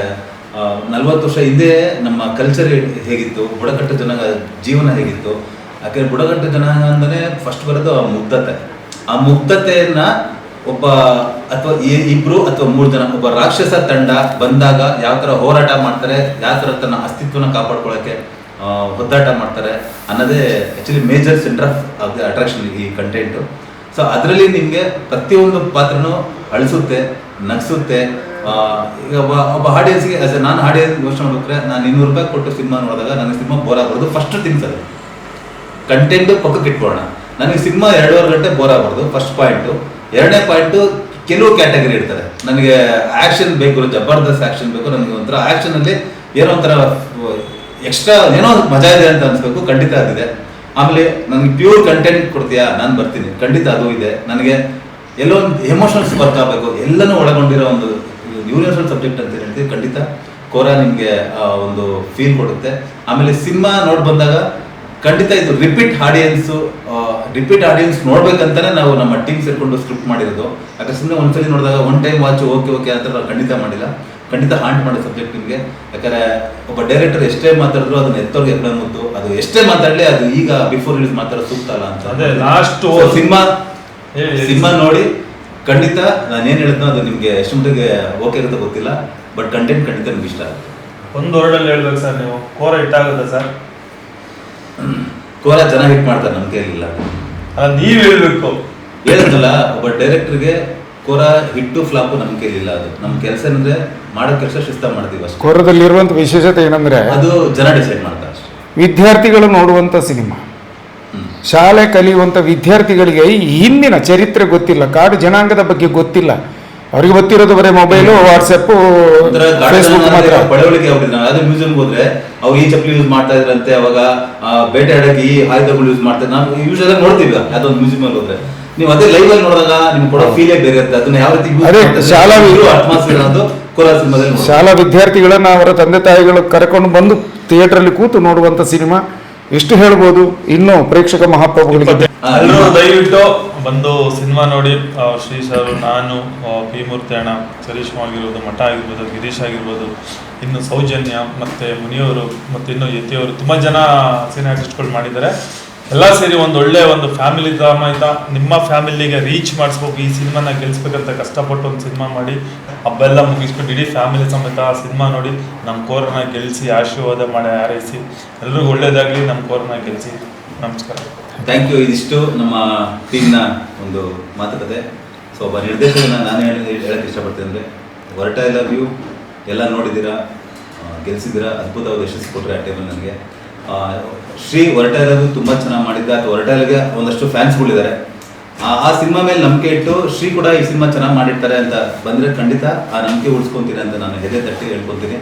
40 ವರ್ಷ ಹಿಂದೆ ನಮ್ಮ ಕಲ್ಚರ್ ಹೇಗಿತ್ತು, ಬುಡಕಟ್ಟು ಜನಾಂಗ ಜೀವನ ಹೇಗಿತ್ತು. ಯಾಕೆಂದರೆ ಬುಡಕಟ್ಟು ಜನಾಂಗ ಅಂದರೆ ಫಸ್ಟ್ ಬರೋದು ಆ ಮುಗ್ಧತೆ. ಆ ಮುಗ್ಧತೆಯನ್ನು ಒಬ್ಬ ಅಥವಾ 2 ಅಥವಾ 3 ಜನ, ಒಬ್ಬ ರಾಕ್ಷಸ ತಂಡ ಬಂದಾಗ ಯಾವ ಥರ ಹೋರಾಟ ಮಾಡ್ತಾರೆ, ಯಾವ ಥರ ತನ್ನ ಅಸ್ತಿತ್ವನ ಕಾಪಾಡ್ಕೊಳ್ಳೋಕ್ಕೆ ಒದ್ದಾಟ ಮಾಡ್ತಾರೆ ಅನ್ನೋದೇ actually major centre of the attraction ಈ ಕಂಟೆಂಟು. ಸೊ ಅದರಲ್ಲಿ ನಿಮಗೆ ಪ್ರತಿಯೊಂದು ಪಾತ್ರನೂ ಅಳಿಸುತ್ತೆ, ನಗಿಸುತ್ತೆ. ಈಗ ಒಬ್ಬ ಆಡಿಯನ್ಸ್ಗೆ ನಾನು ಆಡಿಯನ್ಸ್ ಯೋಚನೆ ಮಾಡ್ಬೇಕಾದ್ರೆ ನಾನು 200 ರೂಪಾಯಿ ಕೊಟ್ಟು ಸಿನಿಮಾ ನೋಡಿದಾಗ ನನಗೆ ಸಿನಿಮಾ ಬೋರ್ ಆಗ್ಬಾರ್ದು. ಫಸ್ಟ್ ಥಿಂಗ್ಸ್ ಅದು ಕಂಟೆಂಟು ಪಕ್ಕಕ್ಕೆ ಇಟ್ಕೊಳ್ಳೋಣ. ನನಗೆ ಸಿನಿಮಾ 2.5 ಗಂಟೆ ಬೋರ್ ಆಗ್ಬಾರ್ದು, ಫಸ್ಟ್ ಪಾಯಿಂಟು. 2ನೇ ಪಾಯಿಂಟು, ಕೆಲವು ಕ್ಯಾಟಗರಿ ಇರ್ತಾರೆ. ನನಗೆ ಆ್ಯಕ್ಷನ್ ಬೇಕು, ಜಬರ್ದಸ್ತ್ ಆ್ಯಕ್ಷನ್ ಬೇಕು, ನನಗೆ ಒಂಥರ ಆ್ಯಕ್ಷನಲ್ಲಿ ಏನೋ ಒಂಥರ ಎಕ್ಸ್ಟ್ರಾ ಏನೋ ಮಜಾ ಇದೆ ಅಂತ ಅನಿಸ್ಬೇಕು, ಖಂಡಿತ ಅದಿದೆ. ಆಮೇಲೆ ನನಗೆ ಪ್ಯೂರ್ ಕಂಟೆಂಟ್ ಕೊಡ್ತೀಯಾ, ನಾನು ಬರ್ತೀನಿ, ಖಂಡಿತ ಅದು ಇದೆ. ನನಗೆ ಎಲ್ಲೋ ಒಂದು ಎಮೋಷನಲ್ಸ್ ವರ್ಕ್ ಆಗಬೇಕು, ಎಲ್ಲನೂ ಒಳಗೊಂಡಿರೋ ಒಂದು ಯೂನಿವರ್ಸಲ್ ಸಬ್ಜೆಕ್ಟ್ ಅಂತ ಹೇಳ್ತೀವಿ. ಖಂಡಿತ ಕೋರಾ ನಿಮಗೆ ಒಂದು ಫೀಲ್ ಕೊಡುತ್ತೆ. ಆಮೇಲೆ ಸಿನಿಮಾ ನೋಡಿ ಬಂದಾಗ ಖಂಡಿತ ಇದು ರಿಪೀಟ್ ಆಡಿಯನ್ಸ್ ನೋಡ್ಬೇಕಂತಾನೆ ನಾವು ನಮ್ಮ ಟೀಮ್ ಸೇರ್ಕೊಂಡು ಸ್ಕ್ರಿಪ್ಟ್ ಮಾಡಿರೋದು. ಯಾಕಂದ್ರೆ ಸುಮ್ಮನೆ ಒಂದ್ಸಲಿ ನೋಡಿದಾಗ ಒನ್ ಟೈಮ್ ವಾಚ್ ಓಕೆ ಅಂತ ನಾವು ಖಂಡಿತ ಮಾಡಿಲ್ಲ. ಖಂಡಿತ ಹಾಂಟ್ ಮಾಡೋ ಸಬ್ಜೆಕ್ಟ್ ನಿಮಗೆ. ಯಾಕಂದ್ರೆ ಒಬ್ಬ ಡೈರೆಕ್ಟರ್ ಎಷ್ಟೇ ಮಾತಾಡಿದ್ರು ಅದನ್ನ ಎತ್ತೋರ್ಗೆ ಎక్కడ ಮುದ್ದು, ಅದು ಎಷ್ಟೇ ಮಾತಾಡಲಿ ಅದು ಈಗ ಬಿಫೋರ್ ರಿಲೀಸ್ ಮಾತಾಡೋ ಸೂಕ್ತ ಅಲ್ಲ ಅಂತ. ಅದೇ ಲಾಸ್ಟ್ ಸಿನಿಮಾ ನೋಡಿ ಖಂಡಿತ ನಾನು ಏನು ಹೇಳಿದ್ನೋ ಅದು ನಿಮಗೆ ಎಷ್ಟು ಮಟ್ಟಿಗೆ ಓಕೆ ಆಗುತ್ತೆ ಗೊತ್ತಿಲ್ಲ, ಬಟ್ ಕಂಟೆಂಟ್ ಖಂಡಿತ ನಿಮ್ಗೆ ಇಷ್ಟ ಆಗುತ್ತೆ. ಒಂದು ವರ್ಡಲ್ಲಿ ಹೇಳ್ಬೇಕು ಸರ್, ನೀವು ಕೋರ ಹಿಟ್ ಆಗುತ್ತೆ ಸರ್? ಕೋರ ಜನ ಹಿಟ್ ಮಾಡ್ತಾರೆ, ನಮ್ಮ ಕೈಲಿಲ್ಲ. ನೀವ್ ಹೇಳ್ಬೇಕು. ಹೇಳಿದ್ನಲ್ಲ, ಒಬ್ಬ ಡೈರೆಕ್ಟರ್ಗೆ ಕೋರ ಹಿಟ್ಟು ಫ್ಲಾಪು ನಮ್ಮ ಕೈಲಿಲ್ಲ. ಅದು ನಮ್ಮ ಕೆಲಸ ಏನಂದ್ರೆ ಮಾಡೋ ಕೆಲಸ ಶಿಸ್ತಾಗಿ ಮಾಡ್ತೀವಿ ಅಷ್ಟೇ. ಕೋರದಲ್ಲಿರುವಂಥ ವಿಶೇಷತೆ ಏನಂದ್ರೆ ಅದು ಜನ ಡಿಸೈಡ್ ಮಾಡ್ತಾರೆ ಅಷ್ಟೇ. ವಿದ್ಯಾರ್ಥಿಗಳು ನೋಡುವಂಥ ಸಿನಿಮಾ, ಶಾಲೆ ಕಲಿಯುವಂಥ ವಿದ್ಯಾರ್ಥಿಗಳಿಗೆ ಈ ಹಿಂದಿನ ಚರಿತ್ರೆ ಗೊತ್ತಿಲ್ಲ, ಕಾಡು ಜನಾಂಗದ ಬಗ್ಗೆ ಗೊತ್ತಿಲ್ಲ. ಅವ್ರಿಗೆ ಗೊತ್ತಿರೋದು ಬರೀ ಮೊಬೈಲು, ವಾಟ್ಸಪ್ಪು, ಫೇಸ್ಬುಕ್ ಮಾತ್ರ. ಪಳವಳಿಕೆ ಹೋಗಿದ್ರು ನಾವು ಯಾವುದೇ ಮ್ಯೂಸಿಯಂ ಹೋದ್ರೆ ಅವ್ರು ಈ ಚಪ್ಪಲಿ ಯೂಸ್ ಮಾಡ್ತಾ ಇದ್ರಂತೆ, ಅವಾಗ ಬೇಟೆ ಆಡಕ್ಕೆ ಈ ಆಯುಧಗಳು ಯೂಸ್ ಮಾಡ್ತಾರೆ. ನಾವು ಯೂಶಲ್ ಆಗಿ ನೋಡ್ತೀವಿ ಯಾವುದೊಂದು ಮ್ಯೂಸಿಯಂ ಅಲ್ಲಿ ಹೋದ್ರೆ. ನೀವು ಅದೇ ಲೈವ್ ಅಲ್ಲಿ ನೋಡಿದಾಗ ನಿಮ್ಗೆ ಕೊಡೋ ಫೀಲೇ ಬೇರೆ ಇರುತ್ತೆ. ಅದನ್ನ ಯಾವ ರೀತಿ ಅಟ್ಮಾಸ್ಫಿಯರ್ ಅದು ಕೋರಾ ಸಿನಿಮಾದಲ್ಲಿ. ಶಾಲಾ ವಿದ್ಯಾರ್ಥಿಗಳನ್ನ ಅವರ ತಂದೆ ತಾಯಿಗಳು ಕರ್ಕೊಂಡು ಬಂದು ಥಿಯೇಟರ್ಲ್ಲಿ ಕೂತು ನೋಡುವಂಥ ಸಿನಿಮಾ. ಎಷ್ಟು ಹೇಳ್ಬೋದು ಇನ್ನು ಪ್ರೇಕ್ಷಕ ಮಹಾಪ್ರಭುಗಳಿಗೆ. ಎಲ್ಲರೂ ದಯವಿಟ್ಟು ಬಂದು ಸಿನಿಮಾ ನೋಡಿ. ಶ್ರೀ ಸರ್, ನಾನು, ಪಿ ಮೂರ್ತಿ ಅಣ್ಣ, ಚರೀಶ್ಮಾ ಆಗಿರ್ಬೋದು, ಮಠ ಆಗಿರ್ಬೋದು, ಗಿರೀಶ್ ಆಗಿರ್ಬೋದು, ಇನ್ನು ಸೌಜನ್ಯ ಮತ್ತು ಮುನಿಯವರು ಮತ್ತು ಇನ್ನು ಯತಿಯವರು, ತುಂಬ ಜನ ಸಿನಿಮಾ ಆರ್ಟಿಸ್ಟ್ಗಳು ಮಾಡಿದ್ದಾರೆ. ಎಲ್ಲ ಸೇರಿ ಒಂದು ಒಳ್ಳೆ ಒಂದು ಫ್ಯಾಮಿಲಿ ಡ್ರಾಮಾ ಆಯ್ತಾ, ನಿಮ್ಮ ಫ್ಯಾಮಿಲಿಗೆ ರೀಚ್ ಮಾಡಿಸ್ಬೇಕು, ಈ ಸಿನಿಮಾನ ಗೆಲ್ಲಿಸ್ಬೇಕಂತ ಕಷ್ಟಪಟ್ಟು ಒಂದು ಸಿನಿಮಾ ಮಾಡಿ ಹಬ್ಬ ಎಲ್ಲ ಮುಗಿಸ್ಬಿಟ್ಟು ಇಡೀ ಫ್ಯಾಮಿಲಿ ಸಮೇತ ಸಿನಿಮಾ ನೋಡಿ ನಮ್ಮ ಕೋರನ ಗೆಲ್ಲಿಸಿ ಆಶೀರ್ವಾದ ಮಾಡಿ ಹಾರೈಸಿ ಎಲ್ರಿಗೂ ಒಳ್ಳೇದಾಗಲಿ. ನಮ್ಮ ಕೋರನ ಗೆಲ್ಲಿಸಿ. ನಮಸ್ಕಾರ, ಥ್ಯಾಂಕ್ ಯು. ಇದಿಷ್ಟು ನಮ್ಮ ಟೀಮ್ನ ಒಂದು ಮಾತುಕತೆ. ಸೊ ಒಬ್ಬ ನಿರ್ದೇಶಕನ ನಾನು ಹೇಳಕ್ಕೆ ಇಷ್ಟಪಡ್ತೀನಿ ಅಂದರೆ, ಹೊರಟ ಐ ಲವ್ ಯು ಎಲ್ಲ ನೋಡಿದ್ದೀರಾ, ಗೆಲ್ಲಿಸಿದ್ದೀರಾ, ಅದ್ಭುತವಾದ ಯಶಸ್ಸು ಕೊಟ್ಟರೆ ಆ ಟೈಮಲ್ಲಿ ನನಗೆ. ಶ್ರೀ ಹೊರಟ ಐ ಲವ್ ಯು ತುಂಬ ಚೆನ್ನಾಗಿ ಮಾಡಿದ್ದ. ಅಥವಾ ಹೊರಟ ಐ ಲವ್ಗೆ ಒಂದಷ್ಟು ಫ್ಯಾನ್ಸ್ಗಳಿದ್ದಾರೆ. ಆ ಸಿನಿಮಾ ಮೇಲೆ ನಂಬಿಕೆ ಇಟ್ಟು ಶ್ರೀ ಕೂಡ ಈ ಸಿನಿಮಾ ಚೆನ್ನಾಗಿ ಮಾಡಿರ್ತಾರೆ ಅಂತ ಬಂದರೆ ಖಂಡಿತ ಆ ನಂಬಿಕೆ ಉಳಿಸ್ಕೊತೀನಿ ಅಂತ ನಾನು ಹೆದೆ ತಟ್ಟಿ ಹೇಳ್ಕೊತೀನಿ.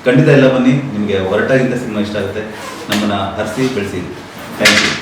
ಖಂಡಿತ ಎಲ್ಲ ಬನ್ನಿ, ನಿಮಗೆ ಹೊರಟಾಗಿಂತ ಸಿನಿಮಾ ಇಷ್ಟ ಆಗುತ್ತೆ. ನಮ್ಮನ್ನು ಹರಿಸಿ ಬೆಳೆಸಿ. Thank you.